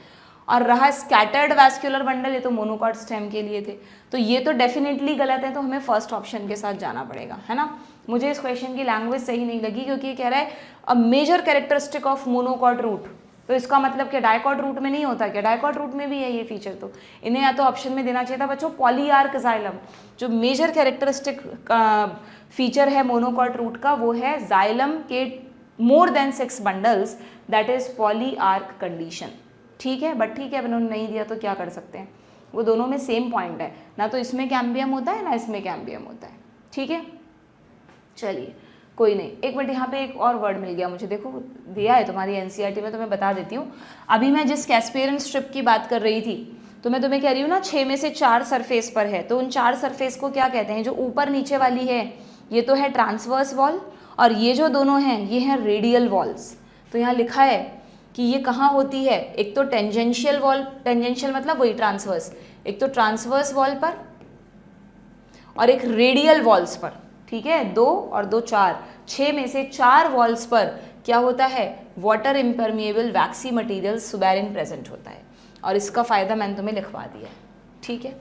और रहा स्कैटर्ड वैस्कुलर बंडल, ये तो मोनोकॉट स्टेम के लिए थे, तो ये तो डेफिनेटली गलत है, तो हमें फर्स्ट ऑप्शन के साथ जाना पड़ेगा, है ना। मुझे इस क्वेश्चन की लैंग्वेज सही नहीं लगी क्योंकि ये कह रहा है a major characteristic of monocot root, तो इसका मतलब क्या डाइकॉट रूट में नहीं होता क्या, डाइकॉट रूट में भी है ये फीचर, तो इन्हें या तो ऑप्शन में देना चाहिए था बच्चों पॉलीआर्क जाइलम। जो मेजर कैरेक्टरिस्टिक फीचर है मोनोकॉट रूट का वो है जाइलम के more than 6 bundles, that is polyarch condition, ठीक है। बट ठीक है, अब इन्होंने नहीं दिया तो क्या कर सकते हैं, वो दोनों में सेम पॉइंट है, ना तो इसमें कैम्बियम होता है ना इसमें कैम्बियम होता है, ठीक है। चलिए कोई नहीं, एक मिनट, यहाँ पे एक और वर्ड मिल गया मुझे, देखो दिया है तुम्हारी एनसीईआरटी में, तो मैं बता देती हूँ। अभी मैं जिस कैस्पेरियन स्ट्रिप की बात कर रही थी, तो मैं तुम्हें कह रही हूँ ना 6 में से 4 सरफेस पर है, तो उन 4 सरफेस को क्या कहते हैं? जो ऊपर नीचे वाली है ये तो है ट्रांसवर्स वॉल, और ये जो दोनों हैं ये हैं रेडियल वॉल्स। तो यहाँ लिखा है कि ये कहाँ होती है, एक तो टेंजेंशियल वॉल, टेंजेंशियल मतलब वही ट्रांसवर्स, एक तो ट्रांसवर्स वॉल पर और एक रेडियल वॉल्स पर, ठीक है। 2 और 2 4, 6 में से 4 वॉल्स पर क्या होता है? वाटर इम्परमिएबल वैक्सी मटेरियल सुबेरिन प्रेजेंट होता है, और इसका फायदा मैंने तुम्हें लिखवा दिया है, ठीक है,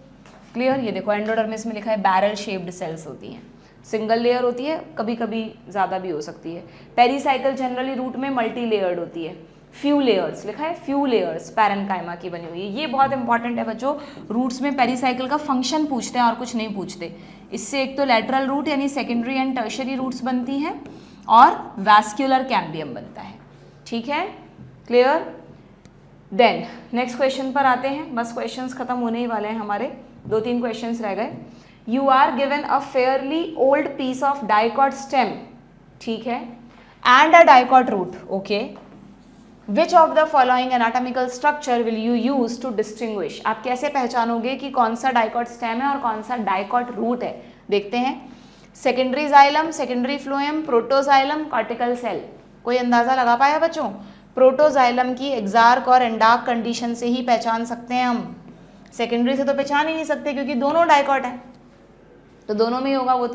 क्लियर। ये देखो एंडोडर्मिस में लिखा है बैरल शेप्ड सेल्स होती हैं, सिंगल लेयर होती है, कभी कभी ज़्यादा भी हो सकती है। पेरीसाइकिल जनरली रूट में मल्टी लेयर्ड होती है, फ्यू लेयर्स लिखा है, फ्यू लेयर्स पैरेन्काइमा की बनी हुई है। ये बहुत इंपॉर्टेंट है बच्चों, रूट्स में पेरीसाइकिल का फंक्शन पूछते हैं और कुछ नहीं पूछते। इससे एक तो लेटरल रूट यानी सेकेंडरी एंड टर्शरी रूट्स बनती हैं और वैस्क्यूलर कैम्बियम बनता है, ठीक है, क्लियर। देन नेक्स्ट क्वेश्चन पर आते हैं, बस क्वेश्चंस खत्म होने ही वाले हैं हमारे, 2-3 क्वेश्चंस रह गए। You are given a fairly old piece of dicot stem, ठीक है, and a dicot root, okay, which of the following anatomical structure will you use to distinguish. आप कैसे पहचानोगे कि कौन सा डाइकॉट स्टेम है और कौन सा डाइकॉट रूट है? देखते हैं, secondary xylem, secondary phloem, protoxylem, cortical cell. कोई अंदाजा लगा पाया बच्चों? प्रोटोजाइलम की एक्सार्क और एंडार्क कंडीशन से ही पहचान सकते हैं हम, सेकेंडरी से तो पहचान ही नहीं सकते क्योंकि दोनों डाइकॉट है, तो दोनों में ही होगा वो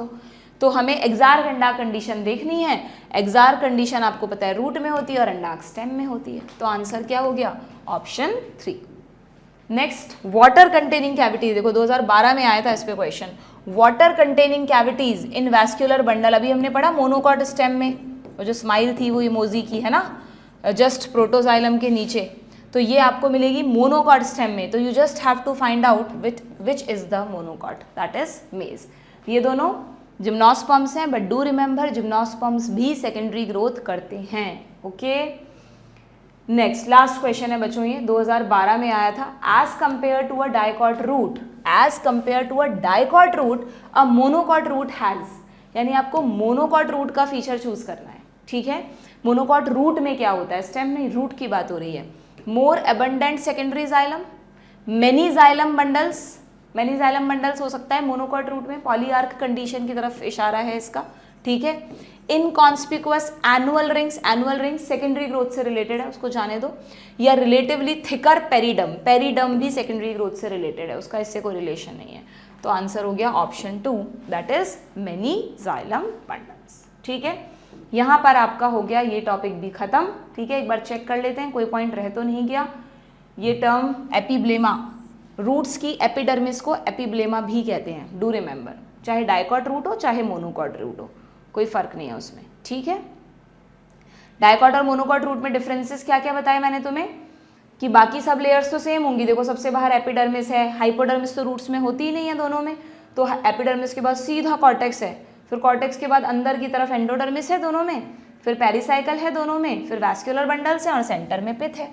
तो हमें एक्सार्क एंडार्क कंडीशन देखनी है। एक्सार्क कंडीशन आपको पता है रूट में होती है और एंडार्क स्टेम में होती है, तो आंसर क्या हो गया? Option 3। Next, water containing cavities, देखो 2012 में आया था इस पे क्वेश्चन। वाटर कंटेनिंग कैविटीज इन वैस्कुलर बंडल, अभी हमने पढ़ा मोनोकॉट स्टेम में, वो जो स्माइल थी वो इमोजी की है ना, जस्ट प्रोटोजाइलम के नीचे, तो ये आपको मिलेगी मोनोकॉट स्टेम में। तो you just have to find out which is the monocot, that is maize. ये दोनों जिम्नोस्पर्म्स हैं, बट डू रिमेंबर जिम्नोस्पर्म्स भी सेकेंडरी ग्रोथ करते हैं, ओके। नेक्स्ट लास्ट क्वेश्चन है बच्चों, ये 2012 में आया था। As compare to a dicot root, as compare to a dicot root a monocot root has, यानी आपको मोनोकॉट रूट का फीचर चूज करना है, ठीक है। मोनोकॉट रूट में क्या होता है? स्टेम नहीं, रूट की बात हो रही है। More abundant secondary xylem, many xylem bundles, many xylem bundles हो सकता है मोनोकॉट रूट में, पॉलीआर्क कंडीशन की तरफ इशारा है इसका, ठीक है। Inconspicuous annual rings, annual rings secondary growth से रिलेटेड है, उसको जाने दो, या रिलेटिवली थिकर पेरिडम, पेरिडम भी सेकेंडरी ग्रोथ से रिलेटेड है, उसका इससे कोई रिलेशन नहीं है, तो आंसर हो गया option 2, that is many xylem bundles, ठीक है। यहाँ पर आपका हो गया ये टॉपिक भी खत्म, ठीक है। एक बार चेक कर लेते हैं कोई पॉइंट रह तो नहीं गया। ये टर्म एपिब्लेमा, रूट्स की एपिडर्मिस को एपिब्लेमा भी कहते हैं, डू रिमेंबर, चाहे डाइकॉट रूट हो चाहे मोनोकॉट रूट हो, कोई फर्क नहीं है उसमें, ठीक है। डाइकॉट और मोनोकॉट रूट में डिफरेंसेस क्या क्या बताए मैंने तुम्हें, कि बाकी सब लेयर्स तो सेम होंगी। देखो सबसे बाहर एपिडर्मिस है, हाइपोडर्मिस तो रूट्स में होती ही नहीं है दोनों में, तो एपिडर्मिस के बाद सीधा कॉर्टेक्स है, फिर कॉर्टेक्स के बाद अंदर की तरफ एंडोडर्मिस है दोनों में, फिर पेरिसाइकल है दोनों में, फिर वैस्कुलर बंडल्स हैं और सेंटर में पिथ है।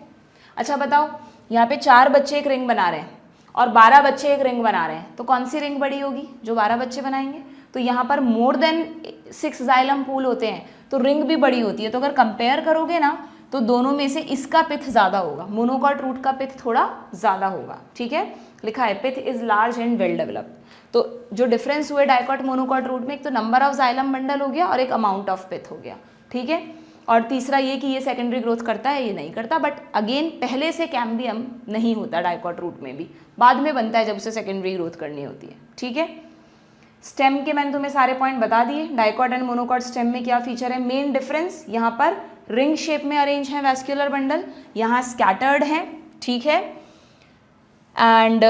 अच्छा बताओ, यहाँ पे 4 बच्चे एक रिंग बना रहे हैं और 12 बच्चे एक रिंग बना रहे हैं, तो कौन सी रिंग बड़ी होगी? जो 12 बच्चे बनाएंगे। तो यहाँ पर मोर देन 6 जाइलम पूल होते हैं, तो रिंग भी बड़ी होती है, तो अगर कंपेयर करोगे ना तो दोनों में से इसका पिथ ज़्यादा होगा, मोनोकॉट रूट का पिथ थोड़ा ज़्यादा होगा, ठीक है। लिखा है pith is large and well developed. तो जो डिफरेंस हुए डाइकॉट मोनोकॉट रूट में, एक तो नंबर ऑफ जाइलम बंडल हो गया और एक अमाउंट ऑफ पिथ हो गया, ठीक है। और तीसरा ये कि ये सेकेंडरी ग्रोथ करता है, ये नहीं करता, बट अगेन पहले से कैम्बियम नहीं होता डाइकॉट रूट में भी, बाद में बनता है जब उसे सेकेंडरी ग्रोथ करनी होती है, ठीक है। स्टेम के मैंने तुम्हें सारे पॉइंट बता दिए। डाइकॉट एंड मोनोकॉट स्टेम में क्या फीचर है? मेन डिफरेंस, यहाँ पर रिंग शेप में अरेंज है वैस्कुलर बंडल, यहाँ स्कैटर्ड है, ठीक है। एंड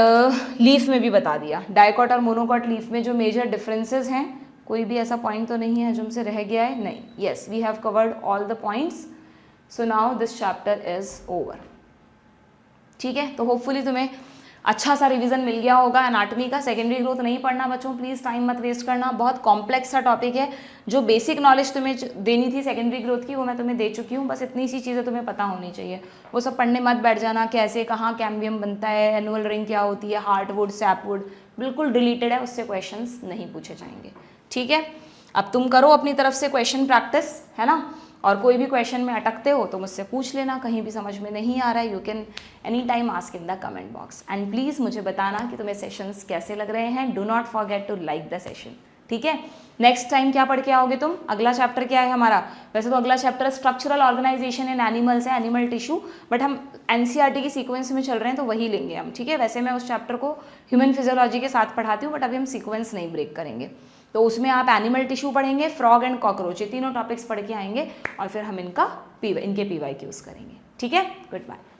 लीफ में भी बता दिया, डाइकॉट और मोनोकॉट लीफ में जो मेजर डिफरेंसेस हैं, कोई भी ऐसा पॉइंट तो नहीं है जो हमसे रह गया है? नहीं, yes we have covered all the points, so now this chapter is over, ठीक है। तो होपफुली तुम्हें अच्छा सा रिवीजन मिल गया होगा एनाटॉमी का। सेकेंडरी ग्रोथ नहीं पढ़ना बच्चों, प्लीज़ टाइम मत वेस्ट करना, बहुत कॉम्प्लेक्स सा टॉपिक है। जो बेसिक नॉलेज तुम्हें देनी थी सेकेंडरी ग्रोथ की वो मैं तुम्हें दे चुकी हूँ, बस इतनी सी चीज़ें तुम्हें पता होनी चाहिए। वो सब पढ़ने मत बैठ जाना, कैसे कहाँ कैम्बियम बनता है, एनुअल रिंग क्या होती है, हार्टवुड सैपवुड बिल्कुल डिलीटेड है, उससे क्वेश्चन नहीं पूछे जाएंगे। ठीक है, अब तुम करो अपनी तरफ से क्वेश्चन प्रैक्टिस, है ना। और कोई भी क्वेश्चन में अटकते हो तो मुझसे पूछ लेना, कहीं भी समझ में नहीं आ रहा है you can any time ask in the comment box. And please मुझे बताना कि तुम्हें सेशंस कैसे लग रहे हैं। Do not forget to like the session, ठीक है। नेक्स्ट टाइम क्या पढ़ के आओगे तुम, अगला चैप्टर क्या है हमारा, वैसे तो अगला चैप्टर स्ट्रक्चरल ऑर्गेनाइजेशन इन एनिमल्स है, एनिमल टिश्यू, बट हम एनसीईआरटी की सीक्वेंस में चल रहे हैं तो वही लेंगे हम, ठीक है। वैसे मैं उस चैप्टर को ह्यूमन फिजियोलॉजी के साथ पढ़ाती हूँ, बट अभी हम सीक्वेंस नहीं ब्रेक करेंगे। तो उसमें आप एनिमल टिश्यू पढ़ेंगे, फ्रॉग एंड कॉकरोच, ये तीनों टॉपिक्स पढ़ के आएंगे और फिर हम इनके पीवाईक्यूज करेंगे, ठीक है। Good bye.